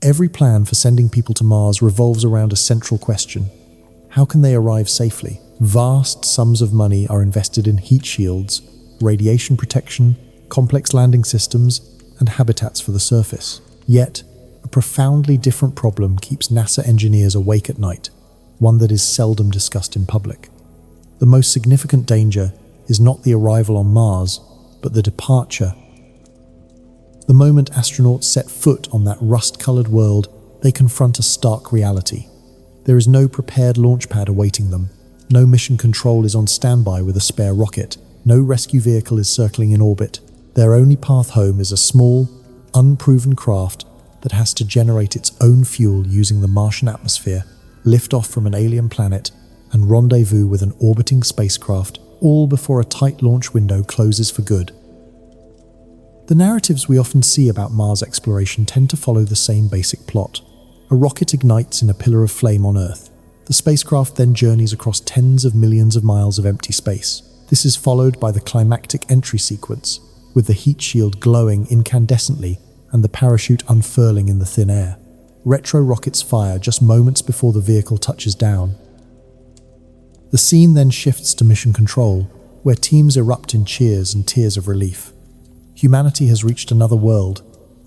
Every plan for sending people to Mars revolves around a central question. How can they arrive safely? Vast sums of money are invested in heat shields, radiation protection, complex landing systems, and habitats for the surface. Yet, a profoundly different problem keeps NASA engineers awake at night, one that is seldom discussed in public. The most significant danger is not the arrival on Mars, but the departure. The moment astronauts set foot on that rust-colored world, they confront a stark reality. There is no prepared launch pad awaiting them. No mission control is on standby with a spare rocket. No rescue vehicle is circling in orbit. Their only path home is a small, unproven craft that has to generate its own fuel using the Martian atmosphere, lift off from an alien planet, and rendezvous with an orbiting spacecraft, all before a tight launch window closes for good. The narratives we often see about Mars exploration tend to follow the same basic plot. A rocket ignites in a pillar of flame on Earth. The spacecraft then journeys across tens of millions of miles of empty space. This is followed by the climactic entry sequence, with the heat shield glowing incandescently and the parachute unfurling in the thin air. Retro rockets fire just moments before the vehicle touches down. The scene then shifts to mission control, where teams erupt in cheers and tears of relief. Humanity has reached another world.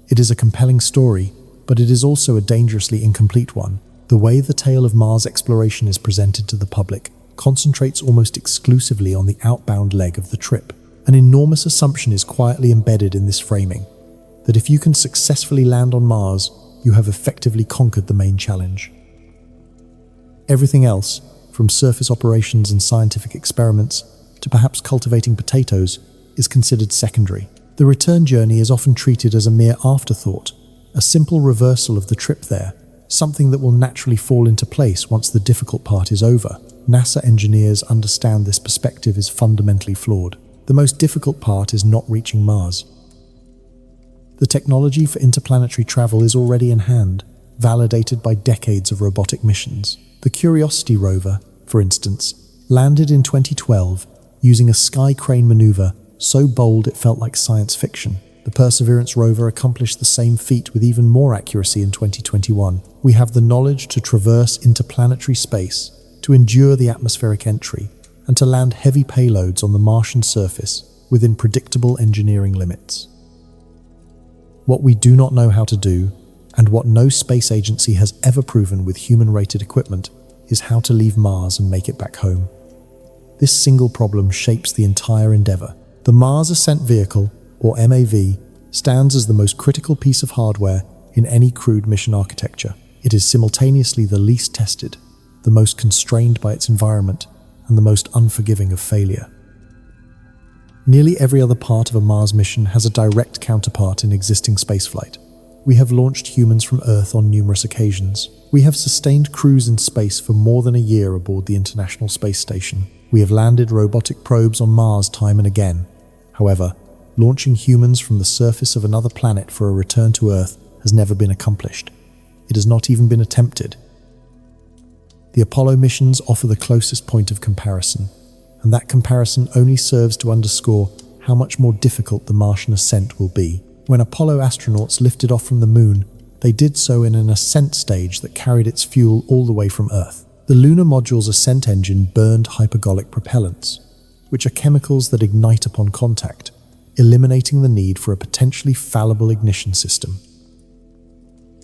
It is a compelling story, but it is also a dangerously incomplete one. The way the tale of Mars exploration is presented to the public concentrates almost exclusively on the outbound leg of the trip. An enormous assumption is quietly embedded in this framing, that if you can successfully land on Mars, you have effectively conquered the main challenge. Everything else, from surface operations and scientific experiments to perhaps cultivating potatoes, is considered secondary. The return journey is often treated as a mere afterthought, a simple reversal of the trip there, something that will naturally fall into place once the difficult part is over. NASA engineers understand this perspective is fundamentally flawed. The most difficult part is not reaching Mars. The technology for interplanetary travel is already in hand, validated by decades of robotic missions. The Curiosity rover, for instance, landed in 2012 using a sky crane maneuver so bold it felt like science fiction. The Perseverance rover accomplished the same feat with even more accuracy in 2021. We have the knowledge to traverse interplanetary space, to endure the atmospheric entry, and to land heavy payloads on the Martian surface within predictable engineering limits. What we do not know how to do, and what no space agency has ever proven with human-rated equipment, is how to leave Mars and make it back home. This single problem shapes the entire endeavor. The Mars Ascent Vehicle, or MAV, stands as the most critical piece of hardware in any crewed mission architecture. It is simultaneously the least tested, the most constrained by its environment, and the most unforgiving of failure. Nearly every other part of a Mars mission has a direct counterpart in existing spaceflight. We have launched humans from Earth on numerous occasions. We have sustained crews in space for more than a year aboard the International Space Station. We have landed robotic probes on Mars time and again. However, launching humans from the surface of another planet for a return to Earth has never been accomplished. It has not even been attempted. The Apollo missions offer the closest point of comparison, and that comparison only serves to underscore how much more difficult the Martian ascent will be. When Apollo astronauts lifted off from the Moon, they did so in an ascent stage that carried its fuel all the way from Earth. The lunar module's ascent engine burned hypergolic propellants, which are chemicals that ignite upon contact, eliminating the need for a potentially fallible ignition system.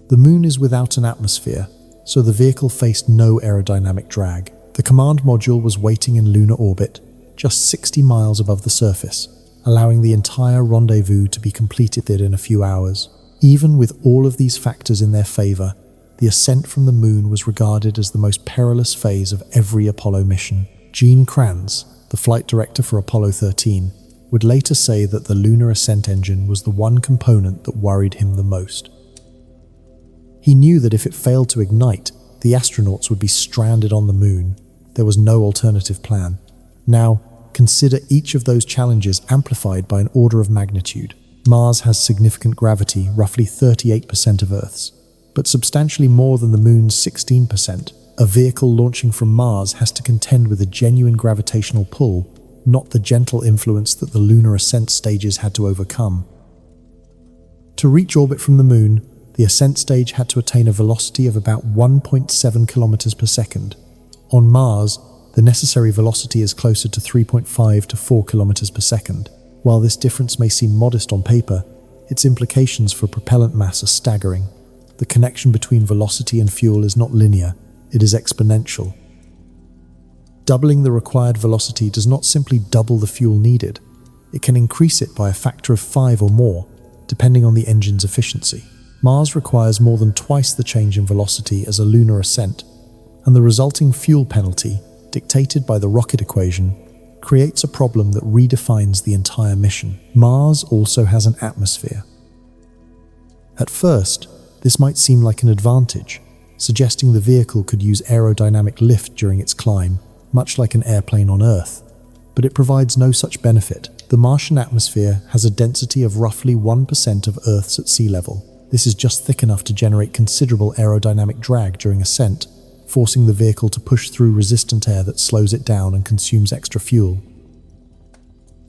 The Moon is without an atmosphere, so the vehicle faced no aerodynamic drag. The command module was waiting in lunar orbit, just 60 miles above the surface, allowing the entire rendezvous to be completed in a few hours. Even with all of these factors in their favor, the ascent from the Moon was regarded as the most perilous phase of every Apollo mission. Gene Kranz, the flight director for Apollo 13, would later say that the lunar ascent engine was the one component that worried him the most. He knew that if it failed to ignite, the astronauts would be stranded on the Moon. There was no alternative plan. Now, consider each of those challenges amplified by an order of magnitude. Mars has significant gravity, roughly 38% of Earth's, but substantially more than the Moon's 16%. A vehicle launching from Mars has to contend with a genuine gravitational pull, not the gentle influence that the lunar ascent stages had to overcome. To reach orbit from the Moon, the ascent stage had to attain a velocity of about 1.7 kilometers per second. On Mars, the necessary velocity is closer to 3.5 to 4 kilometers per second. While this difference may seem modest on paper, its implications for propellant mass are staggering. The connection between velocity and fuel is not linear, it is exponential. Doubling the required velocity does not simply double the fuel needed, it can increase it by a factor of 5 or more, depending on the engine's efficiency. Mars requires more than twice the change in velocity as a lunar ascent, and the resulting fuel penalty, dictated by the rocket equation, creates a problem that redefines the entire mission. Mars also has an atmosphere. At first, this might seem like an advantage, suggesting the vehicle could use aerodynamic lift during its climb, much like an airplane on Earth. But it provides no such benefit. The Martian atmosphere has a density of roughly 1% of Earth's at sea level. This is just thick enough to generate considerable aerodynamic drag during ascent, forcing the vehicle to push through resistant air that slows it down and consumes extra fuel.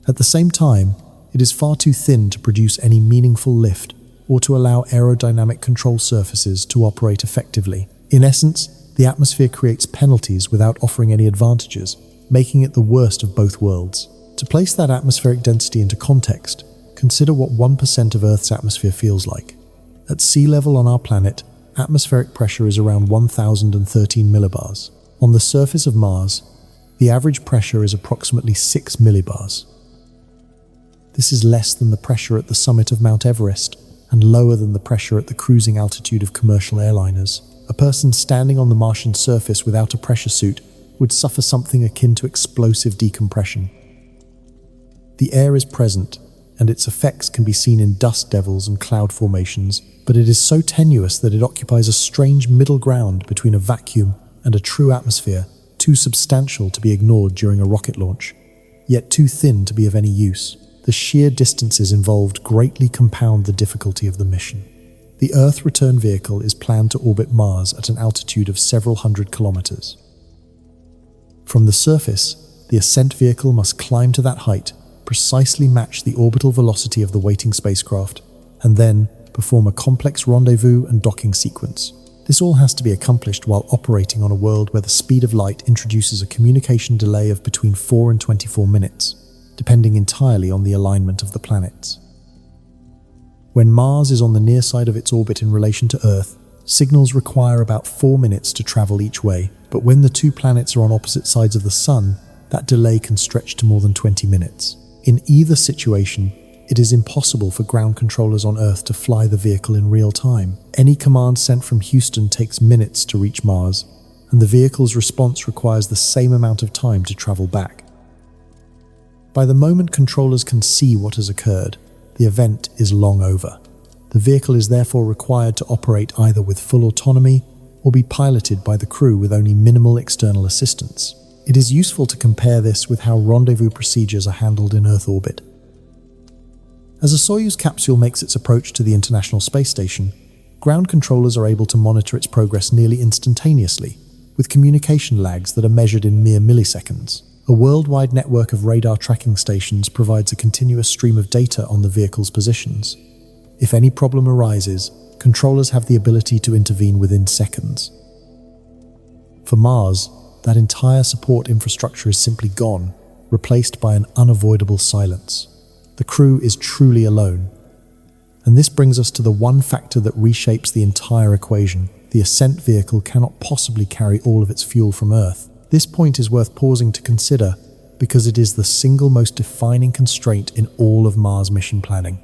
At the same time, it is far too thin to produce any meaningful lift or to allow aerodynamic control surfaces to operate effectively. In essence, the atmosphere creates penalties without offering any advantages, making it the worst of both worlds. To place that atmospheric density into context, consider what 1% of Earth's atmosphere feels like. At sea level on our planet, atmospheric pressure is around 1,013 millibars. On the surface of Mars, the average pressure is approximately 6 millibars. This is less than the pressure at the summit of Mount Everest and lower than the pressure at the cruising altitude of commercial airliners. A person standing on the Martian surface without a pressure suit would suffer something akin to explosive decompression. The air is present, and its effects can be seen in dust devils and cloud formations, but it is so tenuous that it occupies a strange middle ground between a vacuum and a true atmosphere, too substantial to be ignored during a rocket launch, yet too thin to be of any use. The sheer distances involved greatly compound the difficulty of the mission. The Earth return vehicle is planned to orbit Mars at an altitude of several hundred kilometers. From the surface, the Ascent vehicle must climb to that height, precisely match the orbital velocity of the waiting spacecraft, and then perform a complex rendezvous and docking sequence. This all has to be accomplished while operating on a world where the speed of light introduces a communication delay of between 4 and 24 minutes, depending entirely on the alignment of the planets. When Mars is on the near side of its orbit in relation to Earth, signals require about 4 minutes to travel each way, but when the two planets are on opposite sides of the Sun, that delay can stretch to more than 20 minutes. In either situation, it is impossible for ground controllers on Earth to fly the vehicle in real time. Any command sent from Houston takes minutes to reach Mars, and the vehicle's response requires the same amount of time to travel back. By the moment controllers can see what has occurred, the event is long over. The vehicle is therefore required to operate either with full autonomy or be piloted by the crew with only minimal external assistance. It is useful to compare this with how rendezvous procedures are handled in Earth orbit. As a Soyuz capsule makes its approach to the International Space Station, ground controllers are able to monitor its progress nearly instantaneously, with communication lags that are measured in mere milliseconds. A worldwide network of radar tracking stations provides a continuous stream of data on the vehicle's positions. If any problem arises, controllers have the ability to intervene within seconds. For Mars, that entire support infrastructure is simply gone, replaced by an unavoidable silence. The crew is truly alone. And this brings us to the one factor that reshapes the entire equation. The Ascent vehicle cannot possibly carry all of its fuel from Earth. This point is worth pausing to consider because it is the single most defining constraint in all of Mars mission planning.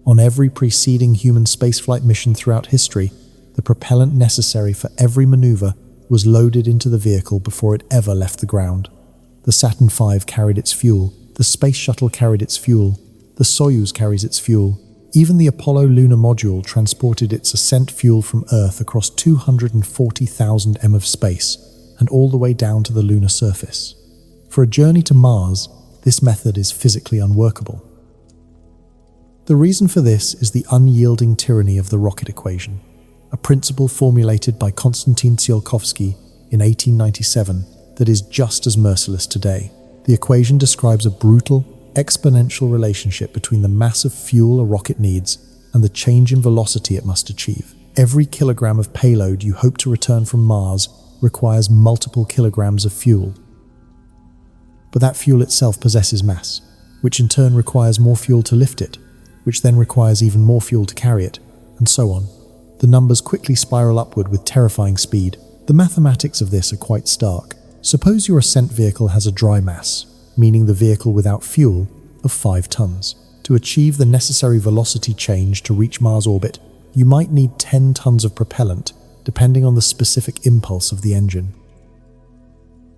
On every preceding human spaceflight mission throughout history, the propellant necessary for every maneuver was loaded into the vehicle before it ever left the ground. The Saturn V carried its fuel, the Space Shuttle carried its fuel, the Soyuz carries its fuel. Even the Apollo lunar module transported its ascent fuel from Earth across 240,000 m of space and all the way down to the lunar surface. For a journey to Mars, this method is physically unworkable. The reason for this is the unyielding tyranny of the rocket equation, a principle formulated by Konstantin Tsiolkovsky in 1897 that is just as merciless today. The equation describes a brutal, exponential relationship between the mass of fuel a rocket needs and the change in velocity it must achieve. Every kilogram of payload you hope to return from Mars requires multiple kilograms of fuel. But that fuel itself possesses mass, which in turn requires more fuel to lift it, which then requires even more fuel to carry it, and so on. The numbers quickly spiral upward with terrifying speed. The mathematics of this are quite stark. Suppose your Ascent vehicle has a dry mass, meaning the vehicle without fuel, of 5 tons. To achieve the necessary velocity change to reach Mars orbit, you might need 10 tons of propellant, depending on the specific impulse of the engine.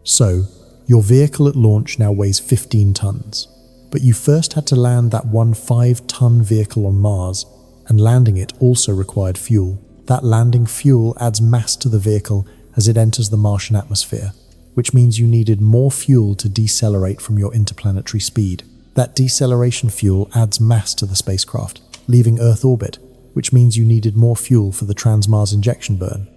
So, your vehicle at launch now weighs 15 tons, but you first had to land that one 5-ton vehicle on Mars, and landing it also required fuel. That landing fuel adds mass to the vehicle as it enters the Martian atmosphere, which means you needed more fuel to decelerate from your interplanetary speed. That deceleration fuel adds mass to the spacecraft, leaving Earth orbit, which means you needed more fuel for the trans-Mars injection burn.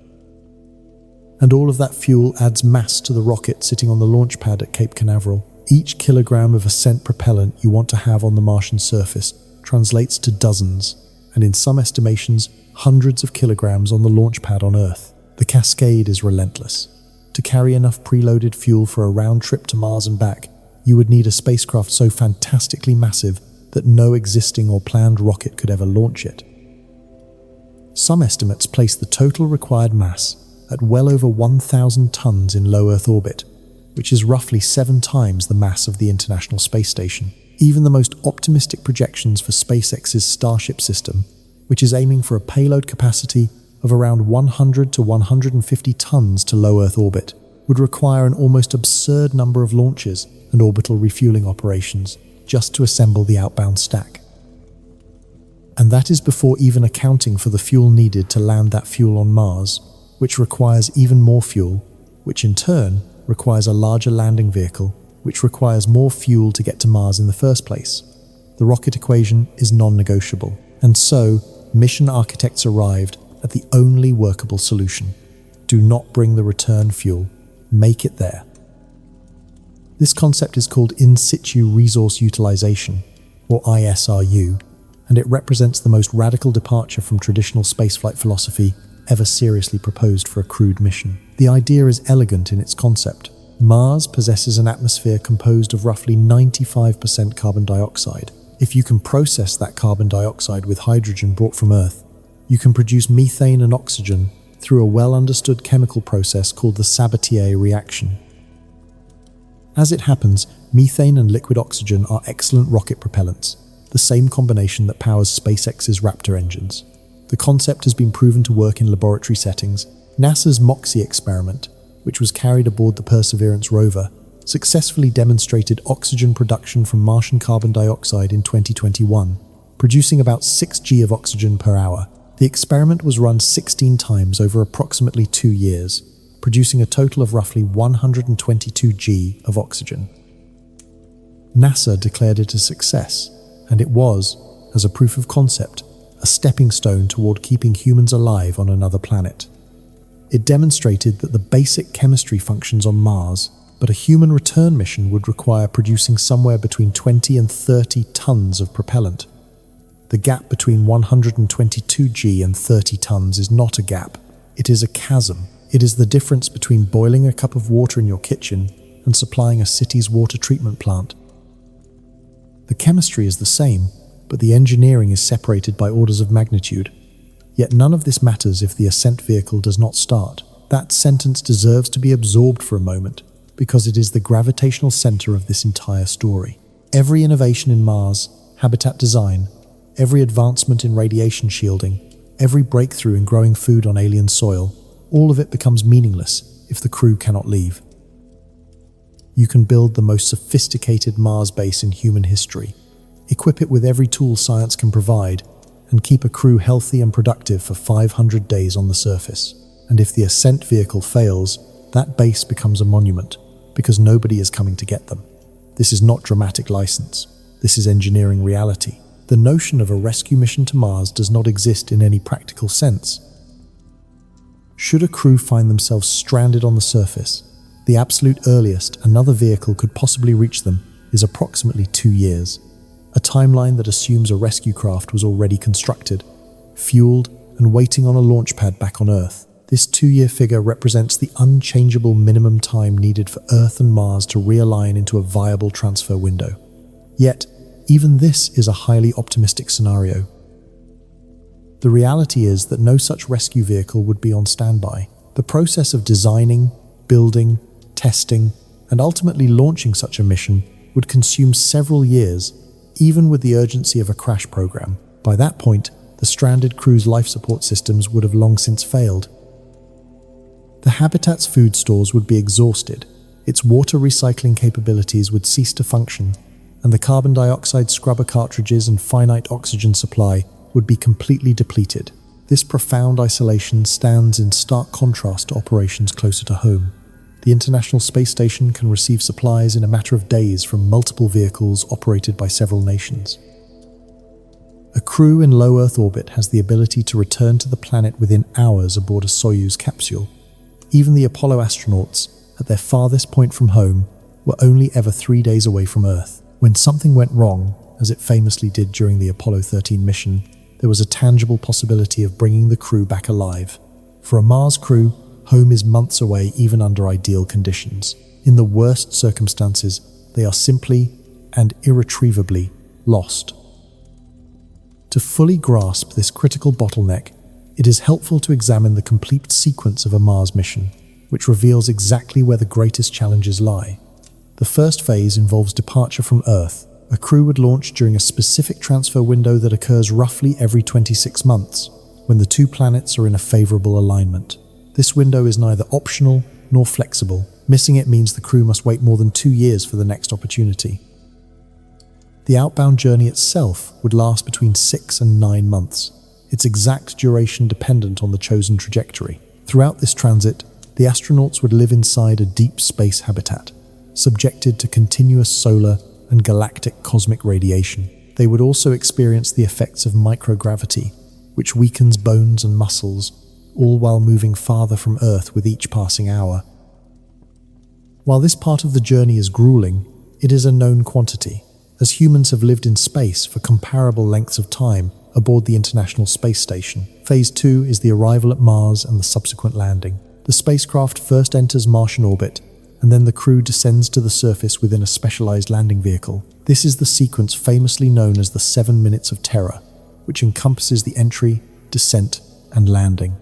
And all of that fuel adds mass to the rocket sitting on the launch pad at Cape Canaveral. Each kilogram of Ascent propellant you want to have on the Martian surface translates to dozens, and in some estimations, hundreds of kilograms on the launch pad on Earth. The cascade is relentless. To carry enough preloaded fuel for a round trip to Mars and back, you would need a spacecraft so fantastically massive that no existing or planned rocket could ever launch it. Some estimates place the total required mass at well over 1,000 tons in low Earth orbit, which is roughly 7 times the mass of the International Space Station. Even the most optimistic projections for SpaceX's Starship system, which is aiming for a payload capacity of around 100 to 150 tons to low Earth orbit, would require an almost absurd number of launches and orbital refueling operations just to assemble the outbound stack. And that is before even accounting for the fuel needed to land that fuel on Mars, which requires even more fuel, which in turn requires a larger landing vehicle, which requires more fuel to get to Mars in the first place. The rocket equation is non-negotiable, and so mission architects arrived at the only workable solution. Do not bring the return fuel, make it there. This concept is called in situ resource utilization, or ISRU, and it represents the most radical departure from traditional spaceflight philosophy ever seriously proposed for a crewed mission. The idea is elegant in its concept. Mars possesses an atmosphere composed of roughly 95% carbon dioxide. If you can process that carbon dioxide with hydrogen brought from Earth, you can produce methane and oxygen through a well-understood chemical process called the Sabatier reaction. As it happens, methane and liquid oxygen are excellent rocket propellants, the same combination that powers SpaceX's Raptor engines. The concept has been proven to work in laboratory settings. NASA's MOXIE experiment, which was carried aboard the Perseverance rover, successfully demonstrated oxygen production from Martian carbon dioxide in 2021, producing about 6 g of oxygen per hour. The experiment was run 16 times over approximately 2 years, producing a total of roughly 122 g of oxygen. NASA declared it a success, and it was, as a proof of concept, a stepping stone toward keeping humans alive on another planet. It demonstrated that the basic chemistry functions on Mars, but a human return mission would require producing somewhere between 20 and 30 tons of propellant. The gap between 122 g and 30 tons is not a gap, it is a chasm. It is the difference between boiling a cup of water in your kitchen and supplying a city's water treatment plant. The chemistry is the same, but the engineering is separated by orders of magnitude. Yet none of this matters if the Ascent vehicle does not start. That sentence deserves to be absorbed for a moment, because it is the gravitational center of this entire story. Every innovation in Mars, habitat design, every advancement in radiation shielding, every breakthrough in growing food on alien soil, all of it becomes meaningless if the crew cannot leave. You can build the most sophisticated Mars base in human history, equip it with every tool science can provide, and keep a crew healthy and productive for 500 days on the surface. And if the Ascent vehicle fails, that base becomes a monument, because nobody is coming to get them. This is not dramatic license. This is engineering reality. The notion of a rescue mission to Mars does not exist in any practical sense. Should a crew find themselves stranded on the surface, the absolute earliest another vehicle could possibly reach them is approximately 2 years. a timeline that assumes a rescue craft was already constructed, fueled, and waiting on a launch pad back on Earth. This 2-year figure represents the unchangeable minimum time needed for Earth and Mars to realign into a viable transfer window. Yet, even this is a highly optimistic scenario. The reality is that no such rescue vehicle would be on standby. The process of designing, building, testing, and ultimately launching such a mission would consume several years, even with the urgency of a crash program. By that point, the stranded crew's life support systems would have long since failed. The habitat's food stores would be exhausted, its water recycling capabilities would cease to function, and the carbon dioxide scrubber cartridges and finite oxygen supply would be completely depleted. This profound isolation stands in stark contrast to operations closer to home. The International Space Station can receive supplies in a matter of days from multiple vehicles operated by several nations. A crew in low Earth orbit has the ability to return to the planet within hours aboard a Soyuz capsule. Even the Apollo astronauts, at their farthest point from home, were only ever 3 days away from Earth. When something went wrong, as it famously did during the Apollo 13 mission, there was a tangible possibility of bringing the crew back alive. For a Mars crew, home is months away even under ideal conditions. In the worst circumstances, they are simply and irretrievably lost. To fully grasp this critical bottleneck, it is helpful to examine the complete sequence of a Mars mission, which reveals exactly where the greatest challenges lie. The first phase involves departure from Earth. A crew would launch during a specific transfer window that occurs roughly every 26 months, when the two planets are in a favorable alignment. This window is neither optional nor flexible. Missing it means the crew must wait more than 2 years for the next opportunity. The outbound journey itself would last between 6 and 9 months, its exact duration dependent on the chosen trajectory. Throughout this transit, the astronauts would live inside a deep space habitat, subjected to continuous solar and galactic cosmic radiation. They would also experience the effects of microgravity, which weakens bones and muscles, all while moving farther from Earth with each passing hour. While this part of the journey is grueling, it is a known quantity, as humans have lived in space for comparable lengths of time aboard the International Space Station. Phase 2 is the arrival at Mars and the subsequent landing. The spacecraft first enters Martian orbit, and then the crew descends to the surface within a specialized landing vehicle. This is the sequence famously known as the 7 minutes of terror, which encompasses the entry, descent, and landing.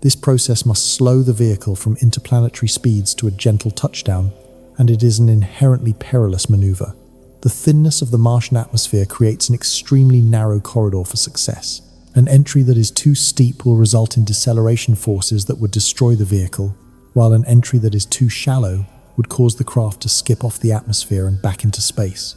This process must slow the vehicle from interplanetary speeds to a gentle touchdown, and it is an inherently perilous maneuver. The thinness of the Martian atmosphere creates an extremely narrow corridor for success. An entry that is too steep will result in deceleration forces that would destroy the vehicle, while an entry that is too shallow would cause the craft to skip off the atmosphere and back into space.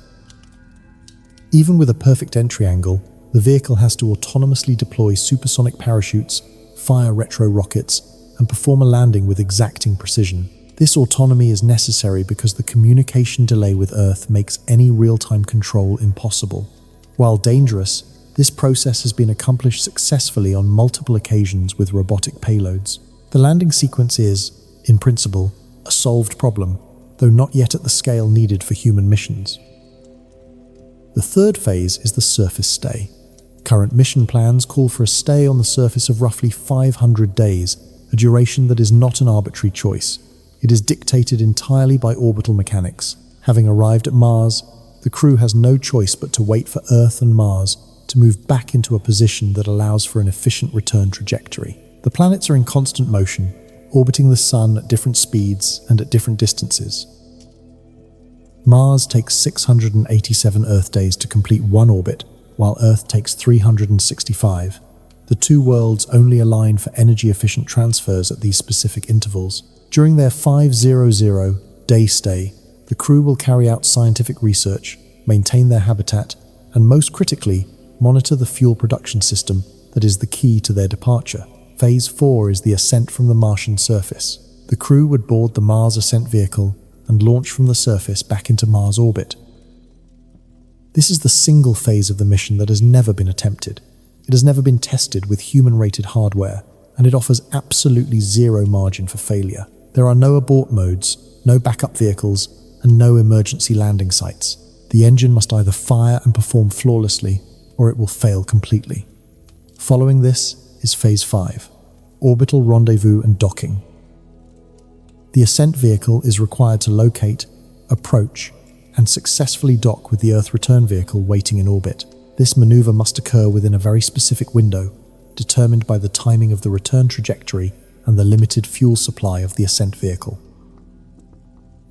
Even with a perfect entry angle, the vehicle has to autonomously deploy supersonic parachutes, fire retro rockets, and perform a landing with exacting precision. This autonomy is necessary because the communication delay with Earth makes any real-time control impossible. While dangerous, this process has been accomplished successfully on multiple occasions with robotic payloads. The landing sequence is, in principle, a solved problem, though not yet at the scale needed for human missions. The third phase is the surface stay. Current mission plans call for a stay on the surface of roughly 500 days, a duration that is not an arbitrary choice. It is dictated entirely by orbital mechanics. Having arrived at Mars, the crew has no choice but to wait for Earth and Mars to move back into a position that allows for an efficient return trajectory. The planets are in constant motion, orbiting the Sun at different speeds and at different distances. Mars takes 687 Earth days to complete one orbit, while Earth takes 365. The two worlds only align for energy-efficient transfers at these specific intervals. During their 500-day stay, the crew will carry out scientific research, maintain their habitat, and most critically, monitor the fuel production system that is the key to their departure. Phase 4 is the ascent from the Martian surface. The crew would board the Mars Ascent Vehicle and launch from the surface back into Mars orbit. This is the single phase of the mission that has never been attempted. It has never been tested with human-rated hardware, and it offers absolutely zero margin for failure. There are no abort modes, no backup vehicles, and no emergency landing sites. The engine must either fire and perform flawlessly, or it will fail completely. Following this is Phase 5, orbital rendezvous and docking. The Ascent Vehicle is required to locate, approach, and successfully dock with the Earth return vehicle waiting in orbit. This maneuver must occur within a very specific window, determined by the timing of the return trajectory and the limited fuel supply of the Ascent Vehicle.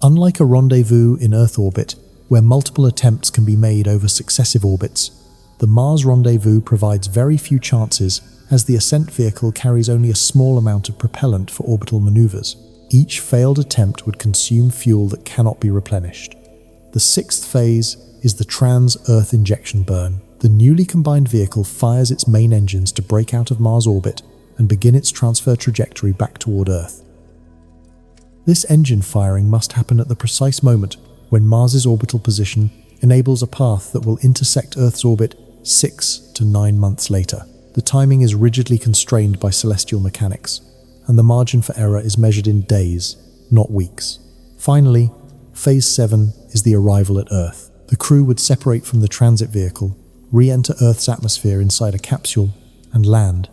Unlike a rendezvous in Earth orbit, where multiple attempts can be made over successive orbits, the Mars rendezvous provides very few chances, as the Ascent Vehicle carries only a small amount of propellant for orbital maneuvers. Each failed attempt would consume fuel that cannot be replenished. The sixth phase is the trans-Earth injection burn. The newly combined vehicle fires its main engines to break out of Mars orbit and begin its transfer trajectory back toward Earth. This engine firing must happen at the precise moment when Mars's orbital position enables a path that will intersect Earth's orbit 6 to 9 months later. The timing is rigidly constrained by celestial mechanics, and the margin for error is measured in days, not weeks. Finally, Phase 7 is the arrival at Earth. The crew would separate from the transit vehicle, re-enter Earth's atmosphere inside a capsule, and land.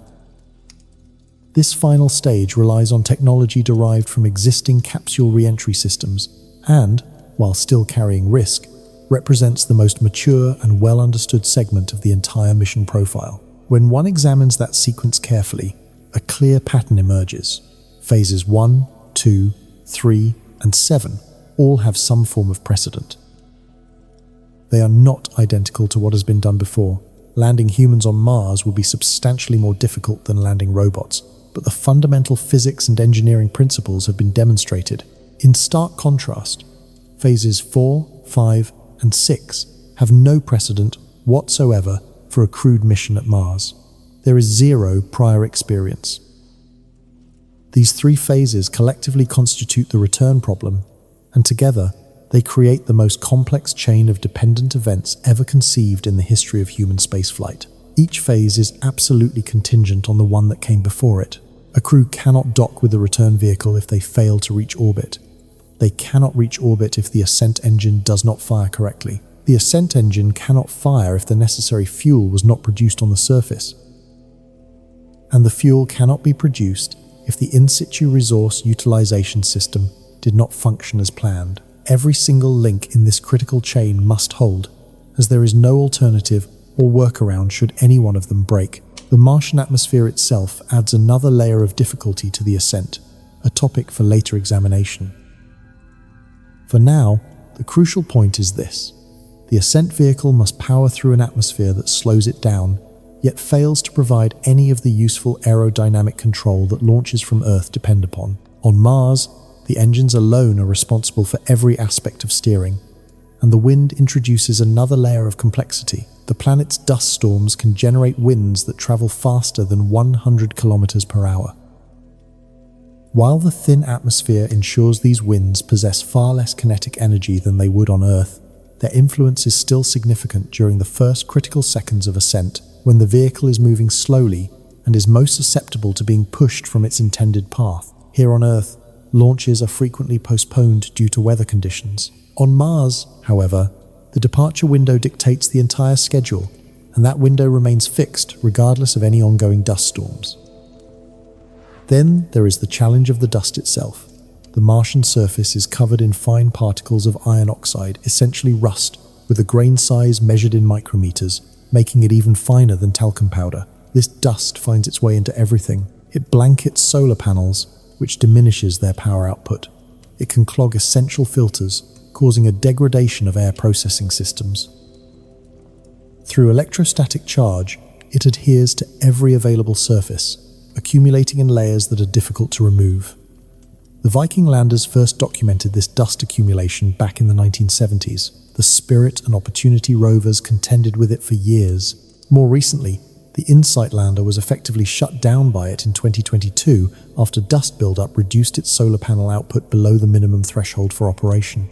This final stage relies on technology derived from existing capsule re-entry systems and, while still carrying risk, represents the most mature and well-understood segment of the entire mission profile. When one examines that sequence carefully, a clear pattern emerges. Phases 1, 2, 3, and 7 all have some form of precedent. They are not identical to what has been done before. Landing humans on Mars will be substantially more difficult than landing robots, but the fundamental physics and engineering principles have been demonstrated. In stark contrast, Phases 4, 5, and 6 have no precedent whatsoever for a crewed mission at Mars. There is zero prior experience. These three phases collectively constitute the return problem, and together they create the most complex chain of dependent events ever conceived in the history of human spaceflight. Each phase is absolutely contingent on the one that came before it. A crew cannot dock with the return vehicle if they fail to reach orbit. They cannot reach orbit if the ascent engine does not fire correctly. The ascent engine cannot fire if the necessary fuel was not produced on the surface. And the fuel cannot be produced if the in-situ resource utilization system did not function as planned. Every single link in this critical chain must hold, as there is no alternative or workaround should any one of them break. The Martian atmosphere itself adds another layer of difficulty to the ascent, a topic for later examination. For now, the crucial point is this. The ascent vehicle must power through an atmosphere that slows it down, yet fails to provide any of the useful aerodynamic control that launches from Earth depend upon. On Mars, the engines alone are responsible for every aspect of steering, and the wind introduces another layer of complexity. The planet's dust storms can generate winds that travel faster than 100 kilometers per hour. While the thin atmosphere ensures these winds possess far less kinetic energy than they would on Earth, their influence is still significant during the first critical seconds of ascent, when the vehicle is moving slowly and is most susceptible to being pushed from its intended path. Here on Earth, launches are frequently postponed due to weather conditions. On Mars, however, the departure window dictates the entire schedule, and that window remains fixed regardless of any ongoing dust storms. Then there is the challenge of the dust itself. The Martian surface is covered in fine particles of iron oxide, essentially rust, with a grain size measured in micrometers, making it even finer than talcum powder. This dust finds its way into everything. It blankets solar panels, which diminishes their power output. It can clog essential filters, causing a degradation of air processing systems. Through electrostatic charge, it adheres to every available surface, accumulating in layers that are difficult to remove. The Viking landers first documented this dust accumulation back in the 1970s. The Spirit and Opportunity rovers contended with it for years. More recently, the InSight lander was effectively shut down by it in 2022 after dust buildup reduced its solar panel output below the minimum threshold for operation.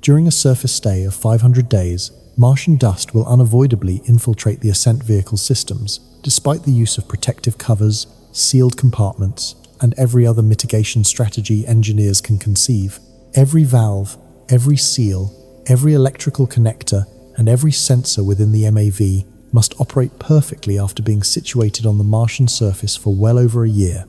During a surface stay of 500 days, Martian dust will unavoidably infiltrate the ascent vehicle systems, despite the use of protective covers, sealed compartments, and every other mitigation strategy engineers can conceive. Every valve, every seal, Every electrical connector and every sensor within the MAV must operate perfectly after being situated on the Martian surface for well over a year.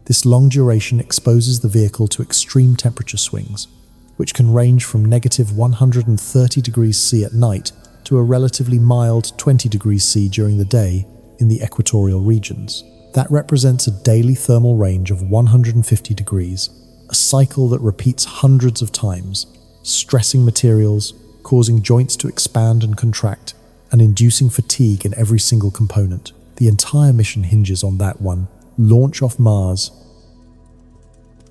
This long duration exposes the vehicle to extreme temperature swings, which can range from negative 130 degrees C at night to a relatively mild 20 degrees C during the day in the equatorial regions. That represents a daily thermal range of 150 degrees, a cycle that repeats hundreds of times, stressing materials, causing joints to expand and contract, and inducing fatigue in every single component. The entire mission hinges on that one: launch off Mars.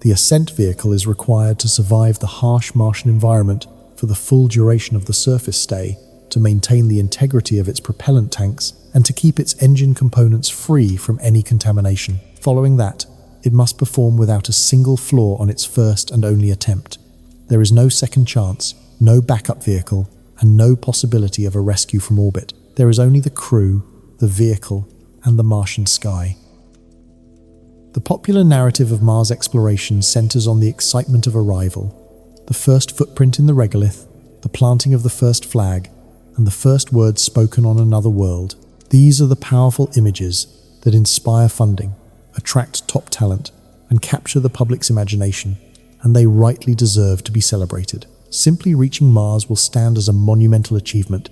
The Ascent Vehicle is required to survive the harsh Martian environment for the full duration of the surface stay, to maintain the integrity of its propellant tanks, and to keep its engine components free from any contamination. Following that, it must perform without a single flaw on its first and only attempt. There is no second chance, no backup vehicle, and no possibility of a rescue from orbit. There is only the crew, the vehicle, and the Martian sky. The popular narrative of Mars exploration centers on the excitement of arrival, the first footprint in the regolith, the planting of the first flag, and the first words spoken on another world. These are the powerful images that inspire funding, attract top talent, and capture the public's imagination, and they rightly deserve to be celebrated. Simply reaching Mars will stand as a monumental achievement.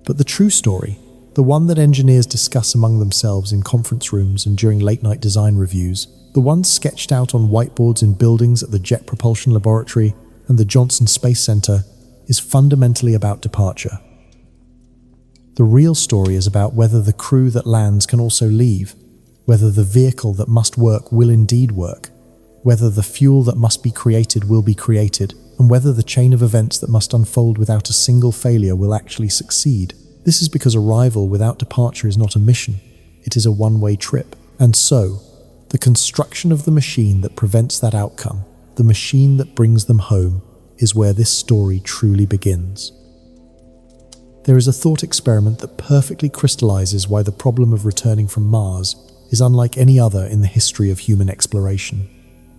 But the true story, the one that engineers discuss among themselves in conference rooms and during late-night design reviews, the one sketched out on whiteboards in buildings at the Jet Propulsion Laboratory and the Johnson Space Center, is fundamentally about departure. The real story is about whether the crew that lands can also leave, whether the vehicle that must work will indeed work, whether the fuel that must be created will be created, and whether the chain of events that must unfold without a single failure will actually succeed. This is because arrival without departure is not a mission, it is a one-way trip. And so, the construction of the machine that prevents that outcome, the machine that brings them home, is where this story truly begins. There is a thought experiment that perfectly crystallizes why the problem of returning from Mars is unlike any other in the history of human exploration.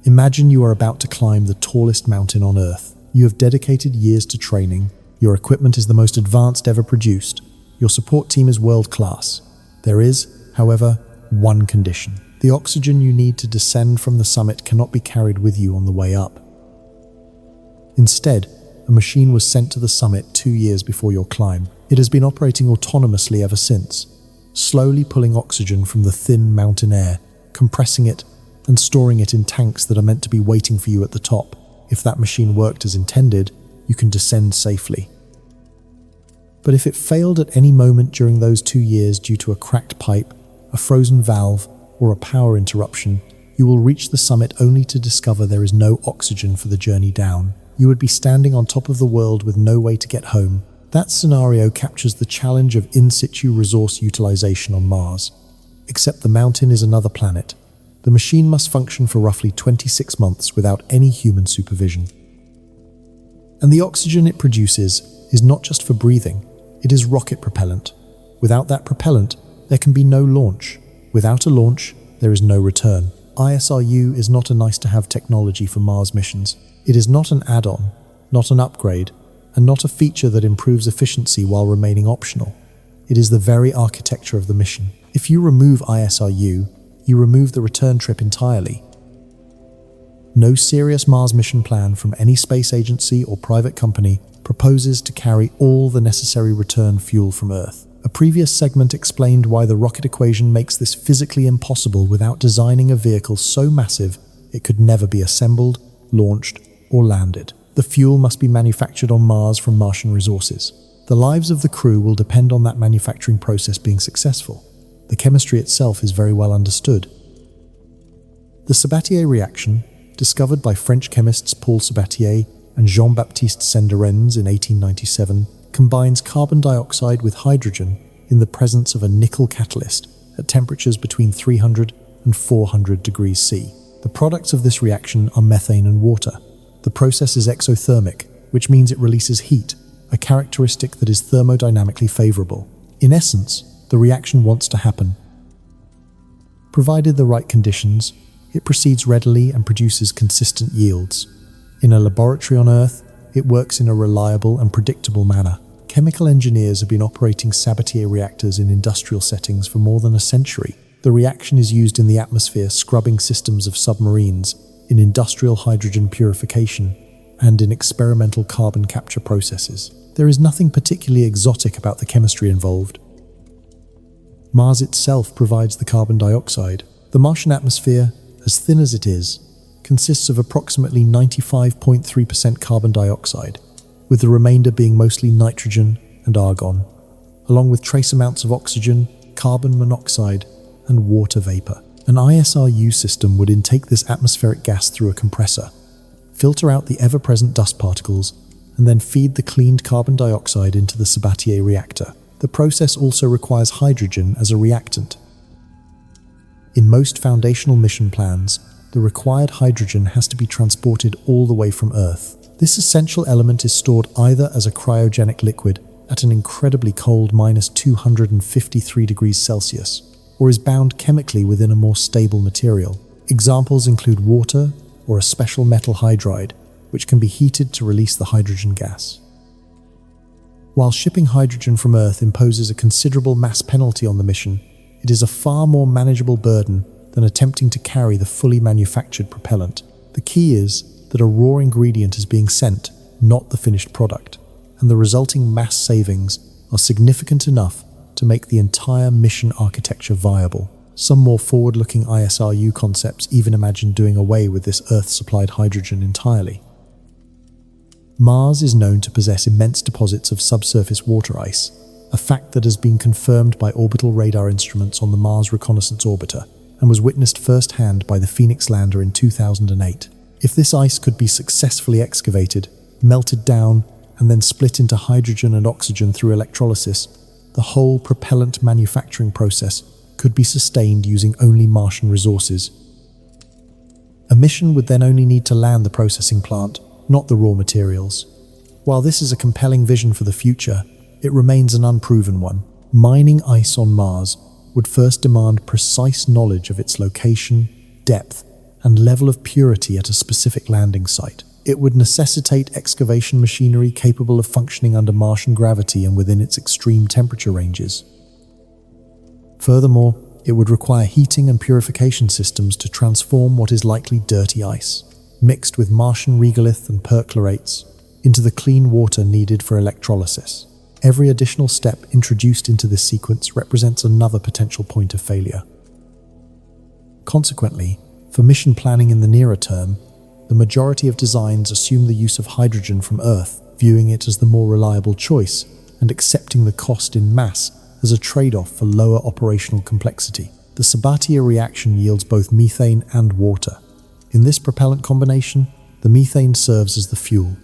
Imagine you are about to climb the tallest mountain on Earth. You have dedicated years to training, your equipment is the most advanced ever produced, your support team is world-class. There is, however, one condition. The oxygen you need to descend from the summit cannot be carried with you on the way up. Instead, a machine was sent to the summit 2 years before your climb. It has been operating autonomously ever since, slowly pulling oxygen from the thin mountain air, compressing it, and storing it in tanks that are meant to be waiting for you at the top. If that machine worked as intended, you can descend safely. But if it failed at any moment during those 2 years due to a cracked pipe, a frozen valve, or a power interruption, you will reach the summit only to discover there is no oxygen for the journey down. You would be standing on top of the world with no way to get home. That scenario captures the challenge of in-situ resource utilization on Mars. Except the mountain is another planet. The machine must function for roughly 26 months without any human supervision. And the oxygen it produces is not just for breathing, it is rocket propellant. Without that propellant, there can be no launch. Without a launch, there is no return. ISRU is not a nice-to-have technology for Mars missions. It is not an add-on, not an upgrade, and not a feature that improves efficiency while remaining optional. It is the very architecture of the mission. If you remove ISRU, you remove the return trip entirely. No serious Mars mission plan from any space agency or private company proposes to carry all the necessary return fuel from Earth. A previous segment explained why the rocket equation makes this physically impossible without designing a vehicle so massive it could never be assembled, launched, or landed. The fuel must be manufactured on Mars from Martian resources. The lives of the crew will depend on that manufacturing process being successful. The chemistry itself is very well understood. The Sabatier reaction, discovered by French chemists Paul Sabatier and Jean-Baptiste Senderenz in 1897, combines carbon dioxide with hydrogen in the presence of a nickel catalyst at temperatures between 300 and 400 degrees C. The products of this reaction are methane and water. The process is exothermic, which means it releases heat, a characteristic that is thermodynamically favorable. In essence, the reaction wants to happen. Provided the right conditions, it proceeds readily and produces consistent yields. In a laboratory on Earth, it works in a reliable and predictable manner. Chemical engineers have been operating Sabatier reactors in industrial settings for more than a century. The reaction is used in the atmosphere scrubbing systems of submarines, in industrial hydrogen purification, and in experimental carbon capture processes. There is nothing particularly exotic about the chemistry involved. Mars itself provides the carbon dioxide. The Martian atmosphere, as thin as it is, consists of approximately 95.3% carbon dioxide, with the remainder being mostly nitrogen and argon, along with trace amounts of oxygen, carbon monoxide, and water vapor. An ISRU system would intake this atmospheric gas through a compressor, filter out the ever-present dust particles, and then feed the cleaned carbon dioxide into the Sabatier reactor. The process also requires hydrogen as a reactant. In most foundational mission plans, the required hydrogen has to be transported all the way from Earth. This essential element is stored either as a cryogenic liquid at an incredibly cold -253 degrees Celsius, or is bound chemically within a more stable material. Examples include water or a special metal hydride, which can be heated to release the hydrogen gas. While shipping hydrogen from Earth imposes a considerable mass penalty on the mission, it is a far more manageable burden than attempting to carry the fully manufactured propellant. The key is that a raw ingredient is being sent, not the finished product, and the resulting mass savings are significant enough to make the entire mission architecture viable. Some more forward-looking ISRU concepts even imagine doing away with this Earth-supplied hydrogen entirely. Mars is known to possess immense deposits of subsurface water ice, a fact that has been confirmed by orbital radar instruments on the Mars Reconnaissance Orbiter and was witnessed firsthand by the Phoenix lander in 2008. If this ice could be successfully excavated, melted down, and then split into hydrogen and oxygen through electrolysis, the whole propellant manufacturing process could be sustained using only Martian resources. A mission would then only need to land the processing plant, not the raw materials. While this is a compelling vision for the future, it remains an unproven one. Mining ice on Mars would first demand precise knowledge of its location, depth, and level of purity at a specific landing site. It would necessitate excavation machinery capable of functioning under Martian gravity and within its extreme temperature ranges. Furthermore, it would require heating and purification systems to transform what is likely dirty ice, mixed with Martian regolith and perchlorates, into the clean water needed for electrolysis. Every additional step introduced into this sequence represents another potential point of failure. Consequently, for mission planning in the nearer term, the majority of designs assume the use of hydrogen from Earth, viewing it as the more reliable choice and accepting the cost in mass as a trade-off for lower operational complexity. The Sabatier reaction yields both methane and water. In this propellant combination, the methane serves as the fuel.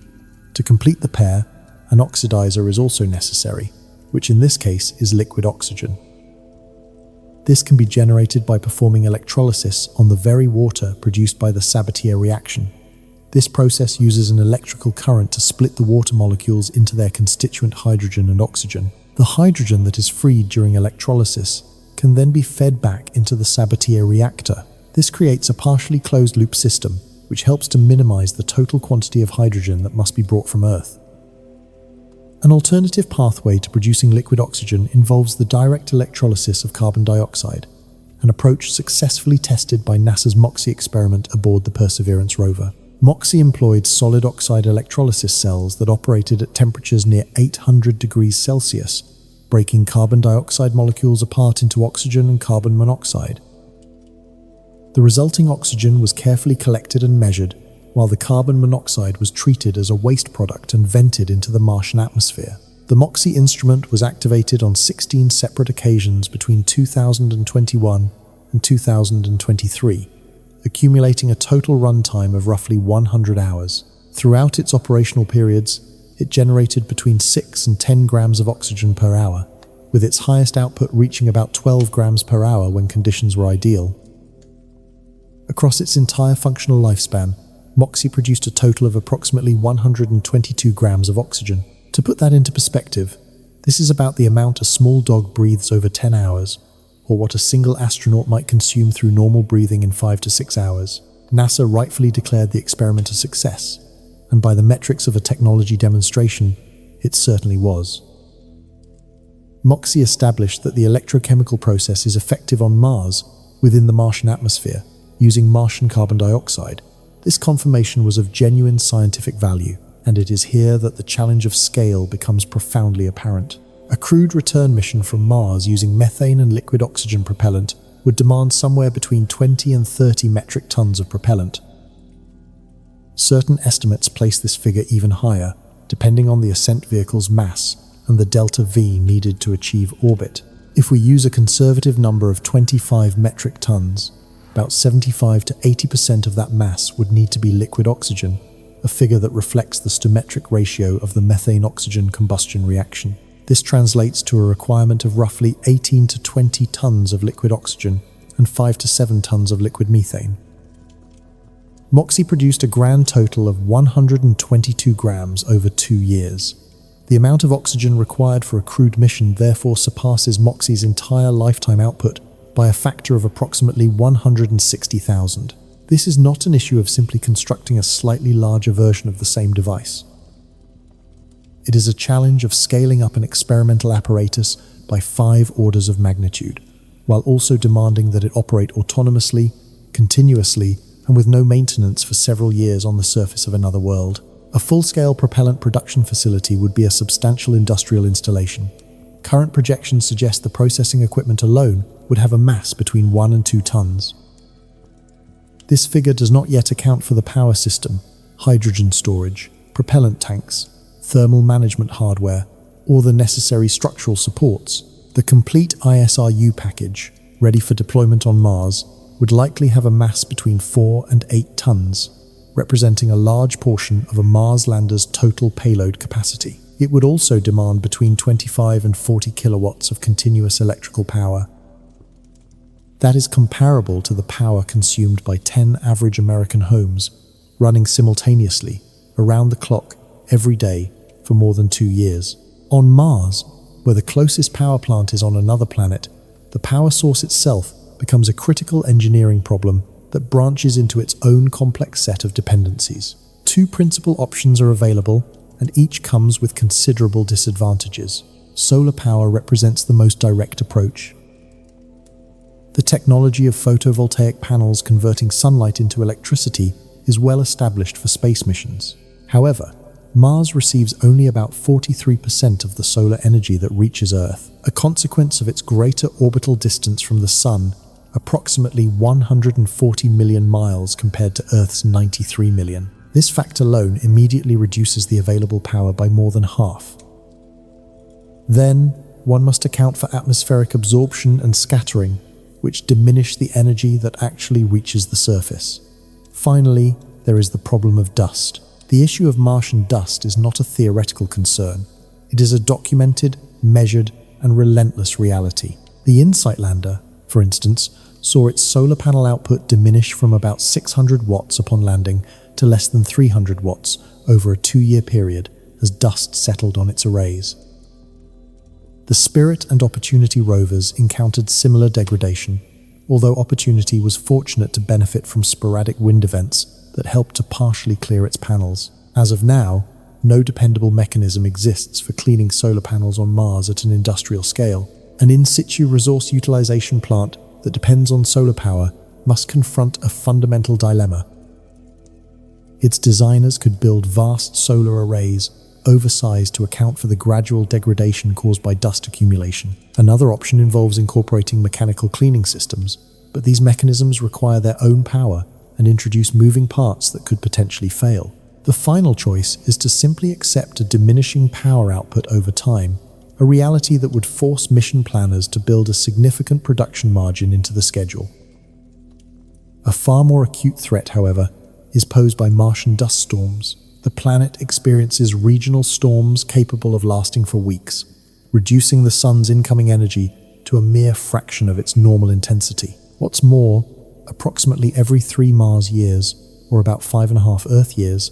To complete the pair, an oxidizer is also necessary, which in this case is liquid oxygen. This can be generated by performing electrolysis on the very water produced by the Sabatier reaction. This process uses an electrical current to split the water molecules into their constituent hydrogen and oxygen. The hydrogen that is freed during electrolysis can then be fed back into the Sabatier reactor. This creates a partially closed-loop system, which helps to minimize the total quantity of hydrogen that must be brought from Earth. An alternative pathway to producing liquid oxygen involves the direct electrolysis of carbon dioxide, an approach successfully tested by NASA's MOXIE experiment aboard the Perseverance rover. MOXIE employed solid oxide electrolysis cells that operated at temperatures near 800 degrees Celsius, breaking carbon dioxide molecules apart into oxygen and carbon monoxide. The resulting oxygen was carefully collected and measured, while the carbon monoxide was treated as a waste product and vented into the Martian atmosphere. The MOXIE instrument was activated on 16 separate occasions between 2021 and 2023, accumulating a total runtime of roughly 100 hours. Throughout its operational periods, it generated between 6 and 10 grams of oxygen per hour, with its highest output reaching about 12 grams per hour when conditions were ideal. Across its entire functional lifespan, MOXIE produced a total of approximately 122 grams of oxygen. To put that into perspective, this is about the amount a small dog breathes over 10 hours, or what a single astronaut might consume through normal breathing in 5 to 6 hours. NASA rightfully declared the experiment a success, and by the metrics of a technology demonstration, it certainly was. MOXIE established that the electrochemical process is effective on Mars within the Martian atmosphere using Martian carbon dioxide. This confirmation was of genuine scientific value, and it is here that the challenge of scale becomes profoundly apparent. A crewed return mission from Mars using methane and liquid oxygen propellant would demand somewhere between 20 and 30 metric tons of propellant. Certain estimates place this figure even higher, depending on the Ascent Vehicle's mass and the delta V needed to achieve orbit. If we use a conservative number of 25 metric tons, about 75 to 80% of that mass would need to be liquid oxygen, a figure that reflects the stoichiometric ratio of the methane-oxygen combustion reaction. This translates to a requirement of roughly 18 to 20 tons of liquid oxygen and 5 to 7 tons of liquid methane. MOXIE produced a grand total of 122 grams over 2 years. The amount of oxygen required for a crewed mission therefore surpasses MOXIE's entire lifetime output by a factor of approximately 160,000. This is not an issue of simply constructing a slightly larger version of the same device. It is a challenge of scaling up an experimental apparatus by 5 orders of magnitude, while also demanding that it operate autonomously, continuously, and with no maintenance for several years on the surface of another world. A full-scale propellant production facility would be a substantial industrial installation. Current projections suggest the processing equipment alone would have a mass between 1 and 2 tons. This figure does not yet account for the power system, hydrogen storage, propellant tanks, thermal management hardware, or the necessary structural supports. The complete ISRU package, ready for deployment on Mars, would likely have a mass between 4 and 8 tons, representing a large portion of a Mars lander's total payload capacity. It would also demand between 25 and 40 kilowatts of continuous electrical power. That is comparable to the power consumed by 10 average American homes, running simultaneously, around the clock, every day, for more than 2 years. On Mars, where the closest power plant is on another planet, the power source itself becomes a critical engineering problem that branches into its own complex set of dependencies. 2 principal options are available, and each comes with considerable disadvantages. Solar power represents the most direct approach. The technology of photovoltaic panels converting sunlight into electricity is well established for space missions. However, Mars receives only about 43% of the solar energy that reaches Earth, a consequence of its greater orbital distance from the Sun, approximately 140 million miles compared to Earth's 93 million. This fact alone immediately reduces the available power by more than half. Then, one must account for atmospheric absorption and scattering, which diminish the energy that actually reaches the surface. Finally, there is the problem of dust. The issue of Martian dust is not a theoretical concern. It is a documented, measured, and relentless reality. The InSight lander, for instance, saw its solar panel output diminish from about 600 watts upon landing to less than 300 watts over a 2-year period as dust settled on its arrays. The Spirit and Opportunity rovers encountered similar degradation, although Opportunity was fortunate to benefit from sporadic wind events that helped to partially clear its panels. As of now, no dependable mechanism exists for cleaning solar panels on Mars at an industrial scale. An in-situ resource utilization plant that depends on solar power must confront a fundamental dilemma. Its designers could build vast solar arrays, oversized to account for the gradual degradation caused by dust accumulation. Another option involves incorporating mechanical cleaning systems, but these mechanisms require their own power and introduce moving parts that could potentially fail. The final choice is to simply accept a diminishing power output over time, a reality that would force mission planners to build a significant production margin into the schedule. A far more acute threat, however, is posed by Martian dust storms. The planet experiences regional storms capable of lasting for weeks, reducing the sun's incoming energy to a mere fraction of its normal intensity. What's more, approximately every 3 Mars years, or about 5.5 Earth years,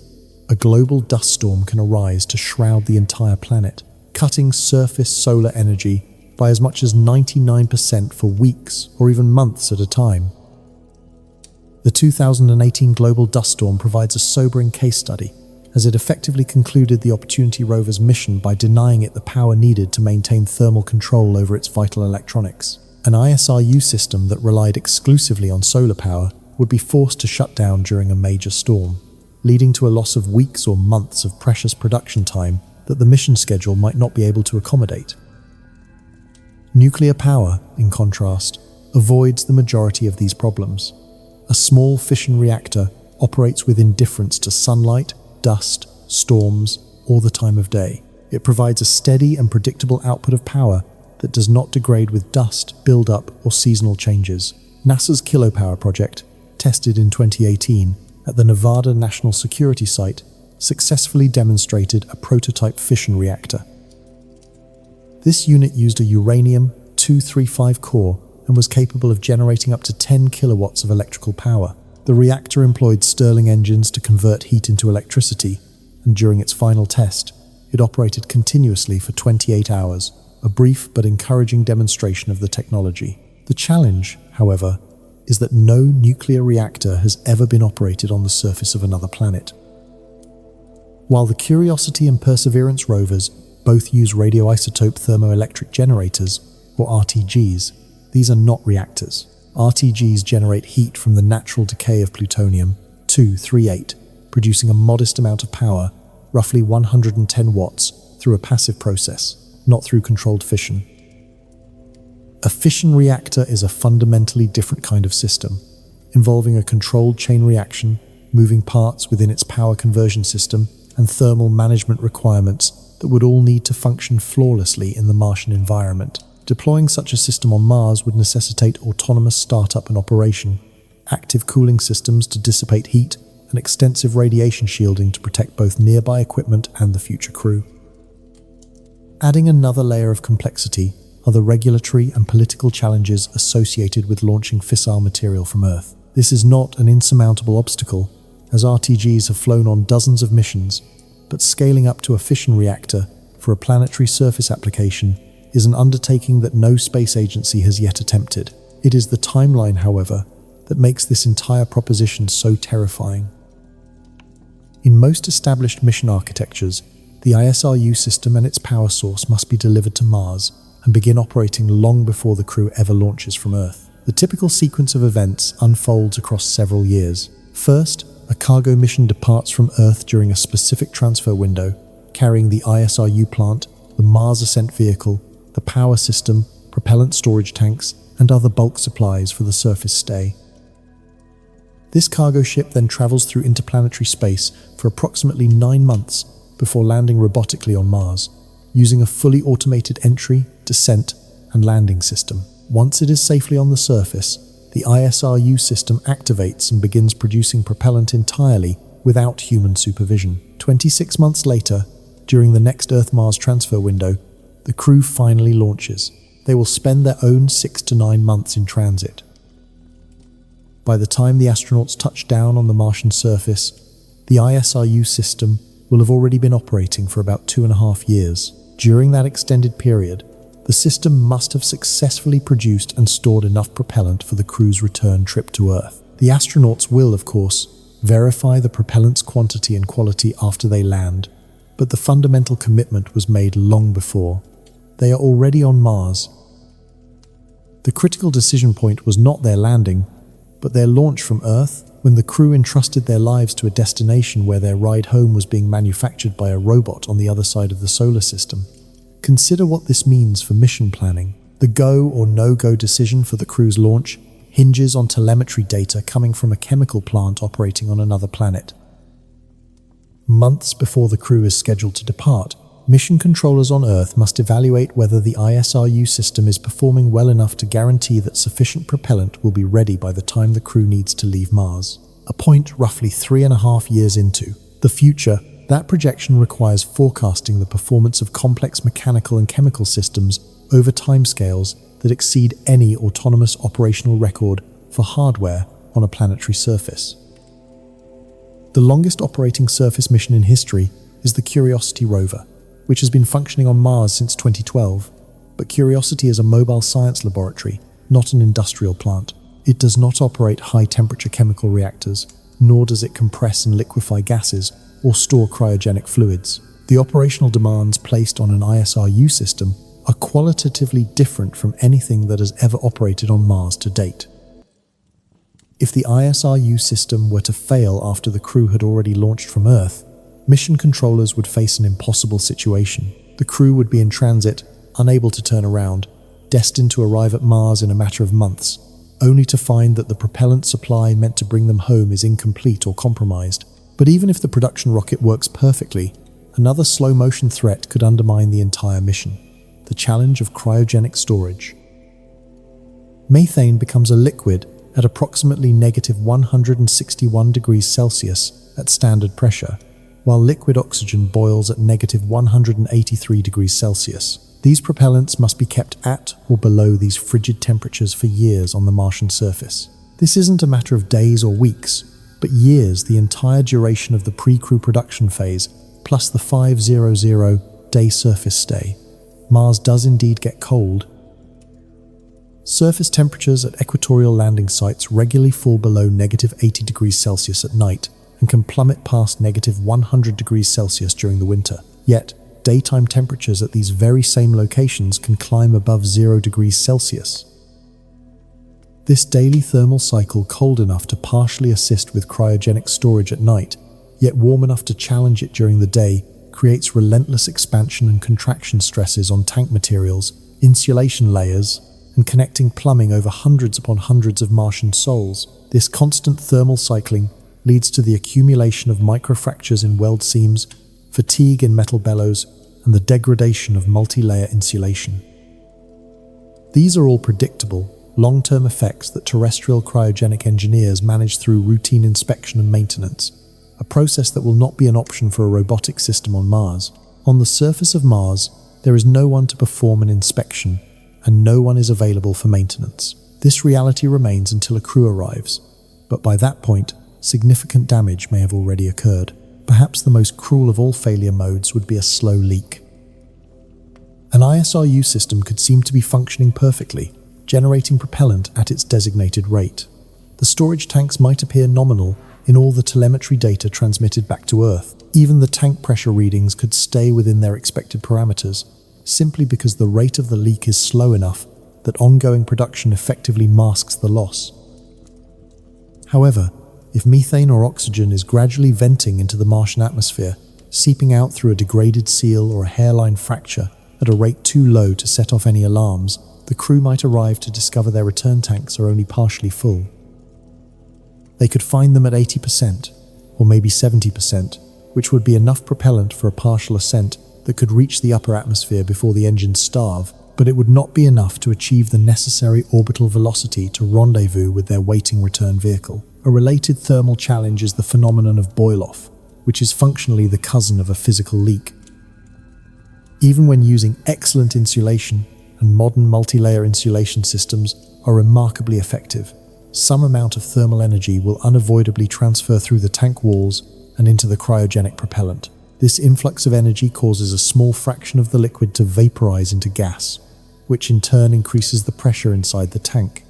a global dust storm can arise to shroud the entire planet, cutting surface solar energy by as much as 99% for weeks or even months at a time. The 2018 global dust storm provides a sobering case study. as it effectively concluded the Opportunity rover's mission by denying it the power needed to maintain thermal control over its vital electronics. An ISRU system that relied exclusively on solar power would be forced to shut down during a major storm, leading to a loss of weeks or months of precious production time that the mission schedule might not be able to accommodate. Nuclear power, in contrast, avoids the majority of these problems. A small fission reactor operates with indifference to sunlight, dust, storms, or the time of day. It provides a steady and predictable output of power that does not degrade with dust, build-up, or seasonal changes. NASA's Kilopower project, tested in 2018 at the Nevada National Security Site, successfully demonstrated a prototype fission reactor. This unit used a uranium-235 core and was capable of generating up to 10 kilowatts of electrical power. The reactor employed Stirling engines to convert heat into electricity, and during its final test, it operated continuously for 28 hours, a brief but encouraging demonstration of the technology. The challenge, however, is that no nuclear reactor has ever been operated on the surface of another planet. While the Curiosity and Perseverance rovers both use radioisotope thermoelectric generators, or RTGs, these are not reactors. RTGs generate heat from the natural decay of plutonium-238, producing a modest amount of power, roughly 110 watts, through a passive process, not through controlled fission. A fission reactor is a fundamentally different kind of system, involving a controlled chain reaction, moving parts within its power conversion system, and thermal management requirements that would all need to function flawlessly in the Martian environment. Deploying such a system on Mars would necessitate autonomous startup and operation, active cooling systems to dissipate heat, and extensive radiation shielding to protect both nearby equipment and the future crew. Adding another layer of complexity are the regulatory and political challenges associated with launching fissile material from Earth. This is not an insurmountable obstacle, as RTGs have flown on dozens of missions, but scaling up to a fission reactor for a planetary surface application is an undertaking that no space agency has yet attempted. It is the timeline, however, that makes this entire proposition so terrifying. In most established mission architectures, the ISRU system and its power source must be delivered to Mars and begin operating long before the crew ever launches from Earth. The typical sequence of events unfolds across several years. First, a cargo mission departs from Earth during a specific transfer window, carrying the ISRU plant, the Mars Ascent Vehicle, the power system, propellant storage tanks, and other bulk supplies for the surface stay. This cargo ship then travels through interplanetary space for approximately 9 months before landing robotically on Mars, using a fully automated entry, descent, and landing system. Once it is safely on the surface, the ISRU system activates and begins producing propellant entirely without human supervision. 26 months later, during the next Earth-Mars transfer window, the crew finally launches. They will spend their own 6 to 9 months in transit. By the time the astronauts touch down on the Martian surface, the ISRU system will have already been operating for about 2.5 years. During that extended period, the system must have successfully produced and stored enough propellant for the crew's return trip to Earth. The astronauts will, of course, verify the propellant's quantity and quality after they land, but the fundamental commitment was made long before. They are already on Mars. The critical decision point was not their landing, but their launch from Earth, when the crew entrusted their lives to a destination where their ride home was being manufactured by a robot on the other side of the solar system. Consider what this means for mission planning. The go or no-go decision for the crew's launch hinges on telemetry data coming from a chemical plant operating on another planet. Months before the crew is scheduled to depart, mission controllers on Earth must evaluate whether the ISRU system is performing well enough to guarantee that sufficient propellant will be ready by the time the crew needs to leave Mars. A point roughly 3.5 years into the future, that projection requires forecasting the performance of complex mechanical and chemical systems over timescales that exceed any autonomous operational record for hardware on a planetary surface. The longest operating surface mission in history is the Curiosity rover, which has been functioning on Mars since 2012, but Curiosity is a mobile science laboratory, not an industrial plant. It does not operate high-temperature chemical reactors, nor does it compress and liquefy gases, or store cryogenic fluids. The operational demands placed on an ISRU system are qualitatively different from anything that has ever operated on Mars to date. If the ISRU system were to fail after the crew had already launched from Earth, mission controllers would face an impossible situation. The crew would be in transit, unable to turn around, destined to arrive at Mars in a matter of months, only to find that the propellant supply meant to bring them home is incomplete or compromised. But even if the production rocket works perfectly, another slow-motion threat could undermine the entire mission: the challenge of cryogenic storage. Methane becomes a liquid at approximately -161 degrees Celsius at standard pressure, while liquid oxygen boils at -183 degrees Celsius. These propellants must be kept at or below these frigid temperatures for years on the Martian surface. This isn't a matter of days or weeks, but years, the entire duration of the pre-crew production phase, plus the 500-day surface stay. Mars does indeed get cold. Surface temperatures at equatorial landing sites regularly fall below -80 degrees Celsius at night and can plummet past -100 degrees Celsius during the winter. Yet, daytime temperatures at these very same locations can climb above 0 degrees Celsius. This daily thermal cycle, cold enough to partially assist with cryogenic storage at night, yet warm enough to challenge it during the day, creates relentless expansion and contraction stresses on tank materials, insulation layers, and connecting plumbing over hundreds upon hundreds of Martian sols. This constant thermal cycling leads to the accumulation of microfractures in weld seams, fatigue in metal bellows, and the degradation of multi-layer insulation. These are all predictable, long-term effects that terrestrial cryogenic engineers manage through routine inspection and maintenance, a process that will not be an option for a robotic system on Mars. On the surface of Mars, there is no one to perform an inspection, and no one is available for maintenance. This reality remains until a crew arrives, but by that point, significant damage may have already occurred. Perhaps the most cruel of all failure modes would be a slow leak. An ISRU system could seem to be functioning perfectly, generating propellant at its designated rate. The storage tanks might appear nominal in all the telemetry data transmitted back to Earth. Even the tank pressure readings could stay within their expected parameters, simply because the rate of the leak is slow enough that ongoing production effectively masks the loss. However, if methane or oxygen is gradually venting into the Martian atmosphere, seeping out through a degraded seal or a hairline fracture at a rate too low to set off any alarms, the crew might arrive to discover their return tanks are only partially full. They could find them at 80%, or maybe 70%, which would be enough propellant for a partial ascent that could reach the upper atmosphere before the engines starve, but it would not be enough to achieve the necessary orbital velocity to rendezvous with their waiting return vehicle. A related thermal challenge is the phenomenon of boil-off, which is functionally the cousin of a physical leak. Even when using excellent insulation, and modern multi-layer insulation systems are remarkably effective, some amount of thermal energy will unavoidably transfer through the tank walls and into the cryogenic propellant. This influx of energy causes a small fraction of the liquid to vaporize into gas, which in turn increases the pressure inside the tank.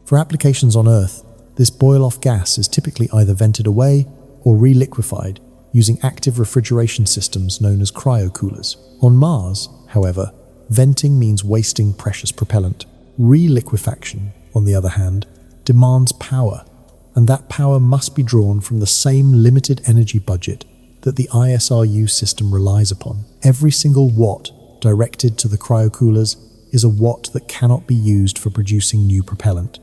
For applications on Earth, this boil-off gas is typically either vented away or reliquefied using active refrigeration systems known as cryocoolers. On Mars, however, venting means wasting precious propellant. Reliquefaction, on the other hand, demands power, and that power must be drawn from the same limited energy budget that the ISRU system relies upon. Every single watt directed to the cryocoolers is a watt that cannot be used for producing new propellant.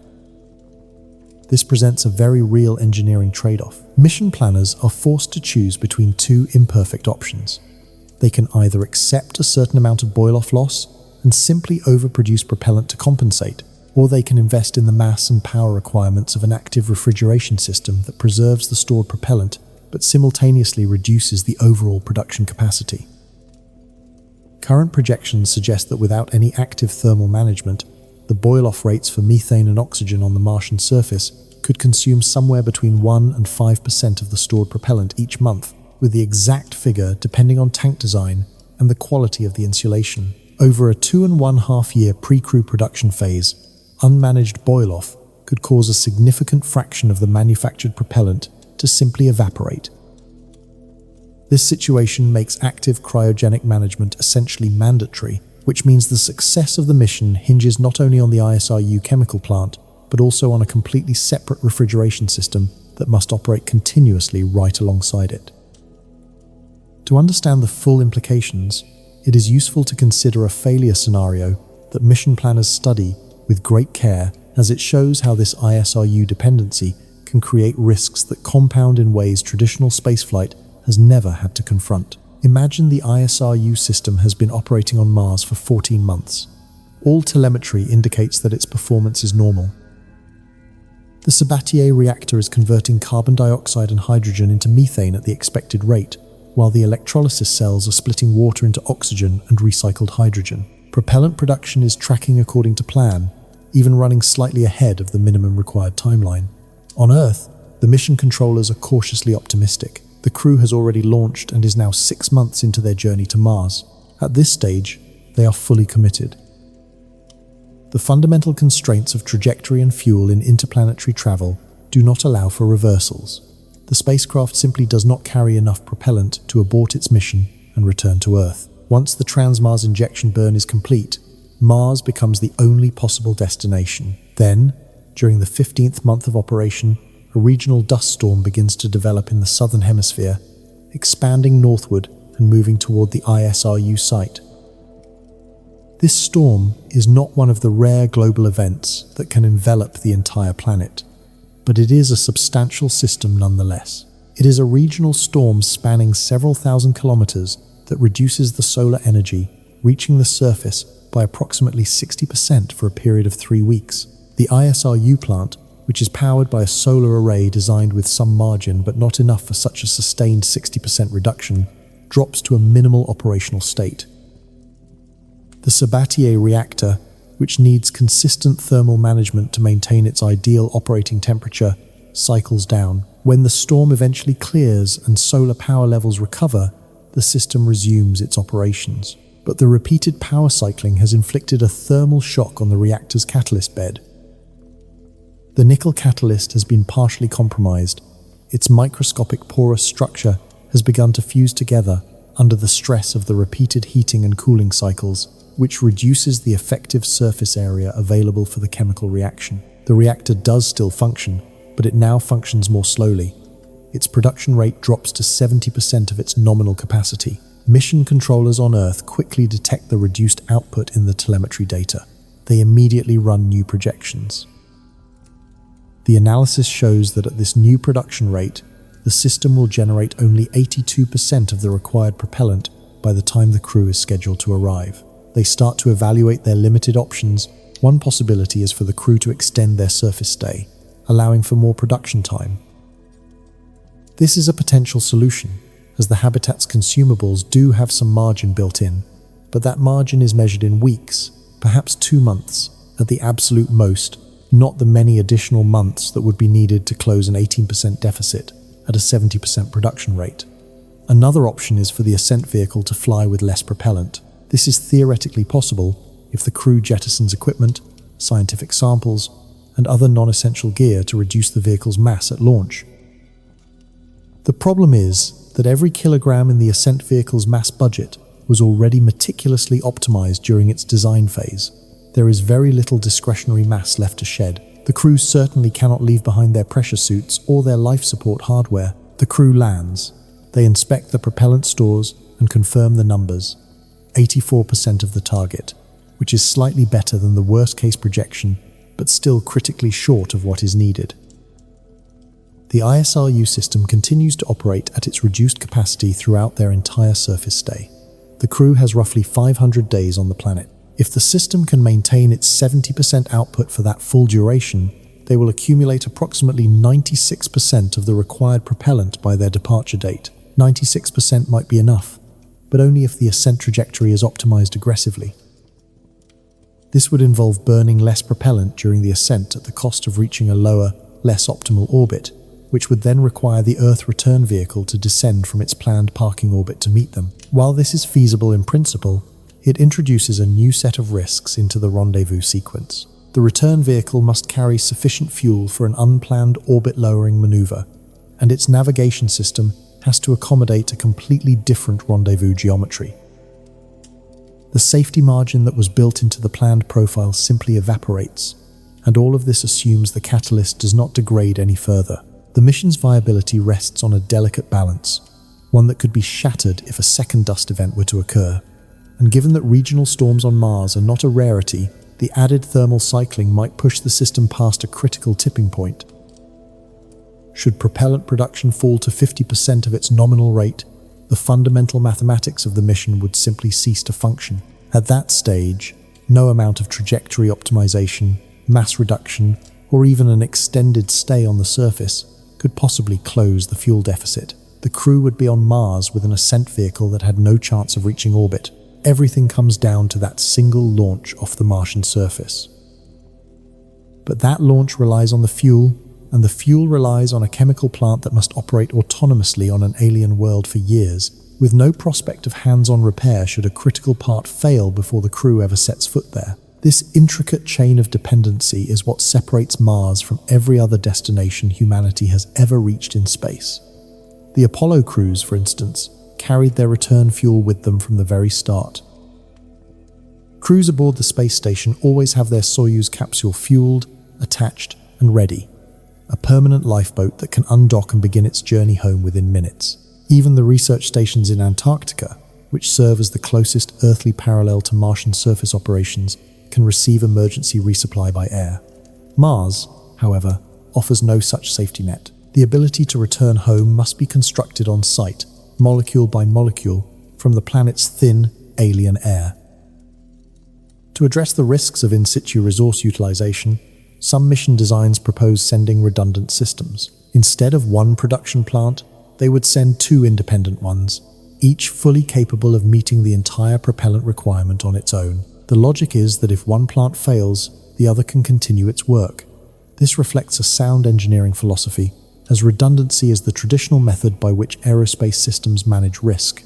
This presents a very real engineering trade-off. Mission planners are forced to choose between two imperfect options. They can either accept a certain amount of boil-off loss and simply overproduce propellant to compensate, or they can invest in the mass and power requirements of an active refrigeration system that preserves the stored propellant but simultaneously reduces the overall production capacity. Current projections suggest that without any active thermal management, the boil-off rates for methane and oxygen on the Martian surface could consume somewhere between 1 and 5% of the stored propellant each month, with the exact figure depending on tank design and the quality of the insulation. Over a 2.5-year pre-crew production phase, unmanaged boil-off could cause a significant fraction of the manufactured propellant to simply evaporate. This situation makes active cryogenic management essentially mandatory, which means the success of the mission hinges not only on the ISRU chemical plant, but also on a completely separate refrigeration system that must operate continuously right alongside it. To understand the full implications, it is useful to consider a failure scenario that mission planners study with great care, as it shows how this ISRU dependency can create risks that compound in ways traditional spaceflight has never had to confront. Imagine the ISRU system has been operating on Mars for 14 months. All telemetry indicates that its performance is normal. The Sabatier reactor is converting carbon dioxide and hydrogen into methane at the expected rate, while the electrolysis cells are splitting water into oxygen and recycled hydrogen. Propellant production is tracking according to plan, even running slightly ahead of the minimum required timeline. On Earth, the mission controllers are cautiously optimistic. The crew has already launched and is now 6 months into their journey to Mars. At this stage, they are fully committed. The fundamental constraints of trajectory and fuel in interplanetary travel do not allow for reversals. The spacecraft simply does not carry enough propellant to abort its mission and return to Earth. Once the Trans-Mars injection burn is complete, Mars becomes the only possible destination. Then, during the 15th month of operation, a regional dust storm begins to develop in the southern hemisphere, expanding northward and moving toward the ISRU site. This storm is not one of the rare global events that can envelop the entire planet, but it is a substantial system nonetheless. It is a regional storm spanning several thousand kilometers that reduces the solar energy, reaching the surface by approximately 60% for a period of 3 weeks. The ISRU plant, which is powered by a solar array designed with some margin but not enough for such a sustained 60% reduction, drops to a minimal operational state. The Sabatier reactor, which needs consistent thermal management to maintain its ideal operating temperature, cycles down. When the storm eventually clears and solar power levels recover, the system resumes its operations. But the repeated power cycling has inflicted a thermal shock on the reactor's catalyst bed. The nickel catalyst has been partially compromised. Its microscopic porous structure has begun to fuse together under the stress of the repeated heating and cooling cycles, which reduces the effective surface area available for the chemical reaction. The reactor does still function, but it now functions more slowly. Its production rate drops to 70% of its nominal capacity. Mission controllers on Earth quickly detect the reduced output in the telemetry data. They immediately run new projections. The analysis shows that at this new production rate, the system will generate only 82% of the required propellant by the time the crew is scheduled to arrive. They start to evaluate their limited options. One possibility is for the crew to extend their surface stay, allowing for more production time. This is a potential solution, as the habitat's consumables do have some margin built in, but that margin is measured in weeks, perhaps 2 months, at the absolute most, not the many additional months that would be needed to close an 18% deficit at a 70% production rate. Another option is for the Ascent Vehicle to fly with less propellant. This is theoretically possible if the crew jettisons equipment, scientific samples, and other non-essential gear to reduce the vehicle's mass at launch. The problem is that every kilogram in the Ascent Vehicle's mass budget was already meticulously optimized during its design phase. There is very little discretionary mass left to shed. The crew certainly cannot leave behind their pressure suits or their life support hardware. The crew lands. They inspect the propellant stores and confirm the numbers. 84% of the target, which is slightly better than the worst-case projection, but still critically short of what is needed. The ISRU system continues to operate at its reduced capacity throughout their entire surface stay. The crew has roughly 500 days on the planet. If the system can maintain its 70% output for that full duration, they will accumulate approximately 96% of the required propellant by their departure date. 96% might be enough, but only if the ascent trajectory is optimized aggressively. This would involve burning less propellant during the ascent at the cost of reaching a lower, less optimal orbit, which would then require the Earth return vehicle to descend from its planned parking orbit to meet them. While this is feasible in principle, it introduces a new set of risks into the rendezvous sequence. The return vehicle must carry sufficient fuel for an unplanned orbit-lowering maneuver, and its navigation system has to accommodate a completely different rendezvous geometry. The safety margin that was built into the planned profile simply evaporates, and all of this assumes the catalyst does not degrade any further. The mission's viability rests on a delicate balance, one that could be shattered if a second dust event were to occur. And given that regional storms on Mars are not a rarity, the added thermal cycling might push the system past a critical tipping point. Should propellant production fall to 50% of its nominal rate, the fundamental mathematics of the mission would simply cease to function. At that stage, no amount of trajectory optimization, mass reduction, or even an extended stay on the surface could possibly close the fuel deficit. The crew would be on Mars with an Ascent Vehicle that had no chance of reaching orbit. Everything comes down to that single launch off the Martian surface. But that launch relies on the fuel, and the fuel relies on a chemical plant that must operate autonomously on an alien world for years, with no prospect of hands-on repair should a critical part fail before the crew ever sets foot there. This intricate chain of dependency is what separates Mars from every other destination humanity has ever reached in space. The Apollo crews, for instance, carried their return fuel with them from the very start. Crews aboard the space station always have their Soyuz capsule fueled, attached, and ready, a permanent lifeboat that can undock and begin its journey home within minutes. Even the research stations in Antarctica, which serve as the closest earthly parallel to Martian surface operations, can receive emergency resupply by air. Mars, however, offers no such safety net. The ability to return home must be constructed on site, molecule by molecule, from the planet's thin, alien air. To address the risks of in situ resource utilization, some mission designs propose sending redundant systems. Instead of one production plant, they would send two independent ones, each fully capable of meeting the entire propellant requirement on its own. The logic is that if one plant fails, the other can continue its work. This reflects a sound engineering philosophy, as redundancy is the traditional method by which aerospace systems manage risk.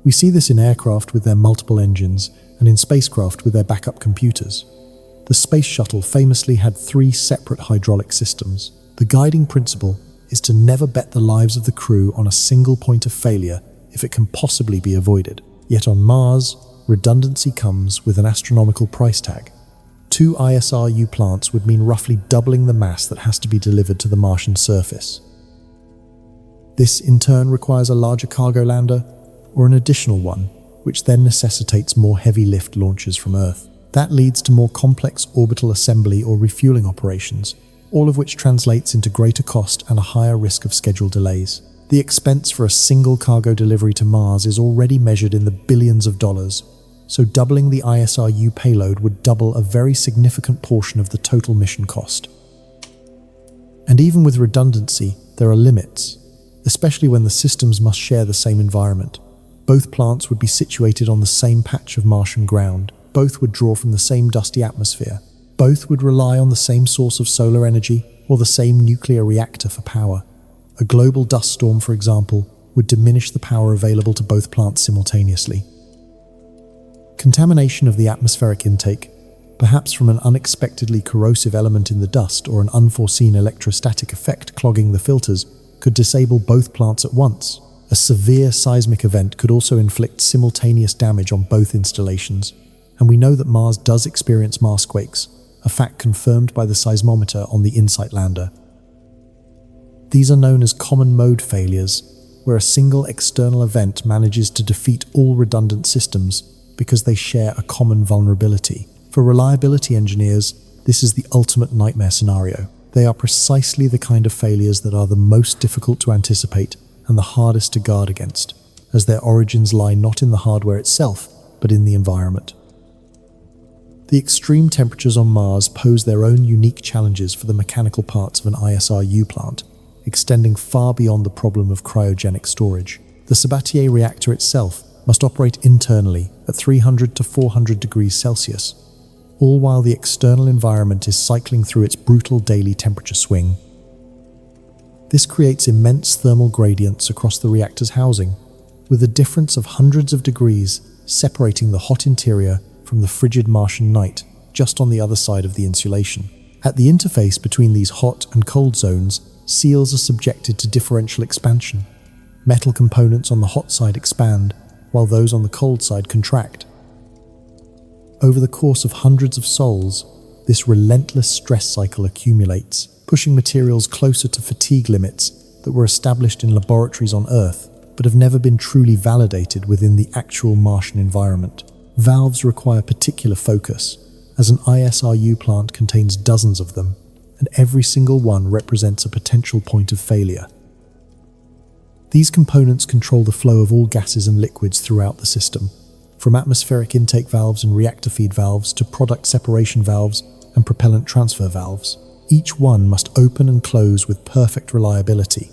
We see this in aircraft with their multiple engines, and in spacecraft with their backup computers. The space shuttle famously had 3 separate hydraulic systems. The guiding principle is to never bet the lives of the crew on a single point of failure if it can possibly be avoided. Yet on Mars, redundancy comes with an astronomical price tag. 2 ISRU plants would mean roughly doubling the mass that has to be delivered to the Martian surface. This in turn requires a larger cargo lander, or an additional one, which then necessitates more heavy lift launches from Earth. That leads to more complex orbital assembly or refueling operations, all of which translates into greater cost and a higher risk of schedule delays. The expense for a single cargo delivery to Mars is already measured in the billions of dollars, so doubling the ISRU payload would double a very significant portion of the total mission cost. And even with redundancy, there are limits, especially when the systems must share the same environment. Both plants would be situated on the same patch of Martian ground. Both would draw from the same dusty atmosphere. Both would rely on the same source of solar energy or the same nuclear reactor for power. A global dust storm, for example, would diminish the power available to both plants simultaneously. Contamination of the atmospheric intake, perhaps from an unexpectedly corrosive element in the dust or an unforeseen electrostatic effect clogging the filters, could disable both plants at once. A severe seismic event could also inflict simultaneous damage on both installations, and we know that Mars does experience Marsquakes, a fact confirmed by the seismometer on the InSight lander. These are known as common mode failures, where a single external event manages to defeat all redundant systems because they share a common vulnerability. For reliability engineers, this is the ultimate nightmare scenario. They are precisely the kind of failures that are the most difficult to anticipate and the hardest to guard against, as their origins lie not in the hardware itself, but in the environment. The extreme temperatures on Mars pose their own unique challenges for the mechanical parts of an ISRU plant, extending far beyond the problem of cryogenic storage. The Sabatier reactor itself must operate internally at 300 to 400 degrees Celsius, all while the external environment is cycling through its brutal daily temperature swing. This creates immense thermal gradients across the reactor's housing, with a difference of hundreds of degrees separating the hot interior from the frigid Martian night just on the other side of the insulation. At the interface between these hot and cold zones, seals are subjected to differential expansion. Metal components on the hot side expand, while those on the cold side contract. Over the course of hundreds of sols, this relentless stress cycle accumulates, pushing materials closer to fatigue limits that were established in laboratories on Earth, but have never been truly validated within the actual Martian environment. Valves require particular focus, as an ISRU plant contains dozens of them, and every single one represents a potential point of failure. These components control the flow of all gases and liquids throughout the system, from atmospheric intake valves and reactor feed valves to product separation valves and propellant transfer valves. Each one must open and close with perfect reliability,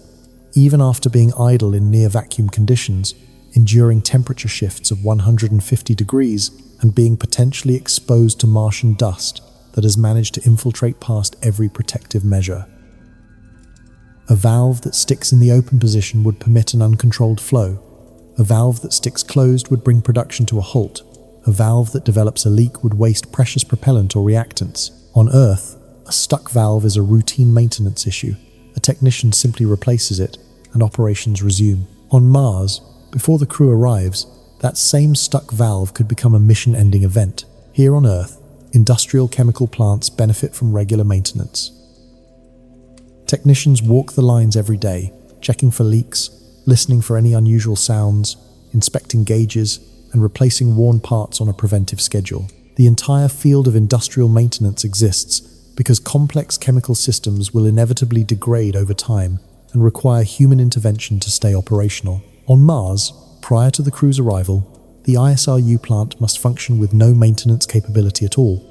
even after being idle in near-vacuum conditions, enduring temperature shifts of 150 degrees and being potentially exposed to Martian dust that has managed to infiltrate past every protective measure. A valve that sticks in the open position would permit an uncontrolled flow. A valve that sticks closed would bring production to a halt. A valve that develops a leak would waste precious propellant or reactants. On Earth, a stuck valve is a routine maintenance issue. A technician simply replaces it, and operations resume. On Mars, before the crew arrives, that same stuck valve could become a mission-ending event. Here on Earth, industrial chemical plants benefit from regular maintenance. Technicians walk the lines every day, checking for leaks, listening for any unusual sounds, inspecting gauges, and replacing worn parts on a preventive schedule. The entire field of industrial maintenance exists because complex chemical systems will inevitably degrade over time and require human intervention to stay operational. On Mars, prior to the crew's arrival, the ISRU plant must function with no maintenance capability at all.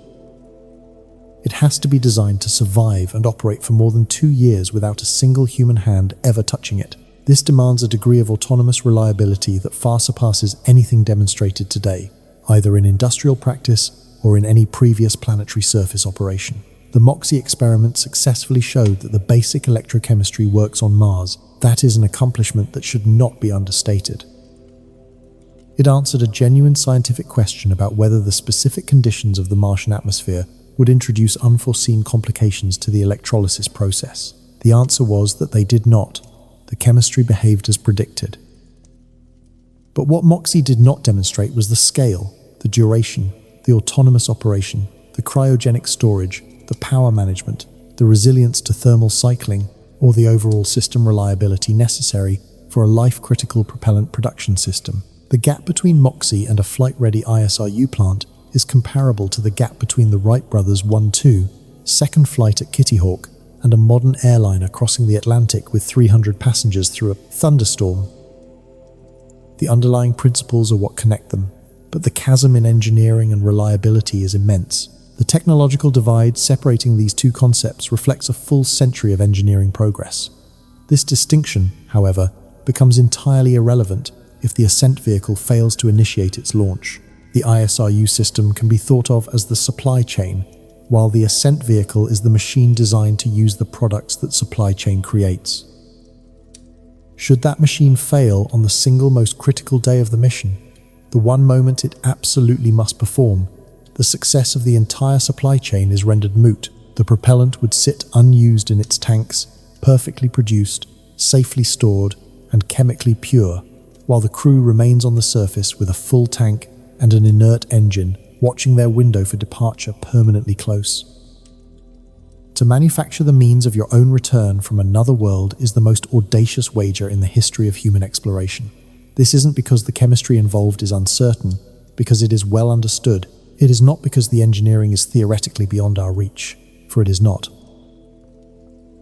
It has to be designed to survive and operate for more than 2 years without a single human hand ever touching it. This demands a degree of autonomous reliability that far surpasses anything demonstrated today, either in industrial practice or in any previous planetary surface operation. The MOXIE experiment successfully showed that the basic electrochemistry works on Mars. That is an accomplishment that should not be understated. It answered a genuine scientific question about whether the specific conditions of the Martian atmosphere would introduce unforeseen complications to the electrolysis process. The answer was that they did not. The chemistry behaved as predicted. But what MOXIE did not demonstrate was the scale, the duration, the autonomous operation, the cryogenic storage, the power management, the resilience to thermal cycling, or the overall system reliability necessary for a life-critical propellant production system. The gap between MOXIE and a flight-ready ISRU plant is comparable to the gap between the Wright brothers' 1-2 second flight at Kitty Hawk and a modern airliner crossing the Atlantic with 300 passengers through a thunderstorm. The underlying principles are what connect them, but the chasm in engineering and reliability is immense. The technological divide separating these two concepts reflects a full century of engineering progress. This distinction, however, becomes entirely irrelevant if the Ascent Vehicle fails to initiate its launch. The ISRU system can be thought of as the supply chain, while the Ascent Vehicle is the machine designed to use the products that supply chain creates. Should that machine fail on the single most critical day of the mission, the one moment it absolutely must perform, the success of the entire supply chain is rendered moot. The propellant would sit unused in its tanks, perfectly produced, safely stored, and chemically pure, while the crew remains on the surface with a full tank and an inert engine, watching their window for departure permanently close. To manufacture the means of your own return from another world is the most audacious wager in the history of human exploration. This isn't because the chemistry involved is uncertain, because it is well understood. It is not because the engineering is theoretically beyond our reach, for it is not.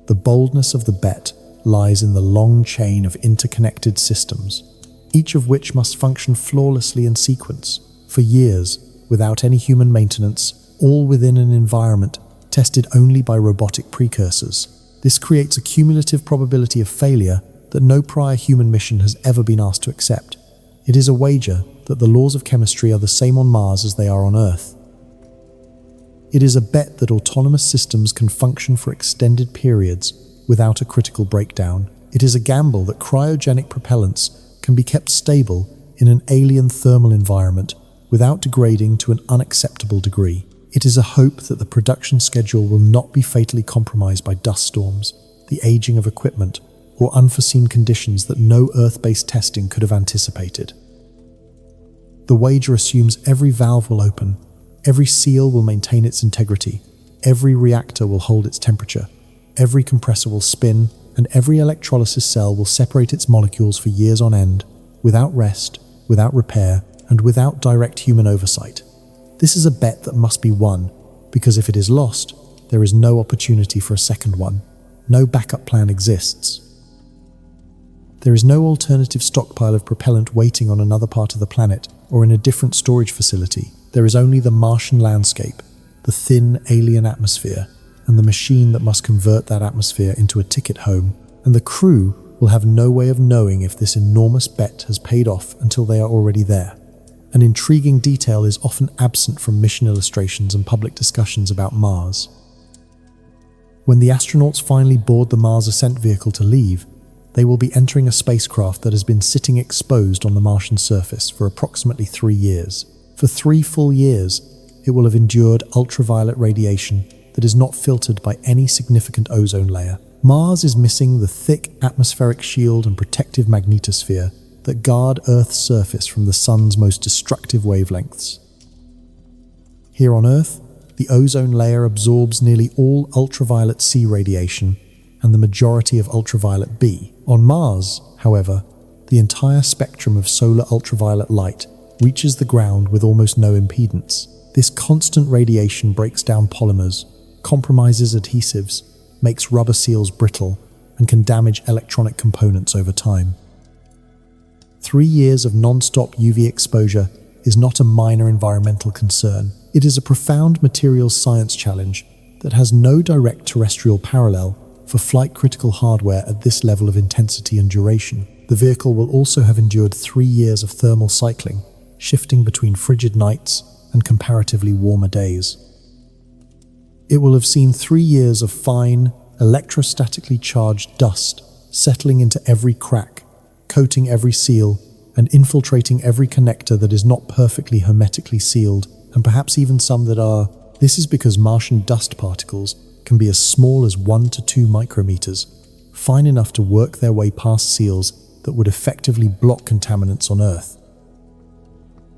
The boldness of the bet lies in the long chain of interconnected systems, each of which must function flawlessly in sequence, for years, without any human maintenance, all within an environment tested only by robotic precursors. This creates a cumulative probability of failure that no prior human mission has ever been asked to accept. It is a wager that the laws of chemistry are the same on Mars as they are on Earth. It is a bet that autonomous systems can function for extended periods without a critical breakdown. It is a gamble that cryogenic propellants can be kept stable in an alien thermal environment without degrading to an unacceptable degree. It is a hope that the production schedule will not be fatally compromised by dust storms. the aging of equipment, or unforeseen conditions that no Earth-based testing could have anticipated. The wager assumes every valve will open, every seal will maintain its integrity, every reactor will hold its temperature, every compressor will spin, and every electrolysis cell will separate its molecules for years on end, without rest, without repair, and without direct human oversight. This is a bet that must be won, because if it is lost, there is no opportunity for a second one. No backup plan exists. There is no alternative stockpile of propellant waiting on another part of the planet or in a different storage facility. There is only the Martian landscape, the thin alien atmosphere, and the machine that must convert that atmosphere into a ticket home. And the crew will have no way of knowing if this enormous bet has paid off until they are already there. An intriguing detail is often absent from mission illustrations and public discussions about Mars. When the astronauts finally board the Mars Ascent Vehicle to leave, they will be entering a spacecraft that has been sitting exposed on the Martian surface for approximately 3 years. For 3 full years, it will have endured ultraviolet radiation that is not filtered by any significant ozone layer. Mars is missing the thick atmospheric shield and protective magnetosphere that guard Earth's surface from the sun's most destructive wavelengths. Here on Earth, the ozone layer absorbs nearly all ultraviolet C radiation and the majority of ultraviolet B. On Mars, however, the entire spectrum of solar ultraviolet light reaches the ground with almost no impedance. This constant radiation breaks down polymers, compromises adhesives, makes rubber seals brittle, and can damage electronic components over time. 3 years of non-stop UV exposure is not a minor environmental concern. It is a profound materials science challenge that has no direct terrestrial parallel for flight-critical hardware at this level of intensity and duration. The vehicle will also have endured 3 years of thermal cycling, shifting between frigid nights and comparatively warmer days. It will have seen 3 years of fine, electrostatically charged dust settling into every crack, coating every seal, and infiltrating every connector that is not perfectly hermetically sealed, and perhaps even some that are. This is because Martian dust particles can be as small as 1 to 2 micrometers, fine enough to work their way past seals that would effectively block contaminants on Earth.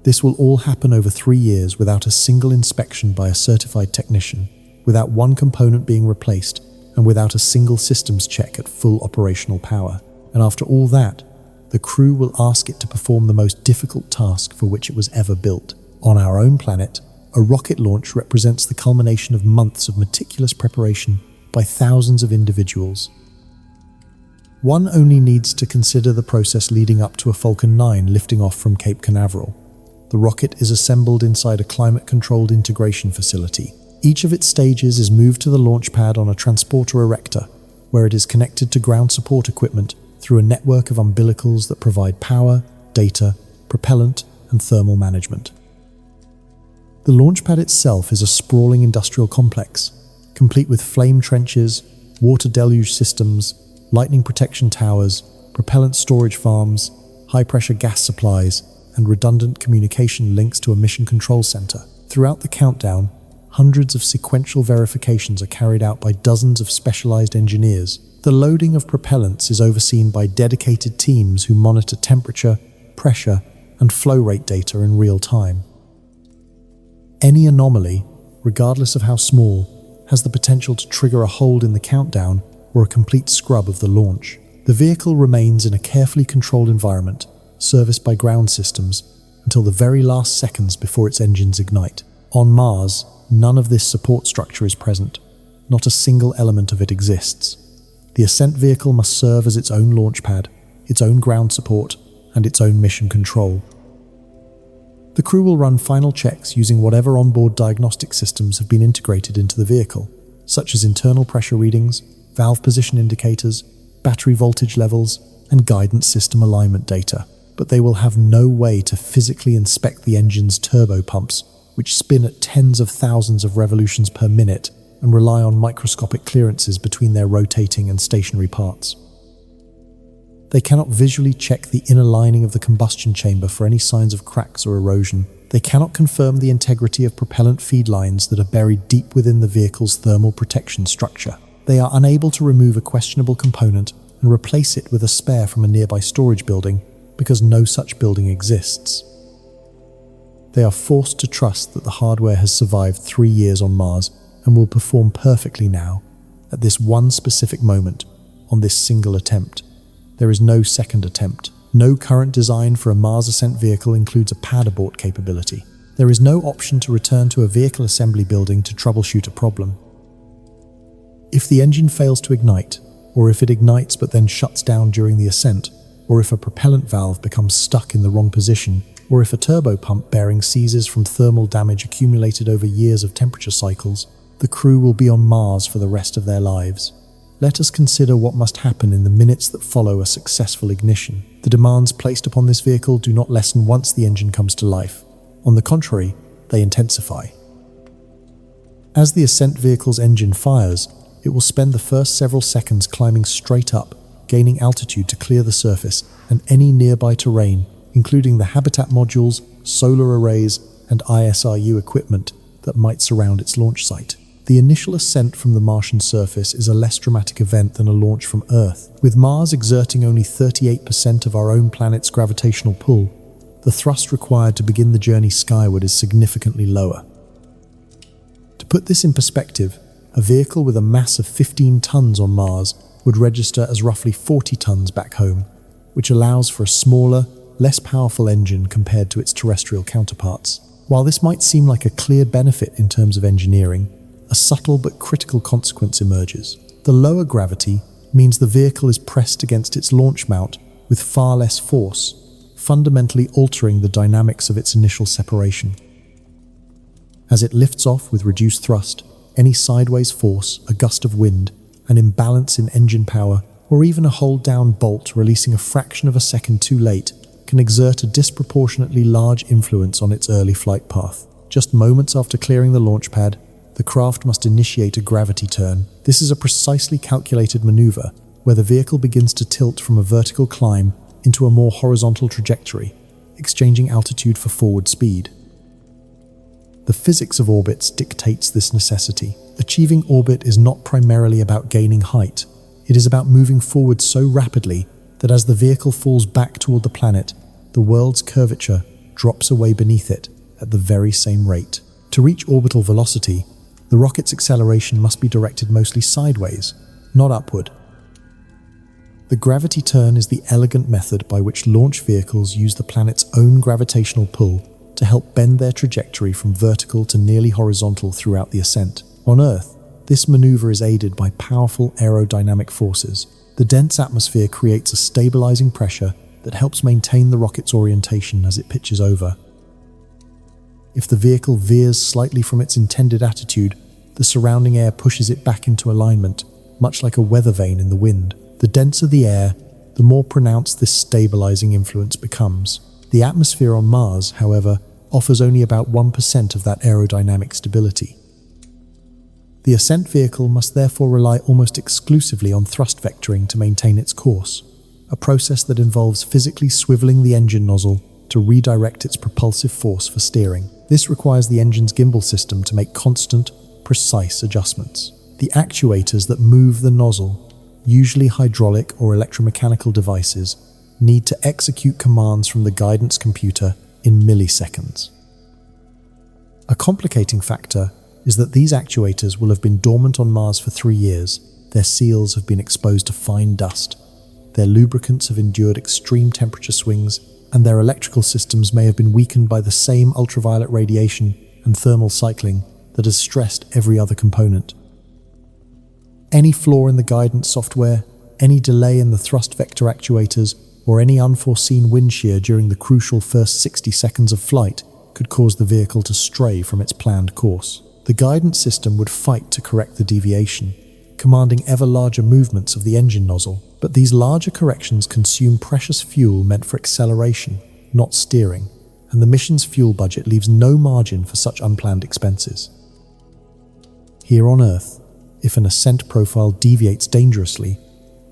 This will all happen over 3 years without a single inspection by a certified technician, without one component being replaced, and without a single systems check at full operational power. And after all that, the crew will ask it to perform the most difficult task for which it was ever built. On our own planet, a rocket launch represents the culmination of months of meticulous preparation by thousands of individuals. One only needs to consider the process leading up to a Falcon 9 lifting off from Cape Canaveral. The rocket is assembled inside a climate-controlled integration facility. Each of its stages is moved to the launch pad on a transporter erector, where it is connected to ground support equipment through a network of umbilicals that provide power, data, propellant, and thermal management. The launch pad itself is a sprawling industrial complex, complete with flame trenches, water deluge systems, lightning protection towers, propellant storage farms, high-pressure gas supplies, and redundant communication links to a mission control center. Throughout the countdown, hundreds of sequential verifications are carried out by dozens of specialized engineers. The loading of propellants is overseen by dedicated teams who monitor temperature, pressure, and flow rate data in real time. Any anomaly, regardless of how small, has the potential to trigger a hold in the countdown or a complete scrub of the launch. The vehicle remains in a carefully controlled environment, serviced by ground systems, until the very last seconds before its engines ignite. On Mars, none of this support structure is present. Not a single element of it exists. The Ascent Vehicle must serve as its own launch pad, its own ground support, and its own mission control. The crew will run final checks using whatever onboard diagnostic systems have been integrated into the vehicle, such as internal pressure readings, valve position indicators, battery voltage levels, and guidance system alignment data. But they will have no way to physically inspect the engine's turbo pumps, which spin at tens of thousands of revolutions per minute and rely on microscopic clearances between their rotating and stationary parts. They cannot visually check the inner lining of the combustion chamber for any signs of cracks or erosion. They cannot confirm the integrity of propellant feed lines that are buried deep within the vehicle's thermal protection structure. they are unable to remove a questionable component and replace it with a spare from a nearby storage building because no such building exists. They are forced to trust that the hardware has survived 3 years on Mars and will perform perfectly now, at this one specific moment, on this single attempt. There is no second attempt. No current design for a Mars Ascent vehicle includes a pad abort capability. There is no option to return to a vehicle assembly building to troubleshoot a problem. If the engine fails to ignite, or if it ignites but then shuts down during the ascent, or if a propellant valve becomes stuck in the wrong position, or if a turbo pump bearing seizes from thermal damage accumulated over years of temperature cycles, the crew will be on Mars for the rest of their lives. Let us consider what must happen in the minutes that follow a successful ignition. The demands placed upon this vehicle do not lessen once the engine comes to life. On the contrary, they intensify. As the Ascent vehicle's engine fires, it will spend the first several seconds climbing straight up, gaining altitude to clear the surface and any nearby terrain, including the habitat modules, solar arrays, and ISRU equipment that might surround its launch site. The initial ascent from the Martian surface is a less dramatic event than a launch from Earth. With Mars exerting only 38% of our own planet's gravitational pull, the thrust required to begin the journey skyward is significantly lower. To put this in perspective, a vehicle with a mass of 15 tons on Mars would register as roughly 40 tons back home, which allows for a smaller, less powerful engine compared to its terrestrial counterparts. While this might seem like a clear benefit in terms of engineering, a subtle but critical consequence emerges. The lower gravity means the vehicle is pressed against its launch mount with far less force, fundamentally altering the dynamics of its initial separation. As it lifts off with reduced thrust, any sideways force, a gust of wind, an imbalance in engine power, or even a hold-down bolt releasing a fraction of a second too late can exert a disproportionately large influence on its early flight path. Just moments after clearing the launch pad, the craft must initiate a gravity turn. This is a precisely calculated maneuver where the vehicle begins to tilt from a vertical climb into a more horizontal trajectory, exchanging altitude for forward speed. The physics of orbits dictates this necessity. Achieving orbit is not primarily about gaining height. It is about moving forward so rapidly that as the vehicle falls back toward the planet, the world's curvature drops away beneath it at the very same rate. To reach orbital velocity, the rocket's acceleration must be directed mostly sideways, not upward. The gravity turn is the elegant method by which launch vehicles use the planet's own gravitational pull to help bend their trajectory from vertical to nearly horizontal throughout the ascent. On Earth, this maneuver is aided by powerful aerodynamic forces. The dense atmosphere creates a stabilizing pressure that helps maintain the rocket's orientation as it pitches over. If the vehicle veers slightly from its intended attitude, the surrounding air pushes it back into alignment, much like a weather vane in the wind. The denser the air, the more pronounced this stabilizing influence becomes. The atmosphere on Mars, however, offers only about 1% of that aerodynamic stability. The Ascent vehicle must therefore rely almost exclusively on thrust vectoring to maintain its course, a process that involves physically swiveling the engine nozzle to redirect its propulsive force for steering. This requires the engine's gimbal system to make constant, precise adjustments. The actuators that move the nozzle, usually hydraulic or electromechanical devices, need to execute commands from the guidance computer in milliseconds. A complicating factor is that these actuators will have been dormant on Mars for 3 years. Their seals have been exposed to fine dust. Their lubricants have endured extreme temperature swings, and their electrical systems may have been weakened by the same ultraviolet radiation and thermal cycling that has stressed every other component. Any flaw in the guidance software, any delay in the thrust vector actuators, or any unforeseen wind shear during the crucial first 60 seconds of flight could cause the vehicle to stray from its planned course. The guidance system would fight to correct the deviation, commanding ever larger movements of the engine nozzle. But these larger corrections consume precious fuel meant for acceleration, not steering, and the mission's fuel budget leaves no margin for such unplanned expenses. Here on Earth, if an ascent profile deviates dangerously,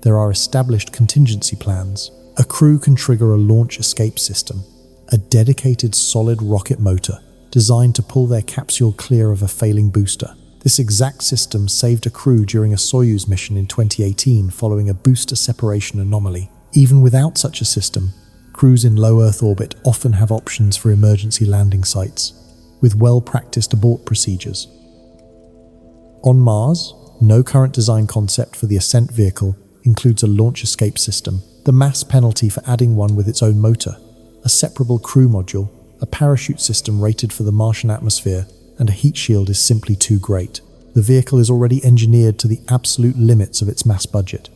there are established contingency plans. A crew can trigger a launch escape system, a dedicated solid rocket motor designed to pull their capsule clear of a failing booster. This exact system saved a crew during a Soyuz mission in 2018 following a booster separation anomaly. Even without such a system, crews in low Earth orbit often have options for emergency landing sites, with well-practiced abort procedures. On Mars, no current design concept for the Ascent Vehicle includes a launch escape system. The mass penalty for adding one with its own motor, a separable crew module, a parachute system rated for the Martian atmosphere, and a heat shield is simply too great. The vehicle is already engineered to the absolute limits of its mass budget.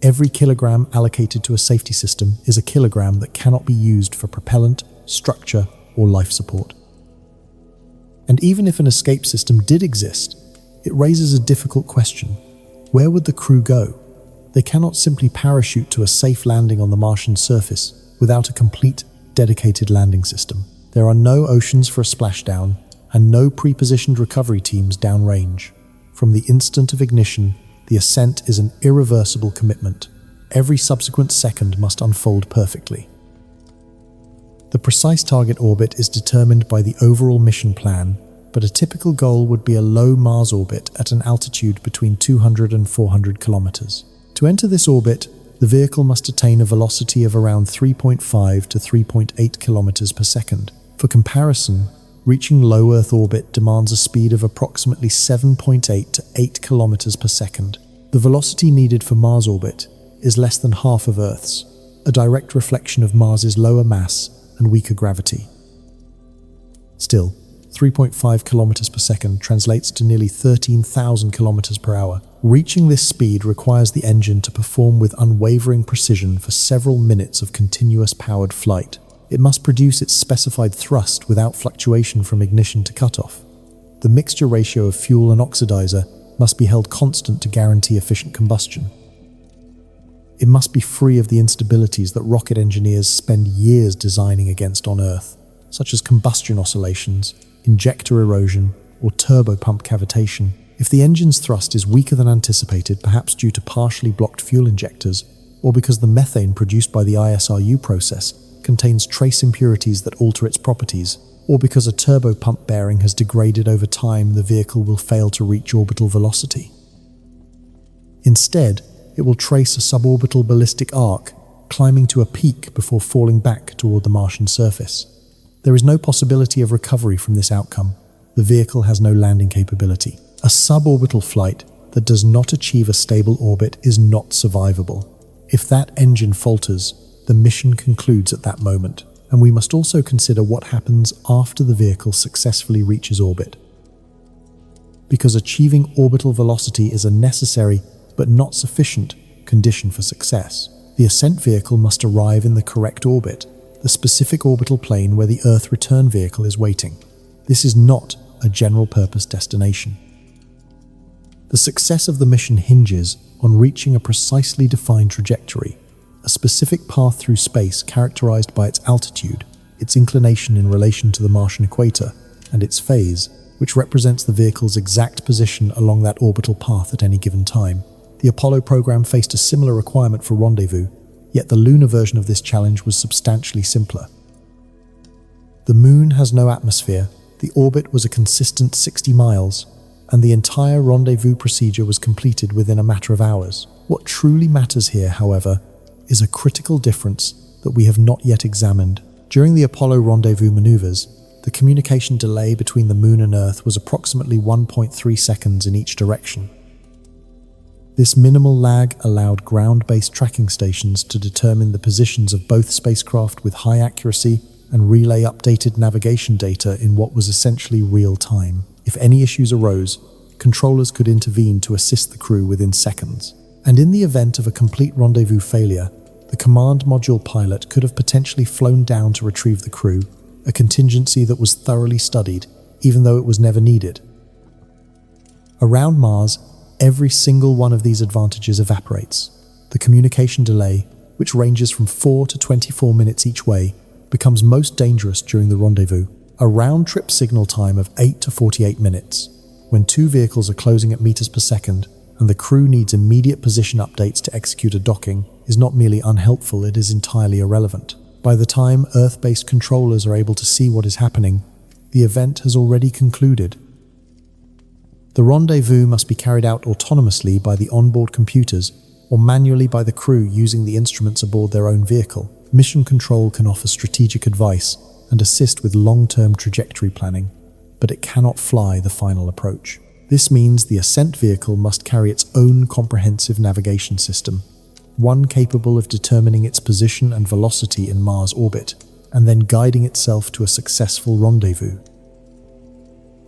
Every kilogram allocated to a safety system is a kilogram that cannot be used for propellant, structure, or life support. And even if an escape system did exist, it raises a difficult question. Where would the crew go? They cannot simply parachute to a safe landing on the Martian surface without a complete, dedicated landing system. There are no oceans for a splashdown and no pre-positioned recovery teams downrange. From the instant of ignition, the ascent is an irreversible commitment. Every subsequent second must unfold perfectly. The precise target orbit is determined by the overall mission plan, but a typical goal would be a low Mars orbit at an altitude between 200 and 400 kilometers. To enter this orbit, the vehicle must attain a velocity of around 3.5 to 3.8 kilometers per second. For comparison, reaching low Earth orbit demands a speed of approximately 7.8 to 8 kilometers per second. The velocity needed for Mars orbit is less than half of Earth's, a direct reflection of Mars's lower mass and weaker gravity. Still, 3.5 kilometers per second translates to nearly 13,000 kilometers per hour. Reaching this speed requires the engine to perform with unwavering precision for several minutes of continuous powered flight. It must produce its specified thrust without fluctuation from ignition to cutoff. The mixture ratio of fuel and oxidizer must be held constant to guarantee efficient combustion. It must be free of the instabilities that rocket engineers spend years designing against on Earth, such as combustion oscillations, injector erosion, or turbopump cavitation. If the engine's thrust is weaker than anticipated, perhaps due to partially blocked fuel injectors, or because the methane produced by the ISRU process contains trace impurities that alter its properties, or because a turbopump bearing has degraded over time, the vehicle will fail to reach orbital velocity. Instead, it will trace a suborbital ballistic arc, climbing to a peak before falling back toward the Martian surface. There is no possibility of recovery from this outcome. The vehicle has no landing capability. A suborbital flight that does not achieve a stable orbit is not survivable. If that engine falters, the mission concludes at that moment, and we must also consider what happens after the vehicle successfully reaches orbit. Because achieving orbital velocity is a necessary but not sufficient condition for success, the Ascent Vehicle must arrive in the correct orbit, the specific orbital plane where the Earth return vehicle is waiting. This is not a general-purpose destination. The success of the mission hinges on reaching a precisely defined trajectory, a specific path through space characterized by its altitude, its inclination in relation to the Martian equator, and its phase, which represents the vehicle's exact position along that orbital path at any given time. The Apollo program faced a similar requirement for rendezvous, yet the lunar version of this challenge was substantially simpler. The Moon has no atmosphere, the orbit was a consistent 60 miles, and the entire rendezvous procedure was completed within a matter of hours. What truly matters here, however, is a critical difference that we have not yet examined. During the Apollo rendezvous maneuvers, the communication delay between the Moon and Earth was approximately 1.3 seconds in each direction. This minimal lag allowed ground-based tracking stations to determine the positions of both spacecraft with high accuracy and relay updated navigation data in what was essentially real time. If any issues arose, controllers could intervene to assist the crew within seconds. And in the event of a complete rendezvous failure, the command module pilot could have potentially flown down to retrieve the crew, a contingency that was thoroughly studied, even though it was never needed. Around Mars, every single one of these advantages evaporates. The communication delay, which ranges from 4 to 24 minutes each way, becomes most dangerous during the rendezvous. A round-trip signal time of 8 to 48 minutes, when two vehicles are closing at meters per second and the crew needs immediate position updates to execute a docking, is not merely unhelpful, it is entirely irrelevant. By the time Earth-based controllers are able to see what is happening, the event has already concluded. The rendezvous must be carried out autonomously by the onboard computers or manually by the crew using the instruments aboard their own vehicle. Mission Control can offer strategic advice and assist with long-term trajectory planning, but it cannot fly the final approach. This means the Ascent Vehicle must carry its own comprehensive navigation system, one capable of determining its position and velocity in Mars orbit, and then guiding itself to a successful rendezvous.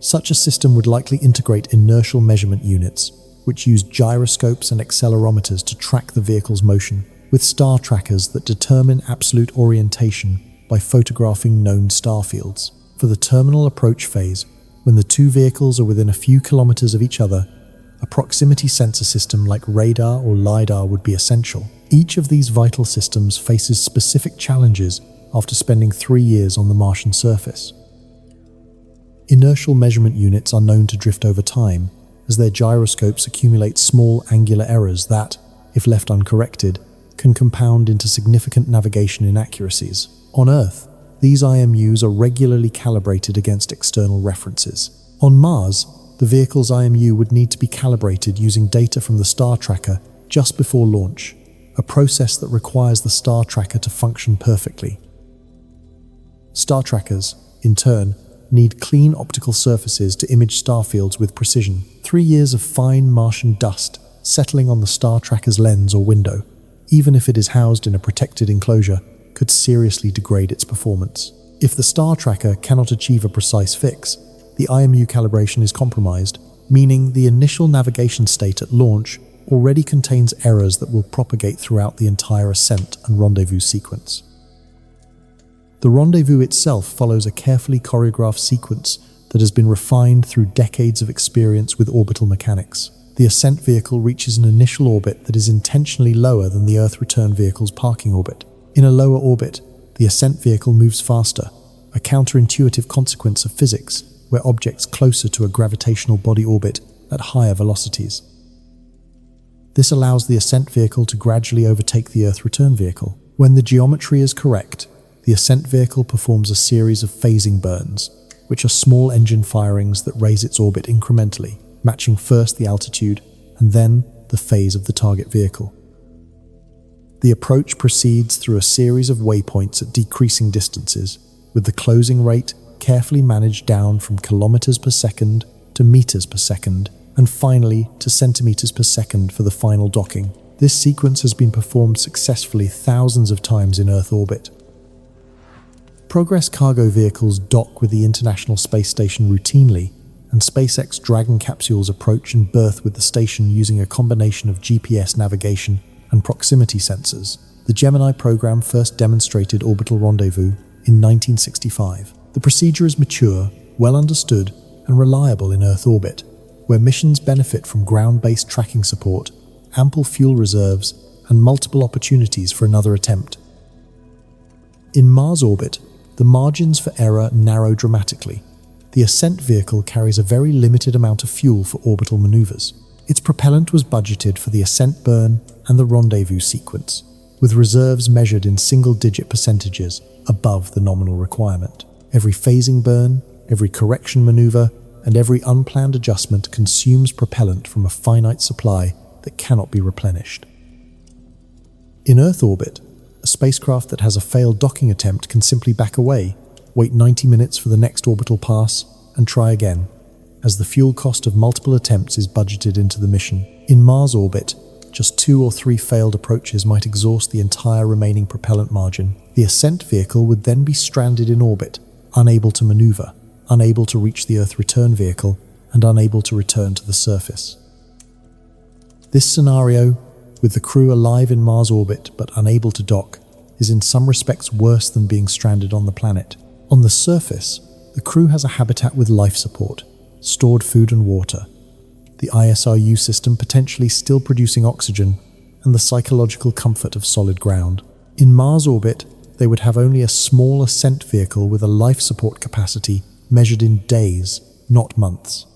Such a system would likely integrate inertial measurement units, which use gyroscopes and accelerometers to track the vehicle's motion, with star trackers that determine absolute orientation by photographing known star fields. For the terminal approach phase, when the two vehicles are within a few kilometers of each other, a proximity sensor system like radar or LiDAR would be essential. Each of these vital systems faces specific challenges after spending 3 years on the Martian surface. Inertial measurement units are known to drift over time, as their gyroscopes accumulate small angular errors that, if left uncorrected, can compound into significant navigation inaccuracies. On Earth, these IMUs are regularly calibrated against external references. On Mars, the vehicle's IMU would need to be calibrated using data from the star tracker just before launch, a process that requires the star tracker to function perfectly. Star trackers, in turn, need clean optical surfaces to image star fields with precision. 3 years of fine Martian dust settling on the star tracker's lens or window, even if it is housed in a protected enclosure, could seriously degrade its performance. If the star tracker cannot achieve a precise fix, the IMU calibration is compromised, meaning the initial navigation state at launch already contains errors that will propagate throughout the entire ascent and rendezvous sequence. The rendezvous itself follows a carefully choreographed sequence that has been refined through decades of experience with orbital mechanics. The Ascent Vehicle reaches an initial orbit that is intentionally lower than the Earth return vehicle's parking orbit. In a lower orbit, the Ascent Vehicle moves faster, a counterintuitive consequence of physics, where objects closer to a gravitational body orbit at higher velocities. This allows the Ascent Vehicle to gradually overtake the Earth return vehicle. When the geometry is correct, the Ascent Vehicle performs a series of phasing burns, which are small engine firings that raise its orbit incrementally, matching first the altitude and then the phase of the target vehicle. The approach proceeds through a series of waypoints at decreasing distances, with the closing rate carefully managed down from kilometers per second to meters per second, and finally to centimeters per second for the final docking. This sequence has been performed successfully thousands of times in Earth orbit. Progress cargo vehicles dock with the International Space Station routinely, and SpaceX Dragon capsules approach and berth with the station using a combination of GPS navigation and proximity sensors. The Gemini program first demonstrated orbital rendezvous in 1965. The procedure is mature, well understood, and reliable in Earth orbit, where missions benefit from ground-based tracking support, ample fuel reserves, and multiple opportunities for another attempt. In Mars orbit, the margins for error narrow dramatically. The Ascent Vehicle carries a very limited amount of fuel for orbital maneuvers. Its propellant was budgeted for the ascent burn and the rendezvous sequence, with reserves measured in single-digit percentages above the nominal requirement. Every phasing burn, every correction maneuver, and every unplanned adjustment consumes propellant from a finite supply that cannot be replenished. In Earth orbit, a spacecraft that has a failed docking attempt can simply back away, wait 90 minutes for the next orbital pass, and try again, as the fuel cost of multiple attempts is budgeted into the mission. In Mars orbit, just 2 or 3 failed approaches might exhaust the entire remaining propellant margin. The Ascent Vehicle would then be stranded in orbit, unable to maneuver, unable to reach the Earth return vehicle, and unable to return to the surface. This scenario, with the crew alive in Mars orbit but unable to dock, is in some respects worse than being stranded on the planet. On the surface, the crew has a habitat with life support, stored food and water, the ISRU system potentially still producing oxygen, and the psychological comfort of solid ground. In Mars orbit, they would have only a small ascent vehicle with a life support capacity measured in days, not months.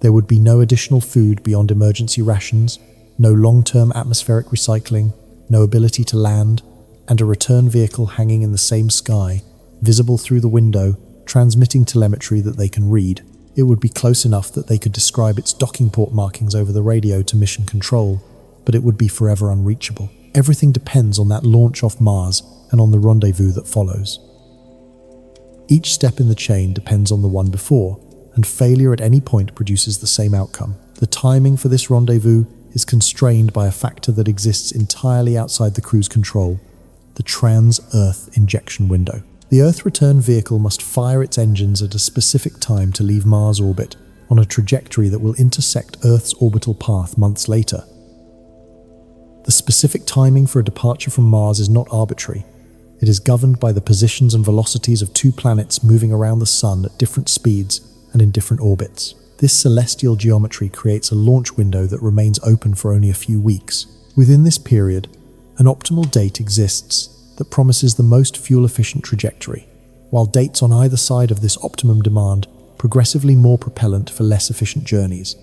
There would be no additional food beyond emergency rations, no long-term atmospheric recycling, no ability to land, and a return vehicle hanging in the same sky, visible through the window, transmitting telemetry that they can read. It would be close enough that they could describe its docking port markings over the radio to mission control, but it would be forever unreachable. Everything depends on that launch off Mars and on the rendezvous that follows. Each step in the chain depends on the one before, and failure at any point produces the same outcome. The timing for this rendezvous is constrained by a factor that exists entirely outside the crew's control: the trans-Earth injection window. The Earth return vehicle must fire its engines at a specific time to leave Mars orbit on a trajectory that will intersect Earth's orbital path months later. The specific timing for a departure from Mars is not arbitrary. It is governed by the positions and velocities of two planets moving around the Sun at different speeds and in different orbits. This celestial geometry creates a launch window that remains open for only a few weeks. Within this period, an optimal date exists that promises the most fuel-efficient trajectory, while dates on either side of this optimum demand progressively more propellant for less efficient journeys.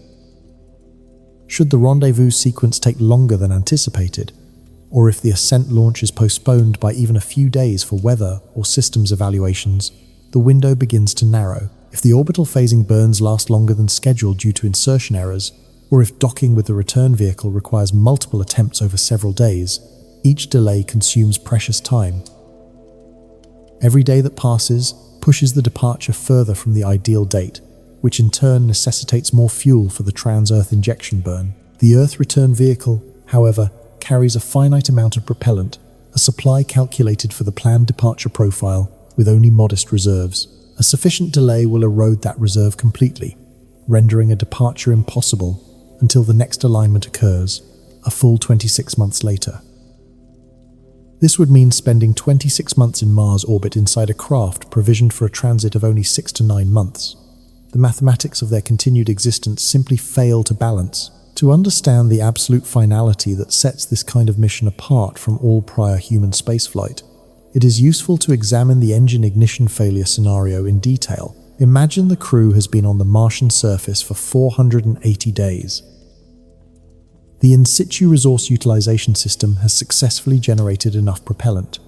Should the rendezvous sequence take longer than anticipated, or if the Ascent launch is postponed by even a few days for weather or systems evaluations, the window begins to narrow. If the orbital phasing burns last longer than scheduled due to insertion errors, or if docking with the return vehicle requires multiple attempts over several days, each delay consumes precious time. Every day that passes pushes the departure further from the ideal date, which in turn necessitates more fuel for the trans-Earth injection burn. The Earth return vehicle, however, carries a finite amount of propellant, a supply calculated for the planned departure profile, with only modest reserves. A sufficient delay will erode that reserve completely, rendering a departure impossible until the next alignment occurs, a full 26 months later. This would mean spending 26 months in Mars orbit inside a craft provisioned for a transit of only 6 to 9 months. The mathematics of their continued existence simply fail to balance. To understand the absolute finality that sets this kind of mission apart from all prior human spaceflight, it is useful to examine the engine ignition failure scenario in detail. Imagine the crew has been on the Martian surface for 480 days. The in-situ resource utilization system has successfully generated enough propellant.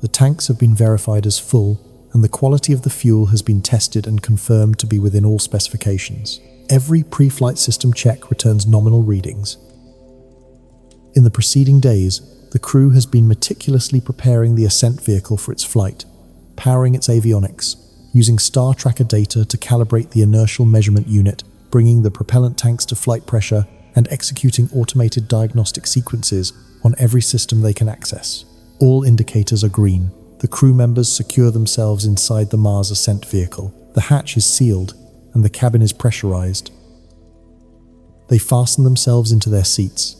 The tanks have been verified as full, and the quality of the fuel has been tested and confirmed to be within all specifications. Every pre-flight system check returns nominal readings. In the preceding days, the crew has been meticulously preparing the Ascent vehicle for its flight, powering its avionics, using star tracker data to calibrate the inertial measurement unit, bringing the propellant tanks to flight pressure, and executing automated diagnostic sequences on every system they can access. All indicators are green. The crew members secure themselves inside the Mars Ascent vehicle. The hatch is sealed, and the cabin is pressurized. They fasten themselves into their seats.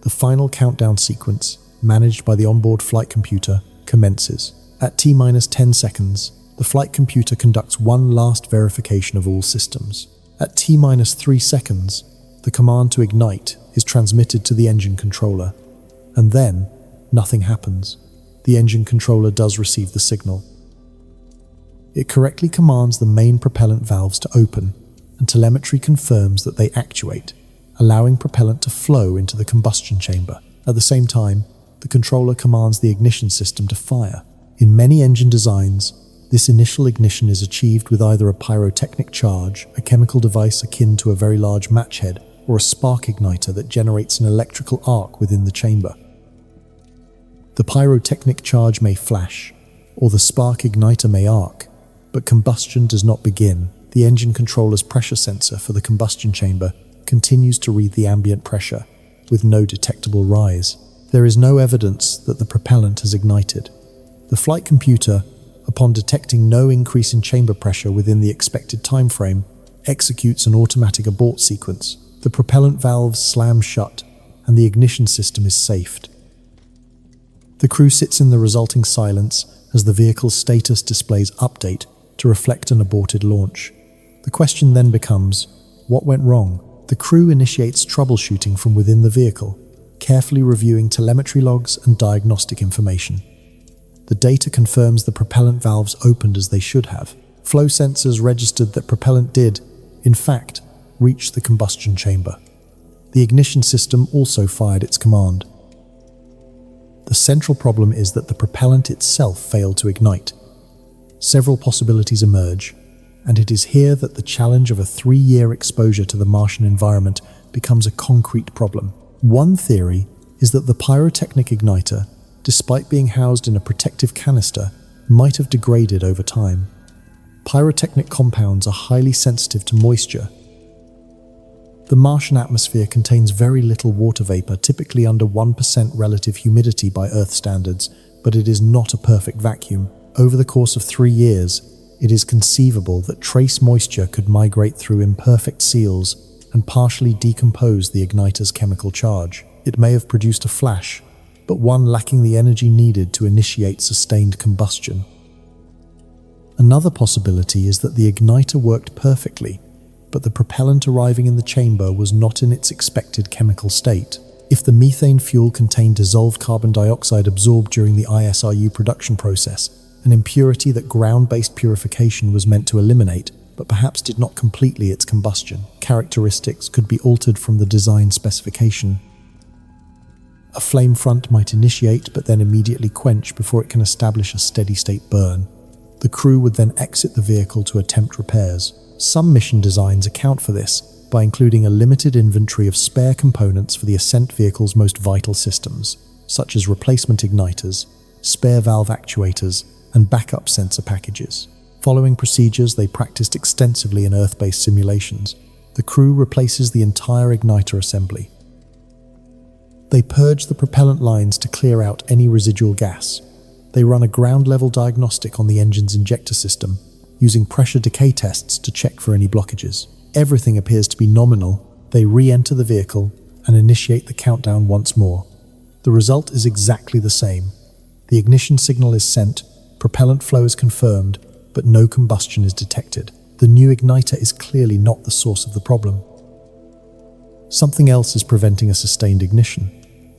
The final countdown sequence, managed by the onboard flight computer, commences. At T-10 seconds, the flight computer conducts one last verification of all systems. At T-3 seconds, the command to ignite is transmitted to the engine controller, and then nothing happens. The engine controller does receive the signal. It correctly commands the main propellant valves to open, and telemetry confirms that they actuate, allowing propellant to flow into the combustion chamber. At the same time, the controller commands the ignition system to fire. In many engine designs, this initial ignition is achieved with either a pyrotechnic charge, a chemical device akin to a very large match head, or a spark igniter that generates an electrical arc within the chamber. The pyrotechnic charge may flash, or the spark igniter may arc, but combustion does not begin. The engine controller's pressure sensor for the combustion chamber continues to read the ambient pressure, with no detectable rise. There is no evidence that the propellant has ignited. The flight computer, upon detecting no increase in chamber pressure within the expected time frame, executes an automatic abort sequence. The propellant valves slam shut, and the ignition system is safed. The crew sits in the resulting silence as the vehicle's status displays update to reflect an aborted launch. The question then becomes, what went wrong? The crew initiates troubleshooting from within the vehicle, carefully reviewing telemetry logs and diagnostic information. The data confirms the propellant valves opened as they should have. Flow sensors registered that propellant did, in fact, reach the combustion chamber. The ignition system also fired its command. The central problem is that the propellant itself failed to ignite. Several possibilities emerge. and it is here that the challenge of a 3-year exposure to the Martian environment becomes a concrete problem. One theory is that the pyrotechnic igniter, despite being housed in a protective canister, might have degraded over time. Pyrotechnic compounds are highly sensitive to moisture. The Martian atmosphere contains very little water vapor, typically under 1% relative humidity by Earth standards, but it is not a perfect vacuum. Over the course of 3 years, it is conceivable that trace moisture could migrate through imperfect seals and partially decompose the igniter's chemical charge. It may have produced a flash, but one lacking the energy needed to initiate sustained combustion. Another possibility is that the igniter worked perfectly, but the propellant arriving in the chamber was not in its expected chemical state. If the methane fuel contained dissolved carbon dioxide absorbed during the ISRU production process, an impurity that ground-based purification was meant to eliminate, but perhaps did not completely its combustion, characteristics could be altered from the design specification. A flame front might initiate but then immediately quench before it can establish a steady-state burn. The crew would then exit the vehicle to attempt repairs. Some mission designs account for this by including a limited inventory of spare components for the Ascent Vehicle's most vital systems, such as replacement igniters, spare valve actuators, and backup sensor packages. Following procedures they practiced extensively in Earth-based simulations, the crew replaces the entire igniter assembly. They purge the propellant lines to clear out any residual gas. They run a ground-level diagnostic on the engine's injector system, using pressure decay tests to check for any blockages. Everything appears to be nominal. They re-enter the vehicle and initiate the countdown once more. The result is exactly the same. The ignition signal is sent, propellant flow is confirmed, but no combustion is detected. The new igniter is clearly not the source of the problem. Something else is preventing a sustained ignition.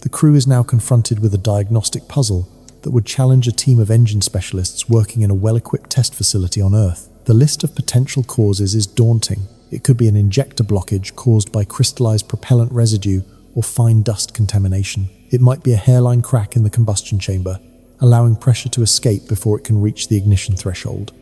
The crew is now confronted with a diagnostic puzzle that would challenge a team of engine specialists working in a well-equipped test facility on Earth. The list of potential causes is daunting. It could be an injector blockage caused by crystallized propellant residue or fine dust contamination. It might be a hairline crack in the combustion chamber, allowing pressure to escape before it can reach the ignition threshold.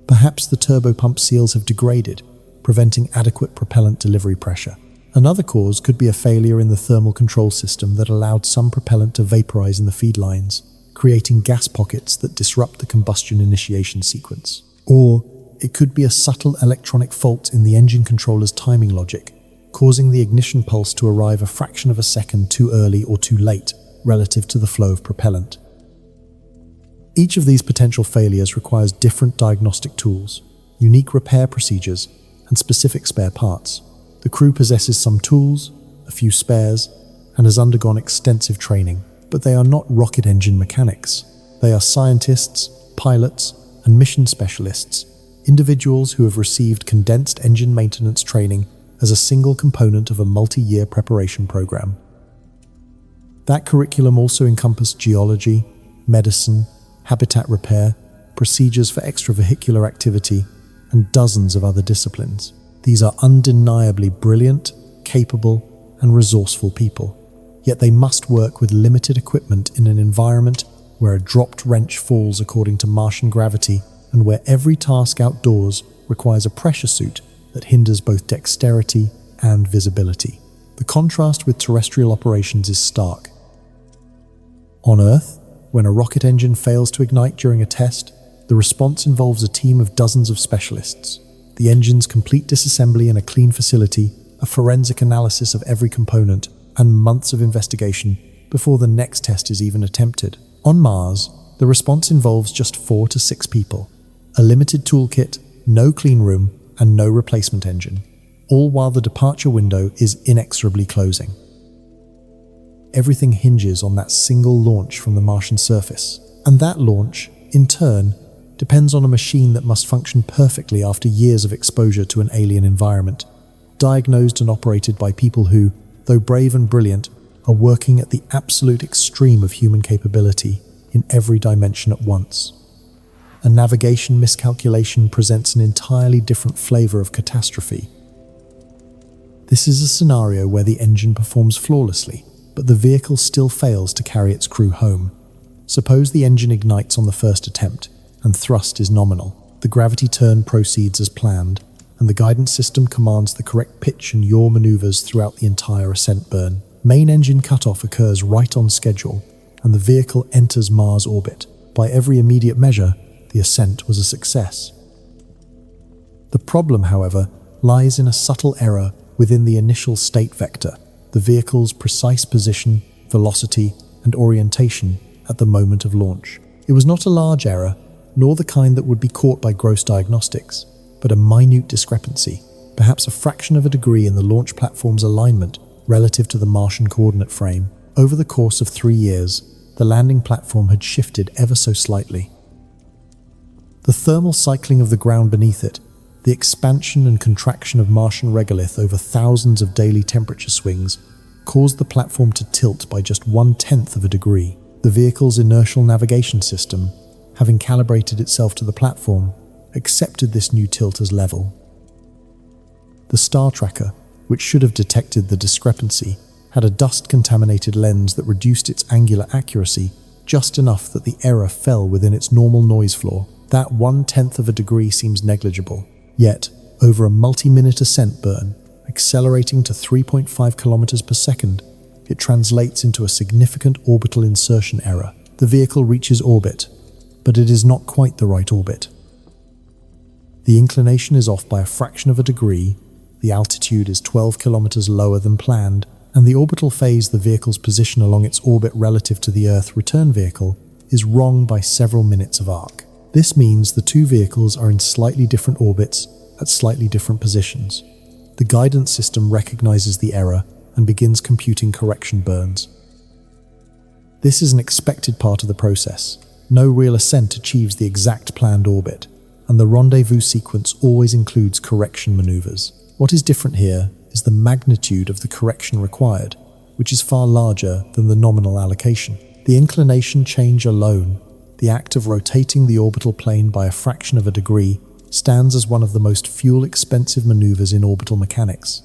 Perhaps the turbopump seals have degraded, preventing adequate propellant delivery pressure. Another cause could be a failure in the thermal control system that allowed some propellant to vaporize in the feed lines, creating gas pockets that disrupt the combustion initiation sequence. Or it could be a subtle electronic fault in the engine controller's timing logic, causing the ignition pulse to arrive a fraction of a second too early or too late relative to the flow of propellant. Each of these potential failures requires different diagnostic tools, unique repair procedures, and specific spare parts. The crew possesses some tools, a few spares, and has undergone extensive training, but they are not rocket engine mechanics. They are scientists, pilots, and mission specialists, individuals who have received condensed engine maintenance training as a single component of a multi-year preparation program. That curriculum also encompassed geology, medicine, habitat repair, procedures for extravehicular activity, and dozens of other disciplines. These are undeniably brilliant, capable, and resourceful people. Yet they must work with limited equipment in an environment where a dropped wrench falls according to Martian gravity and where every task outdoors requires a pressure suit that hinders both dexterity and visibility. The contrast with terrestrial operations is stark. On Earth, when a rocket engine fails to ignite during a test, the response involves a team of dozens of specialists. The engine's complete disassembly in a clean facility, a forensic analysis of every component, and months of investigation before the next test is even attempted. On Mars, the response involves just 4 to 6 people, a limited toolkit, no clean room, and no replacement engine, all while the departure window is inexorably closing. Everything hinges on that single launch from the Martian surface, and that launch, in turn, depends on a machine that must function perfectly after years of exposure to an alien environment, diagnosed and operated by people who, though brave and brilliant, are working at the absolute extreme of human capability in every dimension at once. A navigation miscalculation presents an entirely different flavor of catastrophe. This is a scenario where the engine performs flawlessly, but the vehicle still fails to carry its crew home. Suppose the engine ignites on the first attempt, and thrust is nominal. the gravity turn proceeds as planned, and the guidance system commands the correct pitch and yaw maneuvers throughout the entire ascent burn. Main engine cutoff occurs right on schedule, and the vehicle enters Mars orbit. By every immediate measure, the ascent was a success. The problem, however, lies in a subtle error within the initial state vector, the vehicle's precise position, velocity, and orientation at the moment of launch. It was not a large error, nor the kind that would be caught by gross diagnostics, but a minute discrepancy, perhaps a fraction of a degree in the launch platform's alignment relative to the Martian coordinate frame. Over the course of 3 years, the landing platform had shifted ever so slightly. The thermal cycling of the ground beneath it, the expansion and contraction of Martian regolith over thousands of daily temperature swings, caused the platform to tilt by just 1/10 of a degree. The vehicle's inertial navigation system, having calibrated itself to the platform, accepted this new tilt as level. The star tracker, which should have detected the discrepancy, had a dust-contaminated lens that reduced its angular accuracy just enough that the error fell within its normal noise floor. That 1/10 of a degree seems negligible. Yet, over a multi-minute ascent burn, accelerating to 3.5 kilometers per second, it translates into a significant orbital insertion error. The vehicle reaches orbit, but it is not quite the right orbit. The inclination is off by a fraction of a degree, the altitude is 12 kilometers lower than planned, and the orbital phase, the vehicle's position along its orbit relative to the Earth return vehicle, is wrong by several minutes of arc. This means the two vehicles are in slightly different orbits at slightly different positions. The guidance system recognizes the error and begins computing correction burns. This is an expected part of the process. No real ascent achieves the exact planned orbit, and the rendezvous sequence always includes correction maneuvers. What is different here is the magnitude of the correction required, which is far larger than the nominal allocation. The inclination change alone, the act of rotating the orbital plane by a fraction of a degree, stands as one of the most fuel-expensive maneuvers in orbital mechanics.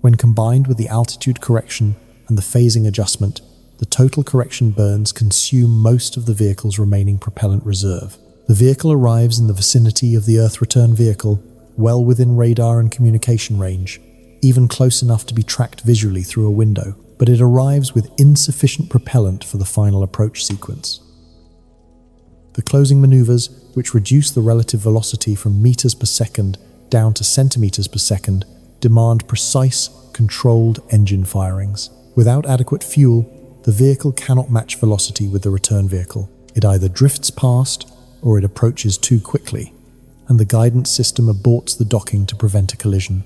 When combined with the altitude correction and the phasing adjustment, the total correction burns consume most of the vehicle's remaining propellant reserve. The vehicle arrives in the vicinity of the Earth return vehicle, well within radar and communication range, even close enough to be tracked visually through a window, but it arrives with insufficient propellant for the final approach sequence. The closing maneuvers, which reduce the relative velocity from meters per second down to centimeters per second, demand precise, controlled engine firings. Without adequate fuel, the vehicle cannot match velocity with the return vehicle. It either drifts past or it approaches too quickly, and the guidance system aborts the docking to prevent a collision.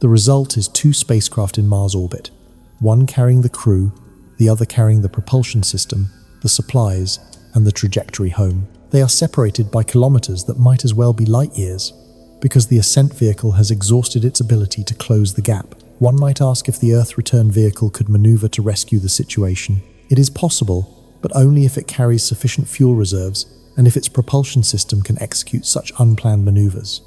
The result is two spacecraft in Mars orbit, one carrying the crew, the other carrying the propulsion system, the supplies, and the trajectory home. They are separated by kilometers that might as well be light years, because the ascent vehicle has exhausted its ability to close the gap. One might ask if the Earth return vehicle could maneuver to rescue the situation. It is possible, but only if it carries sufficient fuel reserves and if its propulsion system can execute such unplanned maneuvers.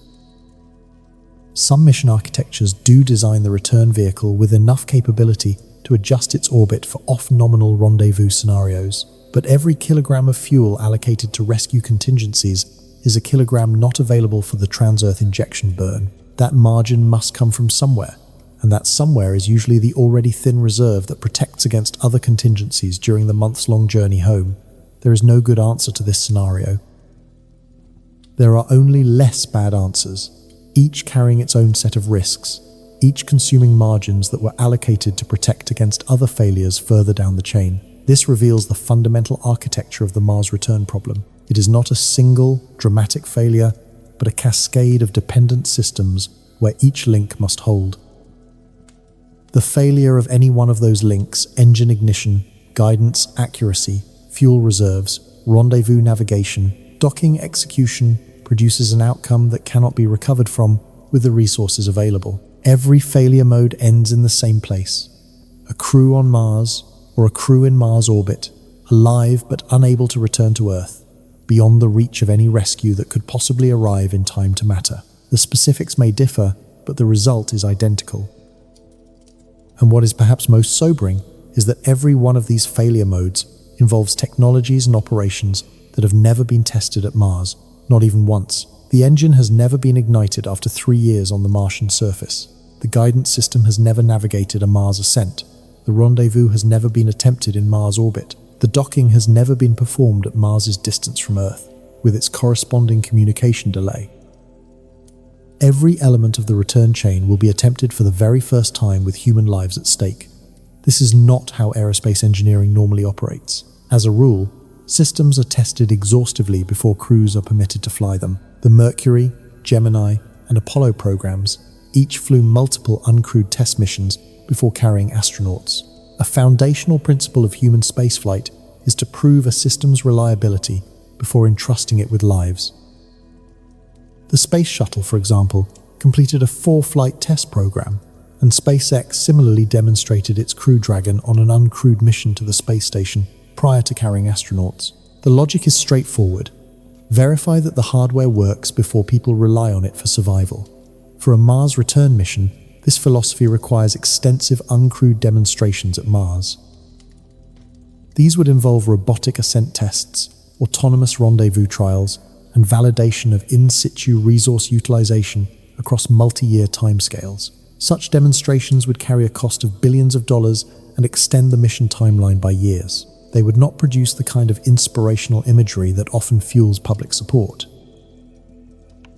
Some mission architectures do design the return vehicle with enough capability to adjust its orbit for off-nominal rendezvous scenarios, but every kilogram of fuel allocated to rescue contingencies is a kilogram not available for the trans-Earth injection burn. That margin must come from somewhere, and that somewhere is usually the already thin reserve that protects against other contingencies during the months-long journey home. There is no good answer to this scenario. There are only less bad answers, each carrying its own set of risks, each consuming margins that were allocated to protect against other failures further down the chain. This reveals the fundamental architecture of the Mars return problem. It is not a single, dramatic failure, but a cascade of dependent systems where each link must hold. The failure of any one of those links, engine ignition, guidance accuracy, fuel reserves, rendezvous navigation, docking execution, produces an outcome that cannot be recovered from with the resources available. Every failure mode ends in the same place. A crew on Mars, or a crew in Mars orbit, alive but unable to return to Earth, beyond the reach of any rescue that could possibly arrive in time to matter. The specifics may differ, but the result is identical. And what is perhaps most sobering is that every one of these failure modes involves technologies and operations that have never been tested at Mars, not even once. The engine has never been ignited after 3 years on the Martian surface. The guidance system has never navigated a Mars ascent. The rendezvous has never been attempted in Mars orbit. The docking has never been performed at Mars's distance from Earth, with its corresponding communication delay. Every element of the return chain will be attempted for the very first time with human lives at stake. This is not how aerospace engineering normally operates. As a rule, systems are tested exhaustively before crews are permitted to fly them. The Mercury, Gemini, and Apollo programs each flew multiple uncrewed test missions before carrying astronauts. A foundational principle of human spaceflight is to prove a system's reliability before entrusting it with lives. The Space Shuttle, for example, completed a 4-flight test program, and SpaceX similarly demonstrated its Crew Dragon on an uncrewed mission to the space station prior to carrying astronauts. The logic is straightforward. Verify that the hardware works before people rely on it for survival. For a Mars return mission, this philosophy requires extensive uncrewed demonstrations at Mars. These would involve robotic ascent tests, autonomous rendezvous trials, and validation of in-situ resource utilization across multi-year timescales. Such demonstrations would carry a cost of billions of dollars and extend the mission timeline by years. They would not produce the kind of inspirational imagery that often fuels public support.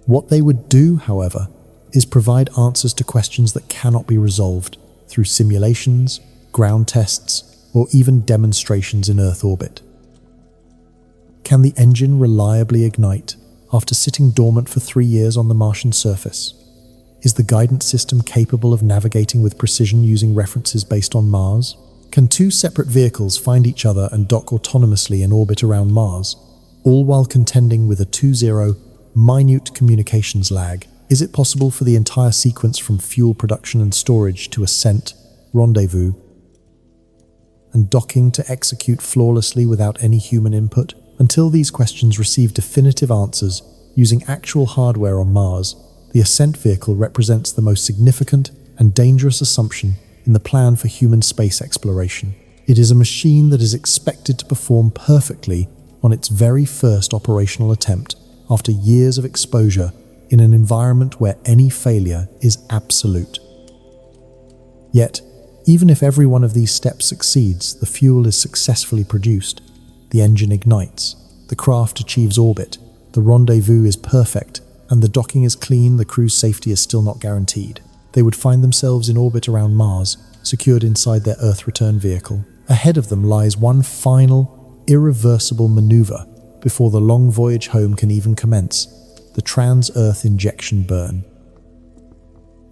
What they would do, however, is provide answers to questions that cannot be resolved through simulations, ground tests, or even demonstrations in Earth orbit. Can the engine reliably ignite after sitting dormant for 3 years on the Martian surface? Is the guidance system capable of navigating with precision using references based on Mars? Can 2 separate vehicles find each other and dock autonomously in orbit around Mars, all while contending with a 2-0 minute communications lag? Is it possible for the entire sequence from fuel production and storage to ascent, rendezvous, and docking to execute flawlessly without any human input? Until these questions receive definitive answers using actual hardware on Mars, the Ascent Vehicle represents the most significant and dangerous assumption in the plan for human space exploration. It is a machine that is expected to perform perfectly on its very first operational attempt after years of exposure in an environment where any failure is absolute. Yet, even if every one of these steps succeeds, the fuel is successfully produced, the engine ignites, the craft achieves orbit, the rendezvous is perfect, and the docking is clean, the crew's safety is still not guaranteed. They would find themselves in orbit around Mars, secured inside their Earth return vehicle. Ahead of them lies one final, irreversible maneuver before the long voyage home can even commence: the trans-Earth injection burn.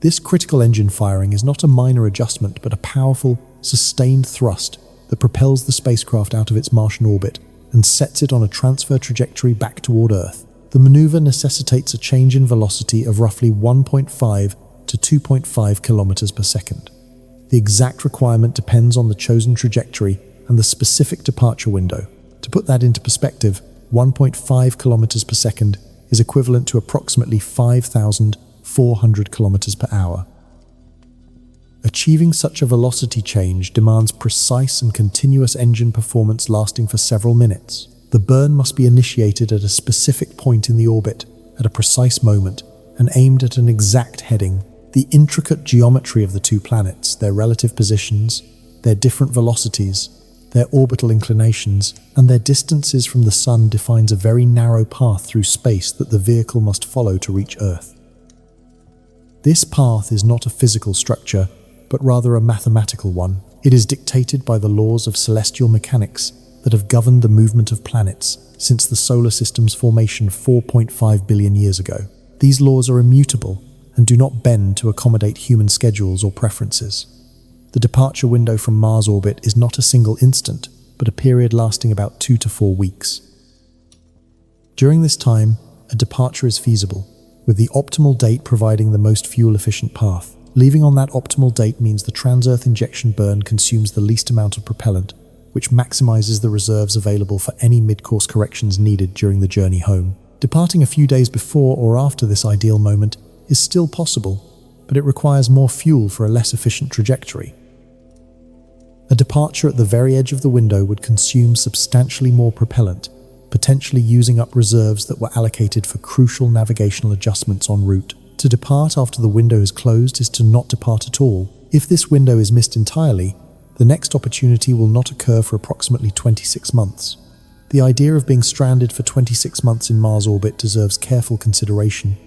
This critical engine firing is not a minor adjustment, but a powerful, sustained thrust that propels the spacecraft out of its Martian orbit and sets it on a transfer trajectory back toward Earth. The maneuver necessitates a change in velocity of roughly 1.5 to 2.5 kilometers per second. The exact requirement depends on the chosen trajectory and the specific departure window. To put that into perspective, 1.5 kilometers per second is equivalent to approximately 5,400 kilometers per hour. Achieving such a velocity change demands precise and continuous engine performance lasting for several minutes. The burn must be initiated at a specific point in the orbit, at a precise moment, and aimed at an exact heading. The intricate geometry of the 2 planets, their relative positions, their different velocities, their orbital inclinations, and their distances from the Sun defines a very narrow path through space that the vehicle must follow to reach Earth. This path is not a physical structure, but rather a mathematical one. It is dictated by the laws of celestial mechanics that have governed the movement of planets since the solar system's formation 4.5 billion years ago. These laws are immutable and do not bend to accommodate human schedules or preferences. The departure window from Mars orbit is not a single instant, but a period lasting about 2 to 4 weeks. During this time, a departure is feasible, with the optimal date providing the most fuel-efficient path. Leaving on that optimal date means the trans-Earth injection burn consumes the least amount of propellant, which maximizes the reserves available for any mid-course corrections needed during the journey home. Departing a few days before or after this ideal moment is still possible, but it requires more fuel for a less efficient trajectory. A departure at the very edge of the window would consume substantially more propellant, potentially using up reserves that were allocated for crucial navigational adjustments en route. To depart after the window is closed is to not depart at all. If this window is missed entirely, the next opportunity will not occur for approximately 26 months. The idea of being stranded for 26 months in Mars orbit deserves careful consideration.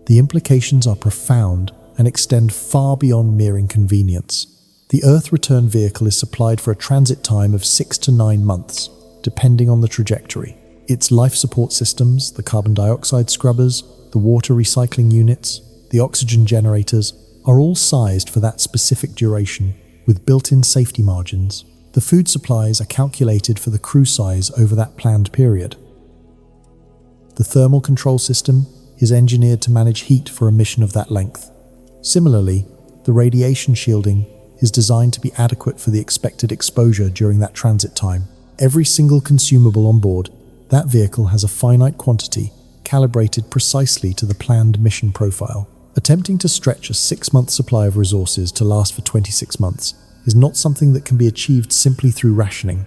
The implications are profound and extend far beyond mere inconvenience. The Earth return vehicle is supplied for a transit time of 6 to 9 months, depending on the trajectory. Its life support systems, the carbon dioxide scrubbers, the water recycling units, the oxygen generators, are all sized for that specific duration, with built-in safety margins. The food supplies are calculated for the crew size over that planned period. The thermal control system is engineered to manage heat for a mission of that length. Similarly, the radiation shielding is designed to be adequate for the expected exposure during that transit time. Every single consumable on board that vehicle has a finite quantity calibrated precisely to the planned mission profile. Attempting to stretch a 6-month supply of resources to last for 26 months is not something that can be achieved simply through rationing.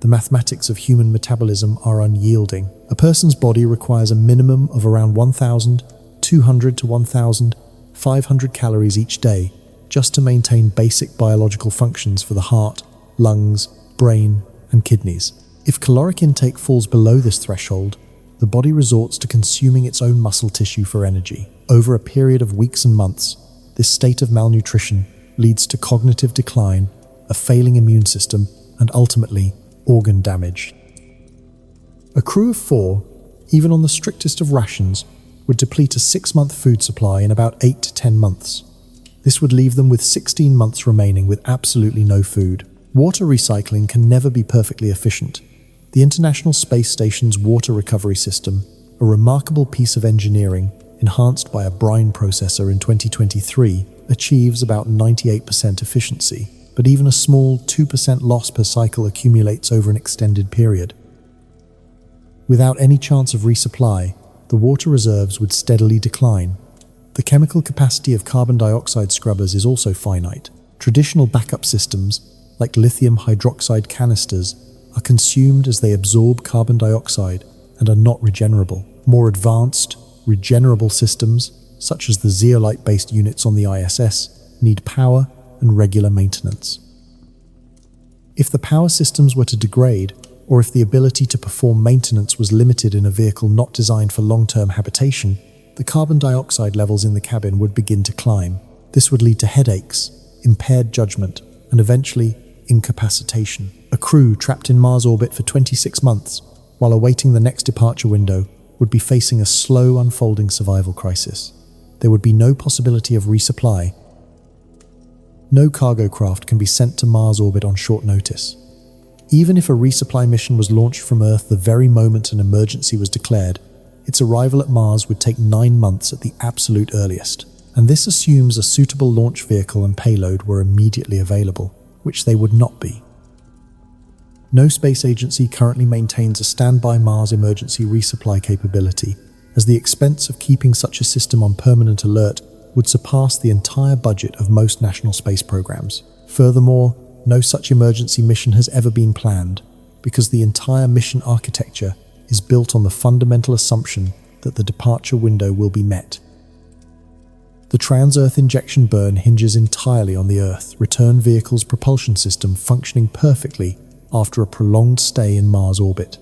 The mathematics of human metabolism are unyielding. A person's body requires a minimum of around 1,200 to 1,500 calories each day just to maintain basic biological functions for the heart, lungs, brain, and kidneys. If caloric intake falls below this threshold, the body resorts to consuming its own muscle tissue for energy. Over a period of weeks and months, this state of malnutrition leads to cognitive decline, a failing immune system, and ultimately, organ damage. A crew of 4, even on the strictest of rations, would deplete a 6-month food supply in about 8 to 10 months. This would leave them with 16 months remaining with absolutely no food. Water recycling can never be perfectly efficient. The International Space Station's water recovery system, a remarkable piece of engineering enhanced by a brine processor in 2023, achieves about 98% efficiency, but even a small 2% loss per cycle accumulates over an extended period. Without any chance of resupply, the water reserves would steadily decline. The chemical capacity of carbon dioxide scrubbers is also finite. Traditional backup systems, like lithium hydroxide canisters, are consumed as they absorb carbon dioxide and are not regenerable. More advanced, regenerable systems, such as the zeolite-based units on the ISS, need power and regular maintenance. If the power systems were to degrade, or if the ability to perform maintenance was limited in a vehicle not designed for long-term habitation, the carbon dioxide levels in the cabin would begin to climb. This would lead to headaches, impaired judgment, and eventually incapacitation. A crew trapped in Mars orbit for 26 months, while awaiting the next departure window, would be facing a slow unfolding survival crisis. There would be no possibility of resupply. No cargo craft can be sent to Mars orbit on short notice. Even if a resupply mission was launched from Earth the very moment an emergency was declared, its arrival at Mars would take 9 months at the absolute earliest. And this assumes a suitable launch vehicle and payload were immediately available, which they would not be. No space agency currently maintains a standby Mars emergency resupply capability, as the expense of keeping such a system on permanent alert would surpass the entire budget of most national space programs. Furthermore, no such emergency mission has ever been planned, because the entire mission architecture is built on the fundamental assumption that the departure window will be met. The trans-Earth injection burn hinges entirely on the Earth return vehicle's propulsion system functioning perfectly after a prolonged stay in Mars orbit.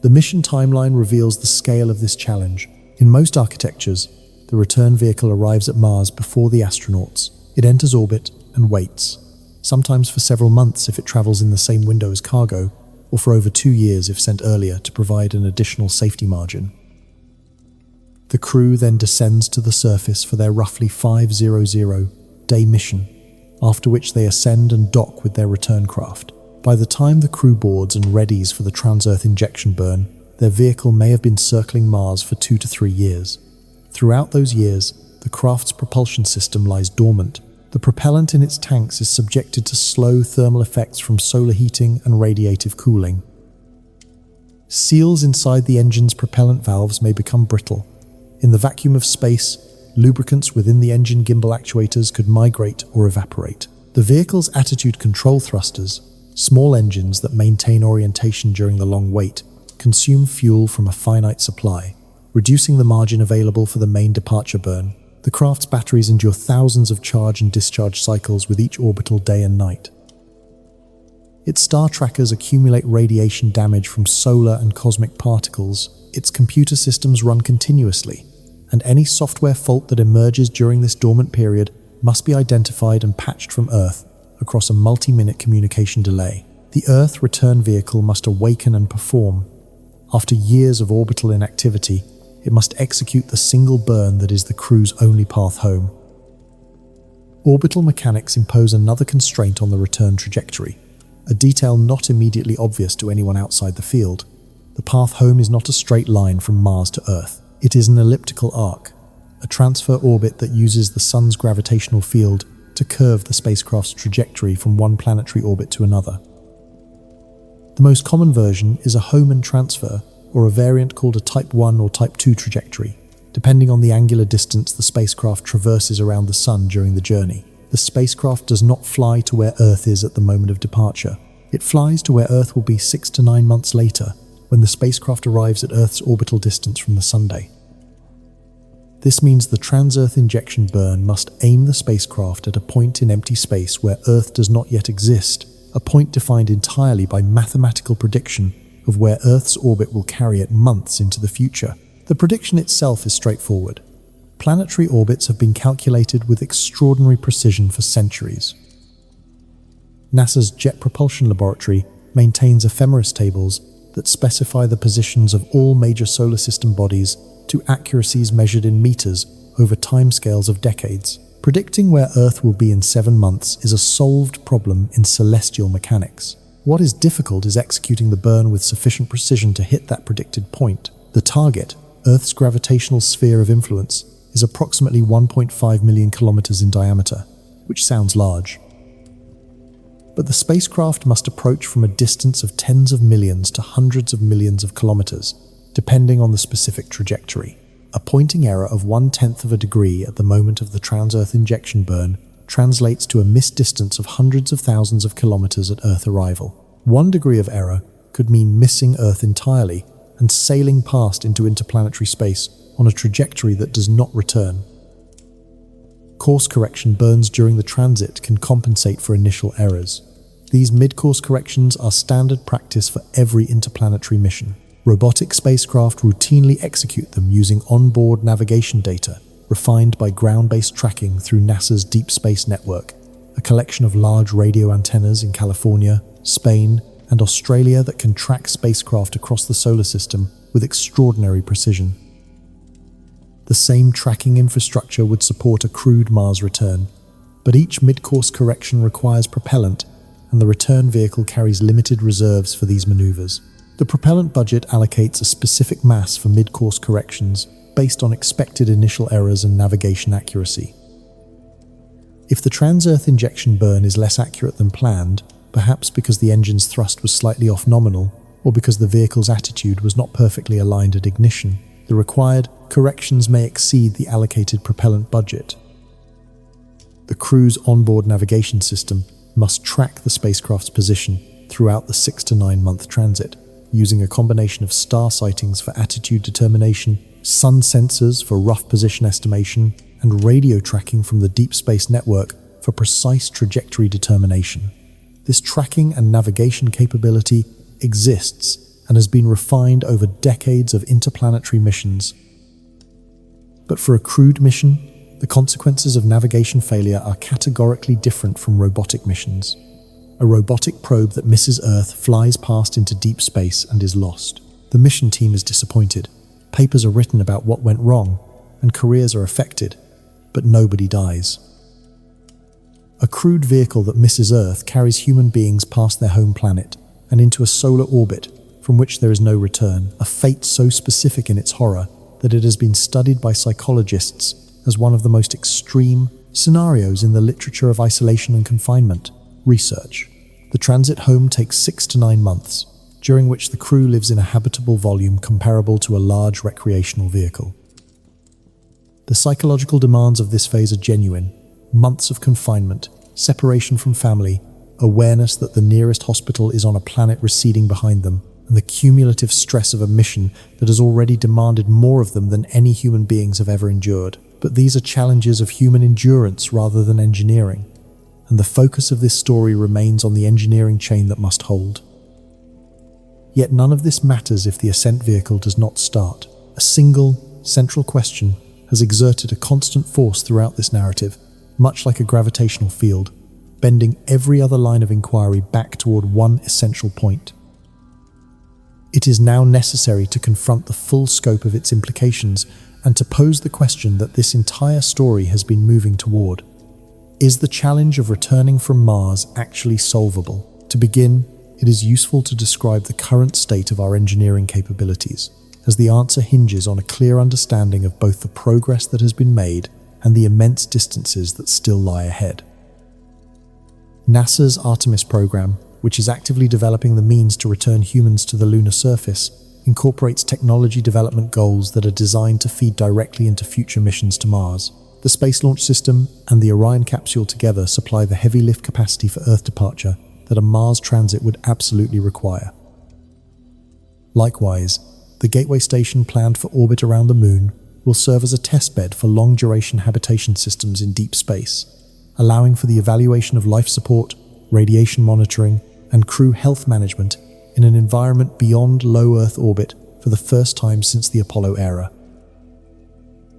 The mission timeline reveals the scale of this challenge. In most architectures, the return vehicle arrives at Mars before the astronauts. It enters orbit and waits, sometimes for several months if it travels in the same window as cargo, or for over 2 years if sent earlier to provide an additional safety margin. The crew then descends to the surface for their roughly 500-day mission, after which they ascend and dock with their return craft. By the time the crew boards and readies for the trans-Earth injection burn, their vehicle may have been circling Mars for 2 to 3 years. Throughout those years, the craft's propulsion system lies dormant. The propellant in its tanks is subjected to slow thermal effects from solar heating and radiative cooling. Seals inside the engine's propellant valves may become brittle. In the vacuum of space, lubricants within the engine gimbal actuators could migrate or evaporate. The vehicle's attitude control thrusters, Small engines that maintain orientation during the long wait consume fuel from a finite supply, reducing the margin available for the main departure burn. The craft's batteries endure thousands of charge and discharge cycles with each orbital day and night. Its star trackers accumulate radiation damage from solar and cosmic particles. Its computer systems run continuously, and any software fault that emerges during this dormant period must be identified and patched from Earth across a multi-minute communication delay. The Earth return vehicle must awaken and perform. After years of orbital inactivity, it must execute the single burn that is the crew's only path home. Orbital mechanics impose another constraint on the return trajectory, a detail not immediately obvious to anyone outside the field. The path home is not a straight line from Mars to Earth. It is an elliptical arc, a transfer orbit that uses the Sun's gravitational field to curve the spacecraft's trajectory from one planetary orbit to another. The most common version is a home and transfer, or a variant called a Type 1 or Type 2 trajectory, depending on the angular distance the spacecraft traverses around the Sun during the journey. The spacecraft does not fly to where Earth is at the moment of departure. It flies to where Earth will be 6 to 9 months later, when the spacecraft arrives at Earth's orbital distance from the Sunday. This means the trans-Earth injection burn must aim the spacecraft at a point in empty space where Earth does not yet exist, a point defined entirely by mathematical prediction of where Earth's orbit will carry it months into the future. The prediction itself is straightforward. Planetary orbits have been calculated with extraordinary precision for centuries. NASA's Jet Propulsion Laboratory maintains ephemeris tables that specify the positions of all major solar system bodies to accuracies measured in meters over timescales of decades. Predicting where Earth will be in 7 months is a solved problem in celestial mechanics. What is difficult is executing the burn with sufficient precision to hit that predicted point. The target, Earth's gravitational sphere of influence, is approximately 1.5 million kilometers in diameter, which sounds large. But the spacecraft must approach from a distance of tens of millions to hundreds of millions of kilometers, depending on the specific trajectory. A pointing error of 1/10 of a degree at the moment of the trans-Earth injection burn translates to a missed distance of hundreds of thousands of kilometers at Earth arrival. 1 degree of error could mean missing Earth entirely and sailing past into interplanetary space on a trajectory that does not return. Course correction burns during the transit can compensate for initial errors. These mid-course corrections are standard practice for every interplanetary mission. Robotic spacecraft routinely execute them using onboard navigation data, refined by ground-based tracking through NASA's Deep Space Network, a collection of large radio antennas in California, Spain, and Australia that can track spacecraft across the solar system with extraordinary precision. The same tracking infrastructure would support a crewed Mars return, but each mid-course correction requires propellant, and the return vehicle carries limited reserves for these maneuvers. The propellant budget allocates a specific mass for mid-course corrections based on expected initial errors and navigation accuracy. If the trans-Earth injection burn is less accurate than planned, perhaps because the engine's thrust was slightly off nominal, or because the vehicle's attitude was not perfectly aligned at ignition, the required corrections may exceed the allocated propellant budget. The crew's onboard navigation system must track the spacecraft's position throughout the 6 to 9 month transit, using a combination of star sightings for attitude determination, sun sensors for rough position estimation, and radio tracking from the Deep Space Network for precise trajectory determination. This tracking and navigation capability exists and has been refined over decades of interplanetary missions. But for a crewed mission, the consequences of navigation failure are categorically different from robotic missions. A robotic probe that misses Earth flies past into deep space and is lost. The mission team is disappointed. Papers are written about what went wrong, and careers are affected, but nobody dies. A crewed vehicle that misses Earth carries human beings past their home planet and into a solar orbit from which there is no return, a fate so specific in its horror that it has been studied by psychologists as one of the most extreme scenarios in the literature of isolation and confinement research. The transit home takes 6 to 9 months, during which the crew lives in a habitable volume comparable to a large recreational vehicle. The psychological demands of this phase are genuine: months of confinement, separation from family, awareness that the nearest hospital is on a planet receding behind them, and the cumulative stress of a mission that has already demanded more of them than any human beings have ever endured. But these are challenges of human endurance rather than engineering, and the focus of this story remains on the engineering chain that must hold. Yet none of this matters if the Ascent Vehicle does not start. A single, central question has exerted a constant force throughout this narrative, much like a gravitational field, bending every other line of inquiry back toward one essential point. It is now necessary to confront the full scope of its implications and to pose the question that this entire story has been moving toward. Is the challenge of returning from Mars actually solvable? To begin, it is useful to describe the current state of our engineering capabilities, as the answer hinges on a clear understanding of both the progress that has been made and the immense distances that still lie ahead. NASA's Artemis program, which is actively developing the means to return humans to the lunar surface, incorporates technology development goals that are designed to feed directly into future missions to Mars. The Space Launch System and the Orion capsule together supply the heavy lift capacity for Earth departure that a Mars transit would absolutely require. Likewise, the Gateway Station planned for orbit around the Moon will serve as a testbed for long-duration habitation systems in deep space, allowing for the evaluation of life support, radiation monitoring, and crew health management in an environment beyond low Earth orbit for the first time since the Apollo era.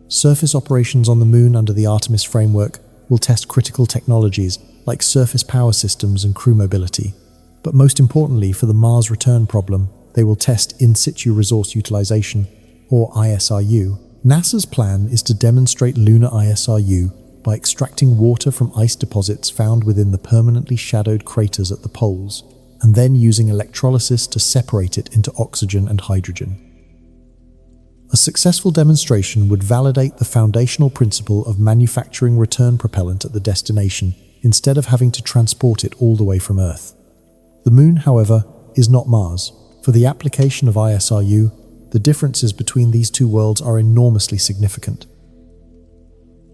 Surface operations on the Moon under the Artemis framework will test critical technologies like surface power systems and crew mobility. But most importantly, for the Mars return problem, they will test in situ resource utilization, or ISRU. NASA's plan is to demonstrate lunar ISRU by extracting water from ice deposits found within the permanently shadowed craters at the poles, and then using electrolysis to separate it into oxygen and hydrogen. A successful demonstration would validate the foundational principle of manufacturing return propellant at the destination instead of having to transport it all the way from Earth. The Moon, however, is not Mars. For the application of ISRU, the differences between these two worlds are enormously significant.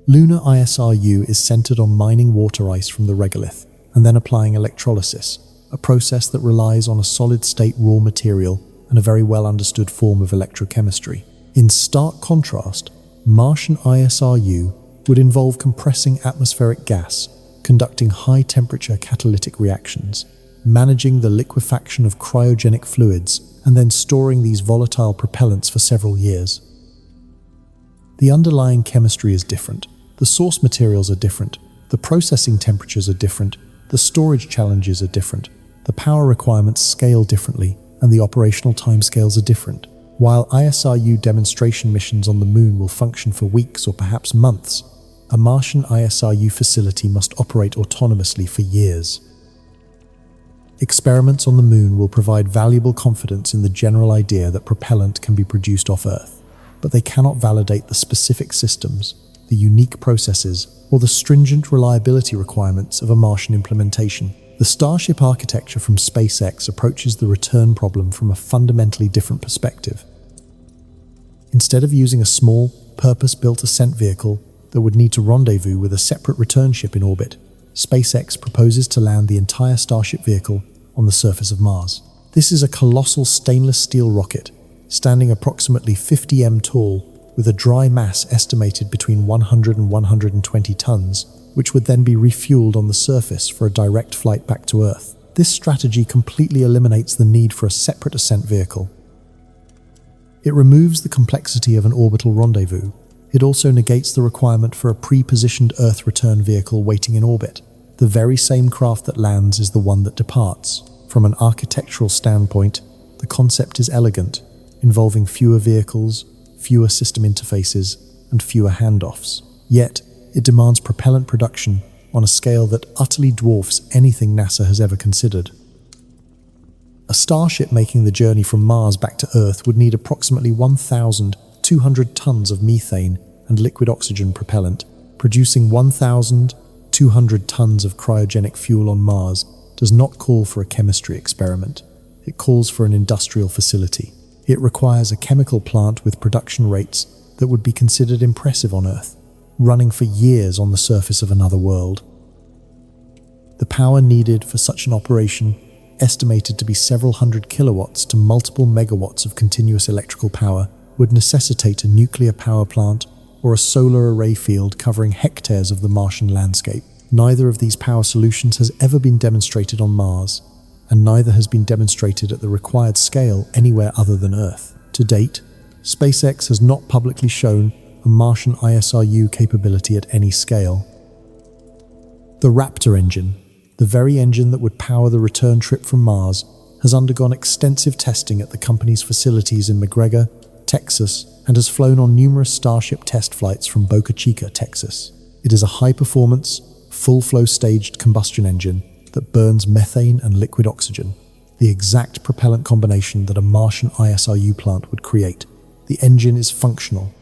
Lunar ISRU is centered on mining water ice from the regolith and then applying electrolysis, a process that relies on a solid-state raw material and a very well-understood form of electrochemistry. In stark contrast, Martian ISRU would involve compressing atmospheric gas, conducting high-temperature catalytic reactions, managing the liquefaction of cryogenic fluids, and then storing these volatile propellants for several years. The underlying chemistry is different, the source materials are different, the processing temperatures are different, the storage challenges are different, the power requirements scale differently, and the operational timescales are different. While ISRU demonstration missions on the Moon will function for weeks or perhaps months, a Martian ISRU facility must operate autonomously for years. Experiments on the Moon will provide valuable confidence in the general idea that propellant can be produced off Earth, but they cannot validate the specific systems, the unique processes, or the stringent reliability requirements of a Martian implementation. The Starship architecture from SpaceX approaches the return problem from a fundamentally different perspective. Instead of using a small, purpose-built ascent vehicle that would need to rendezvous with a separate return ship in orbit, SpaceX proposes to land the entire Starship vehicle on the surface of Mars. This is a colossal stainless steel rocket, standing approximately 50 m tall, with a dry mass estimated between 100 and 120 tons, which would then be refueled on the surface for a direct flight back to Earth. This strategy completely eliminates the need for a separate ascent vehicle. It removes the complexity of an orbital rendezvous. It also negates the requirement for a pre-positioned Earth return vehicle waiting in orbit. The very same craft that lands is the one that departs. From an architectural standpoint, the concept is elegant, involving fewer vehicles, fewer system interfaces, and fewer handoffs. Yet, it demands propellant production on a scale that utterly dwarfs anything NASA has ever considered. A Starship making the journey from Mars back to Earth would need approximately 1,200 tons of methane and liquid oxygen propellant. Producing 1,200 tons of cryogenic fuel on Mars does not call for a chemistry experiment. It calls for an industrial facility. It requires a chemical plant with production rates that would be considered impressive on Earth, running for years on the surface of another world. The power needed for such an operation, estimated to be several hundred kilowatts to multiple megawatts of continuous electrical power, would necessitate a nuclear power plant or a solar array field covering hectares of the Martian landscape. Neither of these power solutions has ever been demonstrated on Mars, and neither has been demonstrated at the required scale anywhere other than Earth. To date, SpaceX has not publicly shown a Martian ISRU capability at any scale. The Raptor engine, the very engine that would power the return trip from Mars, has undergone extensive testing at the company's facilities in McGregor, Texas, and has flown on numerous Starship test flights from Boca Chica, Texas. It is a high-performance, full-flow staged combustion engine that burns methane and liquid oxygen, the exact propellant combination that a Martian ISRU plant would create. The engine is functional.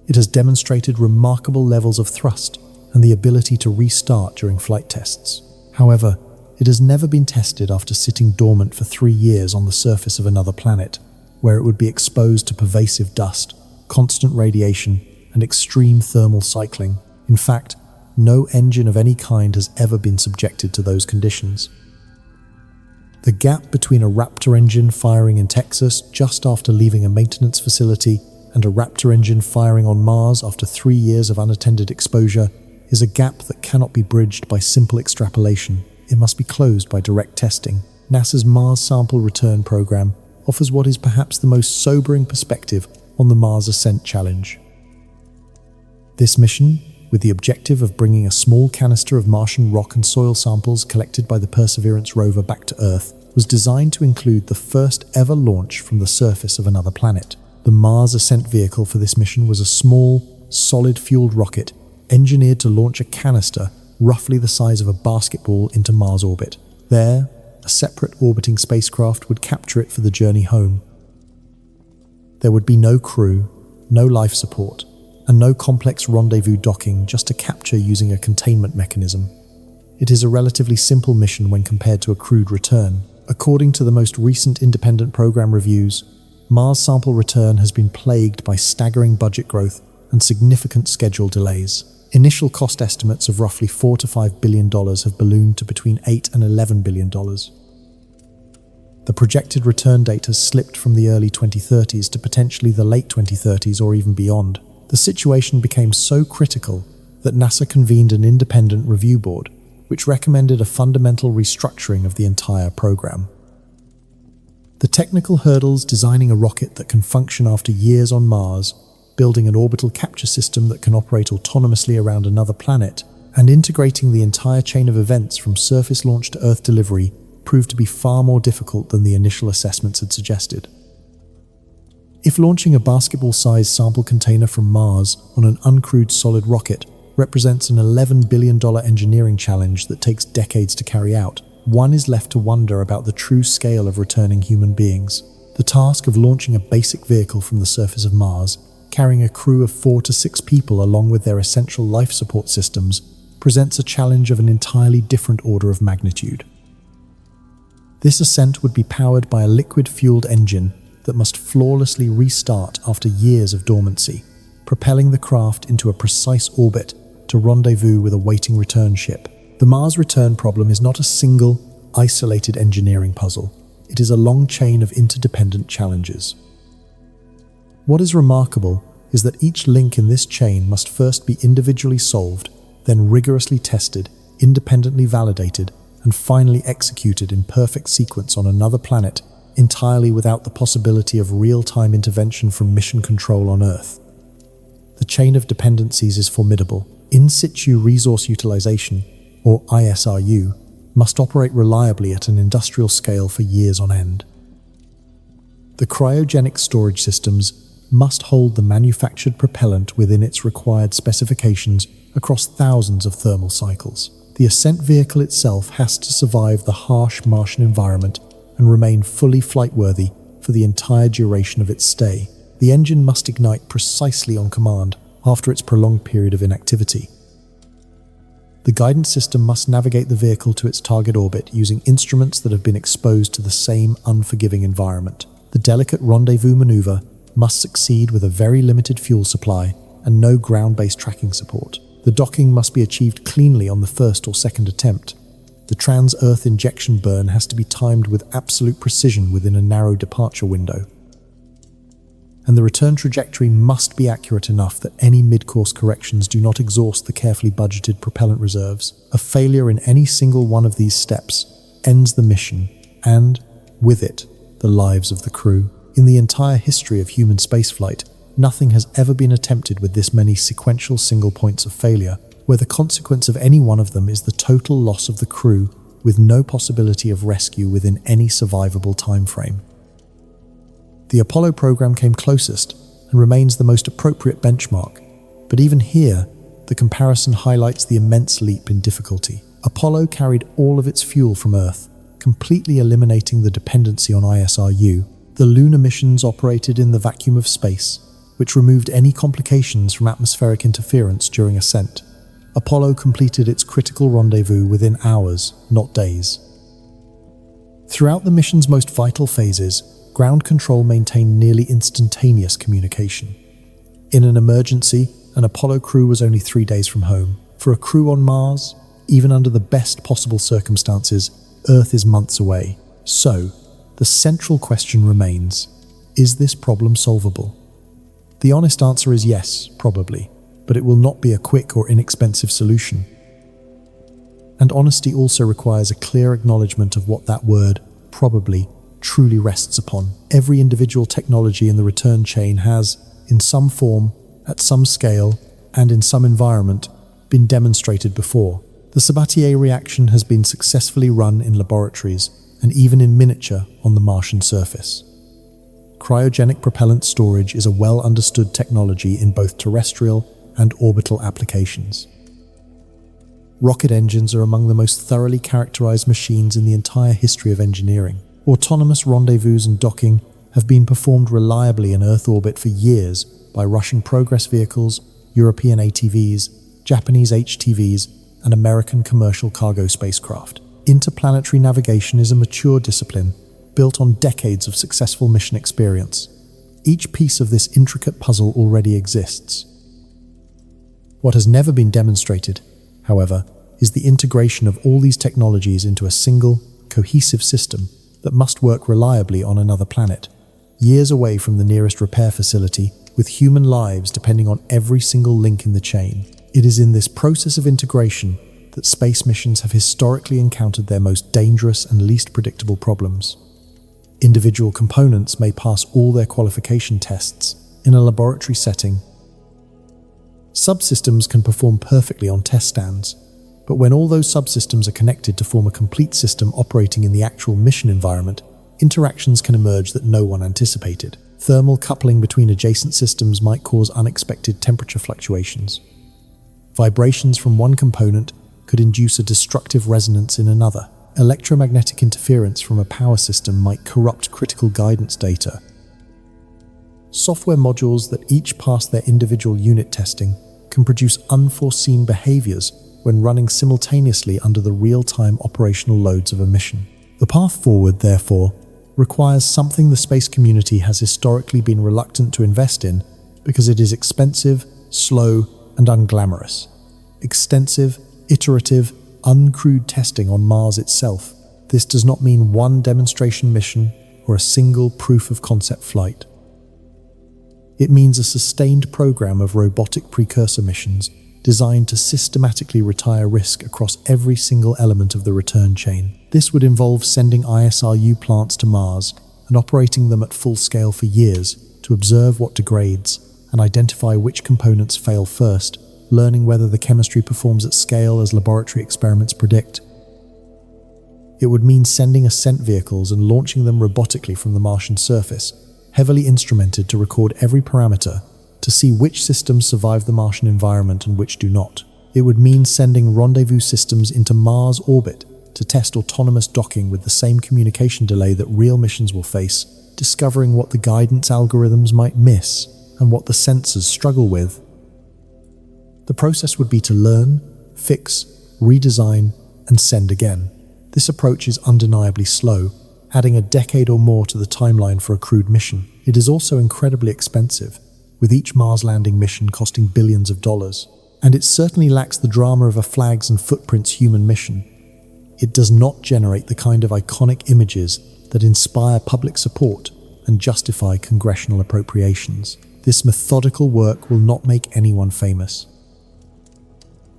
It has demonstrated remarkable levels of thrust and the ability to restart during flight tests. However, it has never been tested after sitting dormant for 3 years on the surface of another planet, where it would be exposed to pervasive dust, constant radiation, and extreme thermal cycling. In fact, no engine of any kind has ever been subjected to those conditions. The gap between a Raptor engine firing in Texas just after leaving a maintenance facility and a Raptor engine firing on Mars after 3 years of unattended exposure is a gap that cannot be bridged by simple extrapolation. It must be closed by direct testing. NASA's Mars Sample Return program offers what is perhaps the most sobering perspective on the Mars Ascent Challenge. This mission, with the objective of bringing a small canister of Martian rock and soil samples collected by the Perseverance rover back to Earth, was designed to include the first ever launch from the surface of another planet. The Mars Ascent Vehicle for this mission was a small, solid-fueled rocket engineered to launch a canister roughly the size of a basketball into Mars orbit. There, a separate orbiting spacecraft would capture it for the journey home. There would be no crew, no life support, and no complex rendezvous docking, just a capture using a containment mechanism. It is a relatively simple mission when compared to a crewed return. According to the most recent independent program reviews, Mars Sample Return has been plagued by staggering budget growth and significant schedule delays. Initial cost estimates of roughly $4 to $5 billion have ballooned to between $8 and $11 billion. The projected return date has slipped from the early 2030s to potentially the late 2030s or even beyond. The situation became so critical that NASA convened an independent review board, which recommended a fundamental restructuring of the entire program. The technical hurdles designing a rocket that can function after years on Mars, building an orbital capture system that can operate autonomously around another planet, and integrating the entire chain of events from surface launch to Earth delivery proved to be far more difficult than the initial assessments had suggested. If launching a basketball-sized sample container from Mars on an uncrewed solid rocket represents an $11 billion engineering challenge that takes decades to carry out, one is left to wonder about the true scale of returning human beings. The task of launching a basic vehicle from the surface of Mars, carrying a crew of 4 to 6 people along with their essential life support systems, presents a challenge of an entirely different order of magnitude. This ascent would be powered by a liquid-fueled engine that must flawlessly restart after years of dormancy, propelling the craft into a precise orbit to rendezvous with a waiting return ship. The Mars return problem is not a single, isolated engineering puzzle. It is a long chain of interdependent challenges. What is remarkable is that each link in this chain must first be individually solved, then rigorously tested, independently validated, and finally executed in perfect sequence on another planet, entirely without the possibility of real-time intervention from mission control on Earth. The chain of dependencies is formidable. In situ resource utilization, or ISRU, must operate reliably at an industrial scale for years on end. The cryogenic storage systems must hold the manufactured propellant within its required specifications across thousands of thermal cycles. The Ascent Vehicle itself has to survive the harsh Martian environment and remain fully flight-worthy for the entire duration of its stay. The engine must ignite precisely on command after its prolonged period of inactivity. The guidance system must navigate the vehicle to its target orbit using instruments that have been exposed to the same unforgiving environment. The delicate rendezvous maneuver must succeed with a very limited fuel supply and no ground-based tracking support. The docking must be achieved cleanly on the first or second attempt. The trans-Earth injection burn has to be timed with absolute precision within a narrow departure window. And the return trajectory must be accurate enough that any mid-course corrections do not exhaust the carefully budgeted propellant reserves. A failure in any single one of these steps ends the mission, and, with it, the lives of the crew. In the entire history of human spaceflight, nothing has ever been attempted with this many sequential single points of failure, where the consequence of any one of them is the total loss of the crew, with no possibility of rescue within any survivable time frame. The Apollo program came closest and remains the most appropriate benchmark, but even here, the comparison highlights the immense leap in difficulty. Apollo carried all of its fuel from Earth, completely eliminating the dependency on ISRU. The lunar missions operated in the vacuum of space, which removed any complications from atmospheric interference during ascent. Apollo completed its critical rendezvous within hours, not days. Throughout the mission's most vital phases, ground control maintained nearly instantaneous communication. In an emergency, an Apollo crew was only 3 days from home. For a crew on Mars, even under the best possible circumstances, Earth is months away. So, the central question remains, is this problem solvable? The honest answer is yes, probably, but it will not be a quick or inexpensive solution. And honesty also requires a clear acknowledgement of what that word, probably, truly rests upon. Every individual technology in the return chain has, in some form, at some scale, and in some environment, been demonstrated before. The Sabatier reaction has been successfully run in laboratories and even in miniature on the Martian surface. Cryogenic propellant storage is a well-understood technology in both terrestrial and orbital applications. Rocket engines are among the most thoroughly characterized machines in the entire history of engineering. Autonomous rendezvous and docking have been performed reliably in Earth orbit for years by Russian Progress vehicles, European ATVs, Japanese HTVs, and American commercial cargo spacecraft. Interplanetary navigation is a mature discipline built on decades of successful mission experience. Each piece of this intricate puzzle already exists. What has never been demonstrated, however, is the integration of all these technologies into a single, cohesive system that must work reliably on another planet, years away from the nearest repair facility, with human lives depending on every single link in the chain. It is in this process of integration that space missions have historically encountered their most dangerous and least predictable problems. Individual components may pass all their qualification tests in a laboratory setting. Subsystems can perform perfectly on test stands, but when all those subsystems are connected to form a complete system operating in the actual mission environment, interactions can emerge that no one anticipated. Thermal coupling between adjacent systems might cause unexpected temperature fluctuations. Vibrations from one component could induce a destructive resonance in another. Electromagnetic interference from a power system might corrupt critical guidance data. Software modules that each pass their individual unit testing can produce unforeseen behaviors when running simultaneously under the real-time operational loads of a mission. The path forward, therefore, requires something the space community has historically been reluctant to invest in because it is expensive, slow, and unglamorous. Extensive, iterative, uncrewed testing on Mars itself. This does not mean one demonstration mission or a single proof-of-concept flight. It means a sustained program of robotic precursor missions designed to systematically retire risk across every single element of the return chain. This would involve sending ISRU plants to Mars and operating them at full scale for years to observe what degrades and identify which components fail first, learning whether the chemistry performs at scale as laboratory experiments predict. It would mean sending Ascent vehicles and launching them robotically from the Martian surface, heavily instrumented to record every parameter to see which systems survive the Martian environment and which do not. It would mean sending rendezvous systems into Mars orbit to test autonomous docking with the same communication delay that real missions will face, discovering what the guidance algorithms might miss and what the sensors struggle with. The process would be to learn, fix, redesign, and send again. This approach is undeniably slow, adding a decade or more to the timeline for a crewed mission. It is also incredibly expensive, with each Mars landing mission costing billions of dollars. And it certainly lacks the drama of a flags and footprints human mission. It does not generate the kind of iconic images that inspire public support and justify congressional appropriations. This methodical work will not make anyone famous.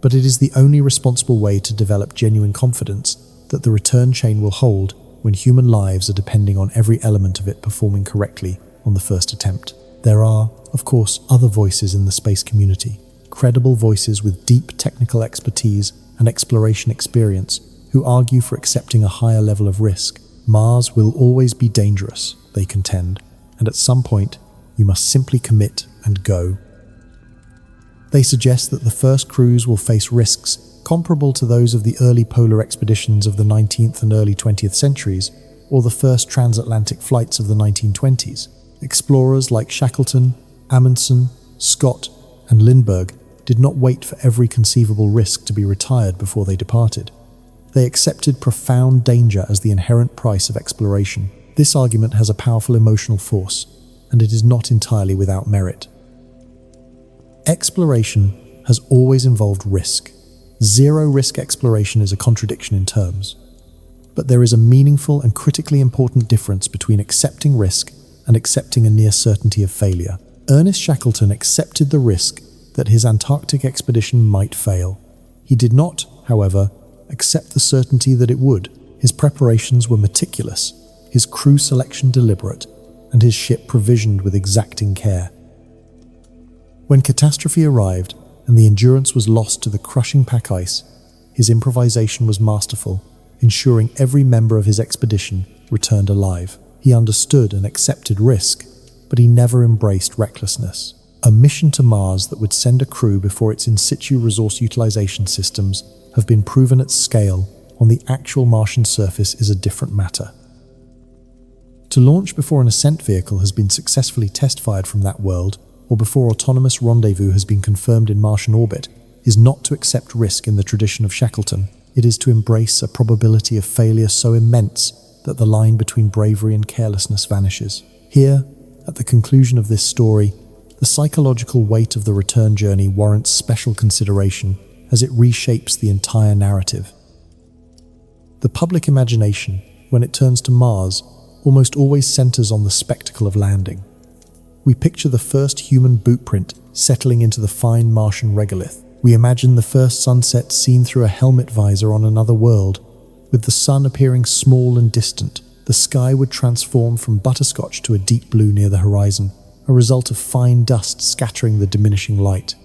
But it is the only responsible way to develop genuine confidence that the return chain will hold when human lives are depending on every element of it performing correctly on the first attempt. There are, of course, other voices in the space community, credible voices with deep technical expertise and exploration experience who argue for accepting a higher level of risk. Mars will always be dangerous, they contend, and at some point, you must simply commit and go. They suggest that the first crews will face risks comparable to those of the early polar expeditions of the 19th and early 20th centuries, or the first transatlantic flights of the 1920s. Explorers like Shackleton, Amundsen, Scott, and Lindbergh did not wait for every conceivable risk to be retired before they departed. They accepted profound danger as the inherent price of exploration. This argument has a powerful emotional force, and it is not entirely without merit. Exploration has always involved risk. Zero-risk exploration is a contradiction in terms. But there is a meaningful and critically important difference between accepting risk and accepting a near certainty of failure. Ernest Shackleton accepted the risk that his Antarctic expedition might fail. He did not, however, accept the certainty that it would. His preparations were meticulous, his crew selection deliberate, and his ship provisioned with exacting care. When catastrophe arrived and the Endurance was lost to the crushing pack ice, his improvisation was masterful, ensuring every member of his expedition returned alive. He understood and accepted risk, but he never embraced recklessness. A mission to Mars that would send a crew before its in-situ resource utilization systems have been proven at scale on the actual Martian surface is a different matter. To launch before an Ascent Vehicle has been successfully test-fired from that world, or before autonomous rendezvous has been confirmed in Martian orbit, is not to accept risk in the tradition of Shackleton. It is to embrace a probability of failure so immense that the line between bravery and carelessness vanishes. Here, at the conclusion of this story, the psychological weight of the return journey warrants special consideration as it reshapes the entire narrative. The public imagination, when it turns to Mars, almost always centers on the spectacle of landing. We picture the first human boot print settling into the fine Martian regolith. We imagine the first sunset seen through a helmet visor on another world, with the sun appearing small and distant. The sky would transform from butterscotch to a deep blue near the horizon, a result of fine dust scattering the diminishing light.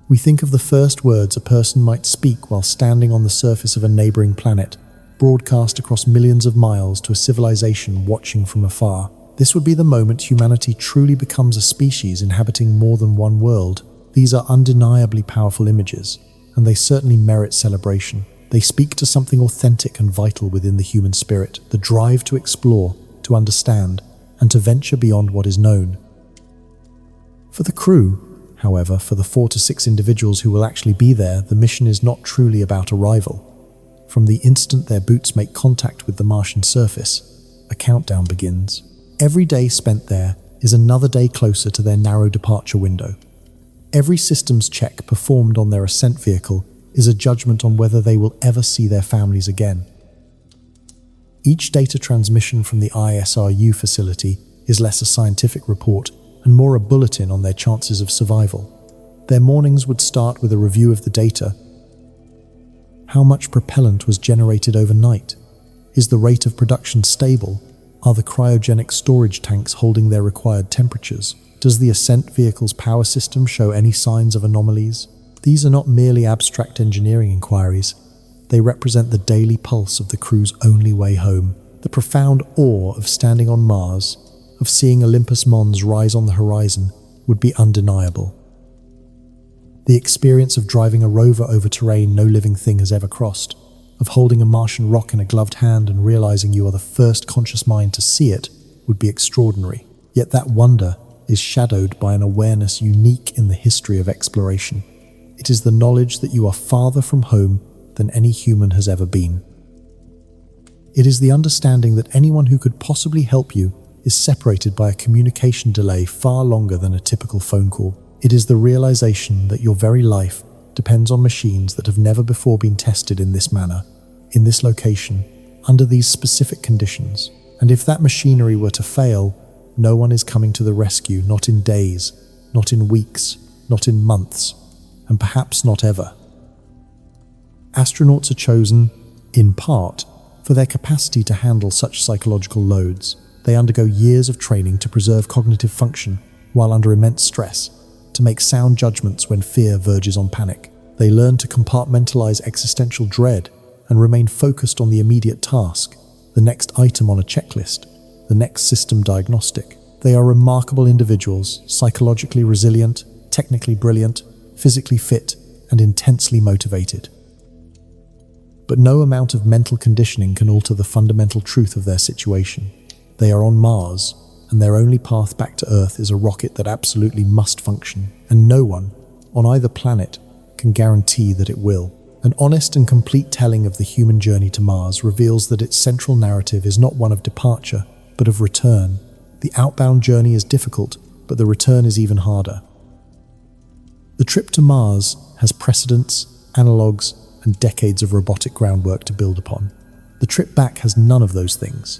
We think of the first words a person might speak while standing on the surface of a neighboring planet, broadcast across millions of miles to a civilization watching from afar. This would be the moment humanity truly becomes a species inhabiting more than one world. These are undeniably powerful images, and they certainly merit celebration. They speak to something authentic and vital within the human spirit, the drive to explore, to understand, and to venture beyond what is known. For the crew, however, for the 4 to 6 individuals who will actually be there, the mission is not truly about arrival. From the instant their boots make contact with the Martian surface, a countdown begins. Every day spent there is another day closer to their narrow departure window. Every systems check performed on their Ascent Vehicle is a judgment on whether they will ever see their families again. Each data transmission from the ISRU facility is less a scientific report and more a bulletin on their chances of survival. Their mornings would start with a review of the data. How much propellant was generated overnight? Is the rate of production stable? Are the cryogenic storage tanks holding their required temperatures? Does the Ascent Vehicle's power system show any signs of anomalies? These are not merely abstract engineering inquiries. They represent the daily pulse of the crew's only way home. The profound awe of standing on Mars, of seeing Olympus Mons rise on the horizon, would be undeniable. The experience of driving a rover over terrain no living thing has ever crossed, of holding a Martian rock in a gloved hand and realizing you are the first conscious mind to see it, would be extraordinary. Yet that wonder is shadowed by an awareness unique in the history of exploration. It is the knowledge that you are farther from home than any human has ever been. It is the understanding that anyone who could possibly help you is separated by a communication delay far longer than a typical phone call. It is the realization that your very life depends on machines that have never before been tested in this manner, in this location, under these specific conditions. And if that machinery were to fail, no one is coming to the rescue, not in days, not in weeks, not in months, and perhaps not ever. Astronauts are chosen, in part, for their capacity to handle such psychological loads. They undergo years of training to preserve cognitive function while under immense stress, to make sound judgments when fear verges on panic. They learn to compartmentalize existential dread and remain focused on the immediate task, the next item on a checklist, the next system diagnostic. They are remarkable individuals, psychologically resilient, technically brilliant, physically fit, and intensely motivated. But no amount of mental conditioning can alter the fundamental truth of their situation. They are on Mars, and their only path back to Earth is a rocket that absolutely must function, and no one, on either planet, can guarantee that it will. An honest and complete telling of the human journey to Mars reveals that its central narrative is not one of departure, but of return. The outbound journey is difficult, but the return is even harder. The trip to Mars has precedents, analogues, and decades of robotic groundwork to build upon. The trip back has none of those things.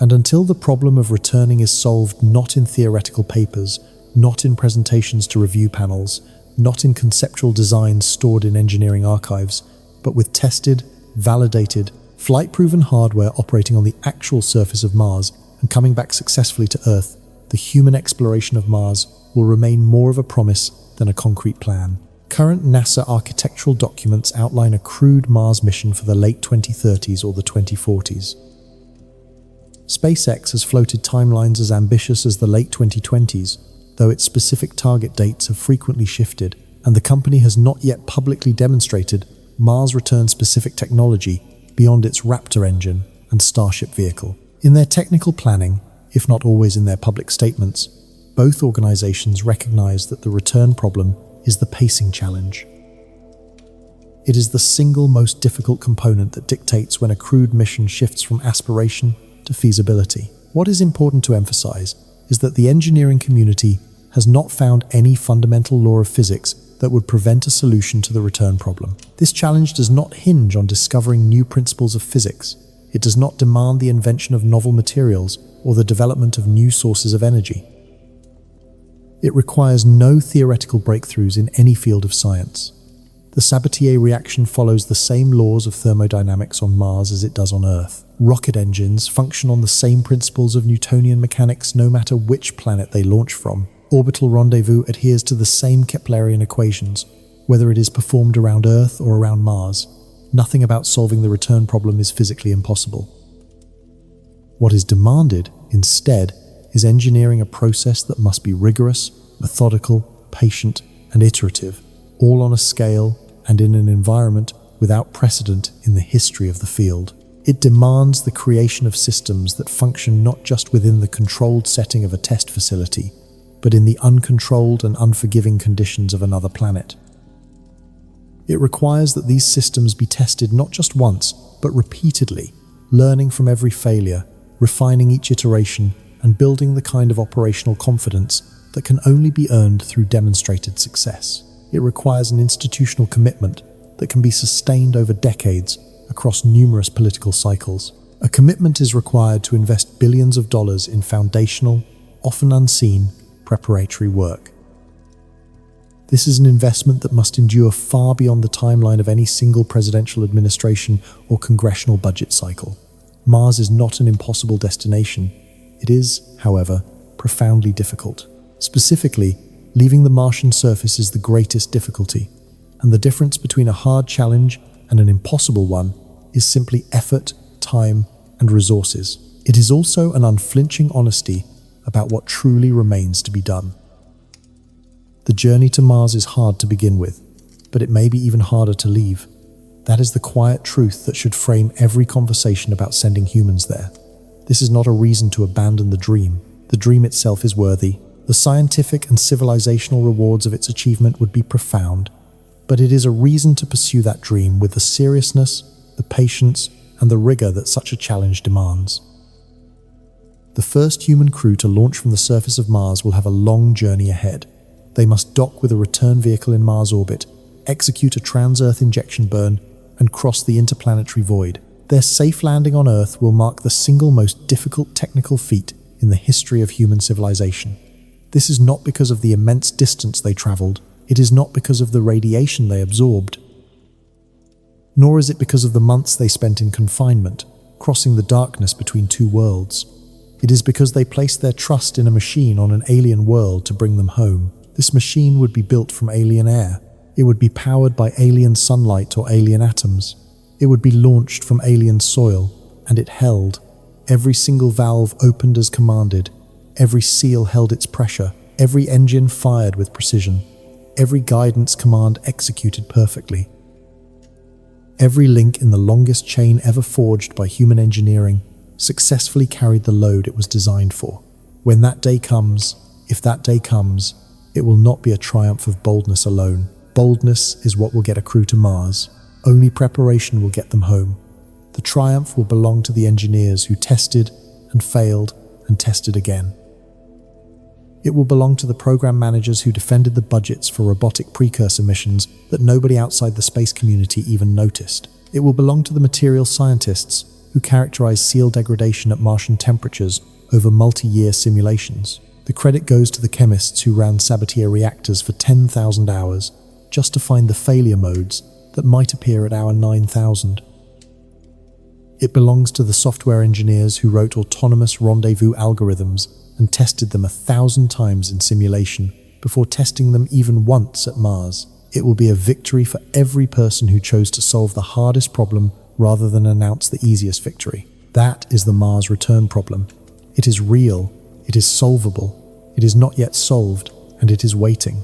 And until the problem of returning is solved not in theoretical papers, not in presentations to review panels, not in conceptual designs stored in engineering archives, but with tested, validated, flight-proven hardware operating on the actual surface of Mars and coming back successfully to Earth, the human exploration of Mars will remain more of a promise than a concrete plan. Current NASA architectural documents outline a crewed Mars mission for the late 2030s or the 2040s. SpaceX has floated timelines as ambitious as the late 2020s, though its specific target dates have frequently shifted, and the company has not yet publicly demonstrated Mars return-specific technology beyond its Raptor engine and Starship vehicle. In their technical planning, if not always in their public statements, both organizations recognize that the return problem is the pacing challenge. It is the single most difficult component that dictates when a crewed mission shifts from aspiration to feasibility. What is important to emphasize is that the engineering community has not found any fundamental law of physics that would prevent a solution to the return problem. This challenge does not hinge on discovering new principles of physics. It does not demand the invention of novel materials or the development of new sources of energy. It requires no theoretical breakthroughs in any field of science. The Sabatier reaction follows the same laws of thermodynamics on Mars as it does on Earth. Rocket engines function on the same principles of Newtonian mechanics no matter which planet they launch from. Orbital rendezvous adheres to the same Keplerian equations, whether it is performed around Earth or around Mars. Nothing about solving the return problem is physically impossible. What is demanded, instead, is engineering a process that must be rigorous, methodical, patient, and iterative, all on a scale and in an environment without precedent in the history of the field. It demands the creation of systems that function not just within the controlled setting of a test facility, but in the uncontrolled and unforgiving conditions of another planet. It requires that these systems be tested not just once, but repeatedly, learning from every failure, refining each iteration, and building the kind of operational confidence that can only be earned through demonstrated success. It requires an institutional commitment that can be sustained over decades across numerous political cycles. A commitment is required to invest billions of dollars in foundational, often unseen, preparatory work. This is an investment that must endure far beyond the timeline of any single presidential administration or congressional budget cycle. Mars is not an impossible destination. It is, however, profoundly difficult. Specifically, leaving the Martian surface is the greatest difficulty, and the difference between a hard challenge and an impossible one is simply effort, time, and resources. It is also an unflinching honesty about what truly remains to be done. The journey to Mars is hard to begin with, but it may be even harder to leave. That is the quiet truth that should frame every conversation about sending humans there. This is not a reason to abandon the dream. The dream itself is worthy. The scientific and civilizational rewards of its achievement would be profound, but it is a reason to pursue that dream with the seriousness, the patience, and the rigor that such a challenge demands. The first human crew to launch from the surface of Mars will have a long journey ahead. They must dock with a return vehicle in Mars orbit, execute a trans-Earth injection burn, and cross the interplanetary void. Their safe landing on Earth will mark the single most difficult technical feat in the history of human civilization. This is not because of the immense distance they traveled. It is not because of the radiation they absorbed. Nor is it because of the months they spent in confinement, crossing the darkness between two worlds. It is because they placed their trust in a machine on an alien world to bring them home. This machine would be built from alien air. It would be powered by alien sunlight or alien atoms. It would be launched from alien soil, and it held. Every single valve opened as commanded. Every seal held its pressure. Every engine fired with precision. Every guidance command executed perfectly. Every link in the longest chain ever forged by human engineering successfully carried the load it was designed for. When that day comes, if that day comes, it will not be a triumph of boldness alone. Boldness is what will get a crew to Mars. Only preparation will get them home. The triumph will belong to the engineers who tested and failed and tested again. It will belong to the program managers who defended the budgets for robotic precursor missions that nobody outside the space community even noticed. It will belong to the material scientists who characterized seal degradation at Martian temperatures over multi-year simulations. The credit goes to the chemists who ran Sabatier reactors for 10,000 hours just to find the failure modes that might appear at hour 9,000. It belongs to the software engineers who wrote autonomous rendezvous algorithms and tested them 1,000 times in simulation before testing them even once at Mars. It will be a victory for every person who chose to solve the hardest problem rather than announce the easiest victory. That is the Mars return problem. It is real, it is solvable, it is not yet solved, and it is waiting.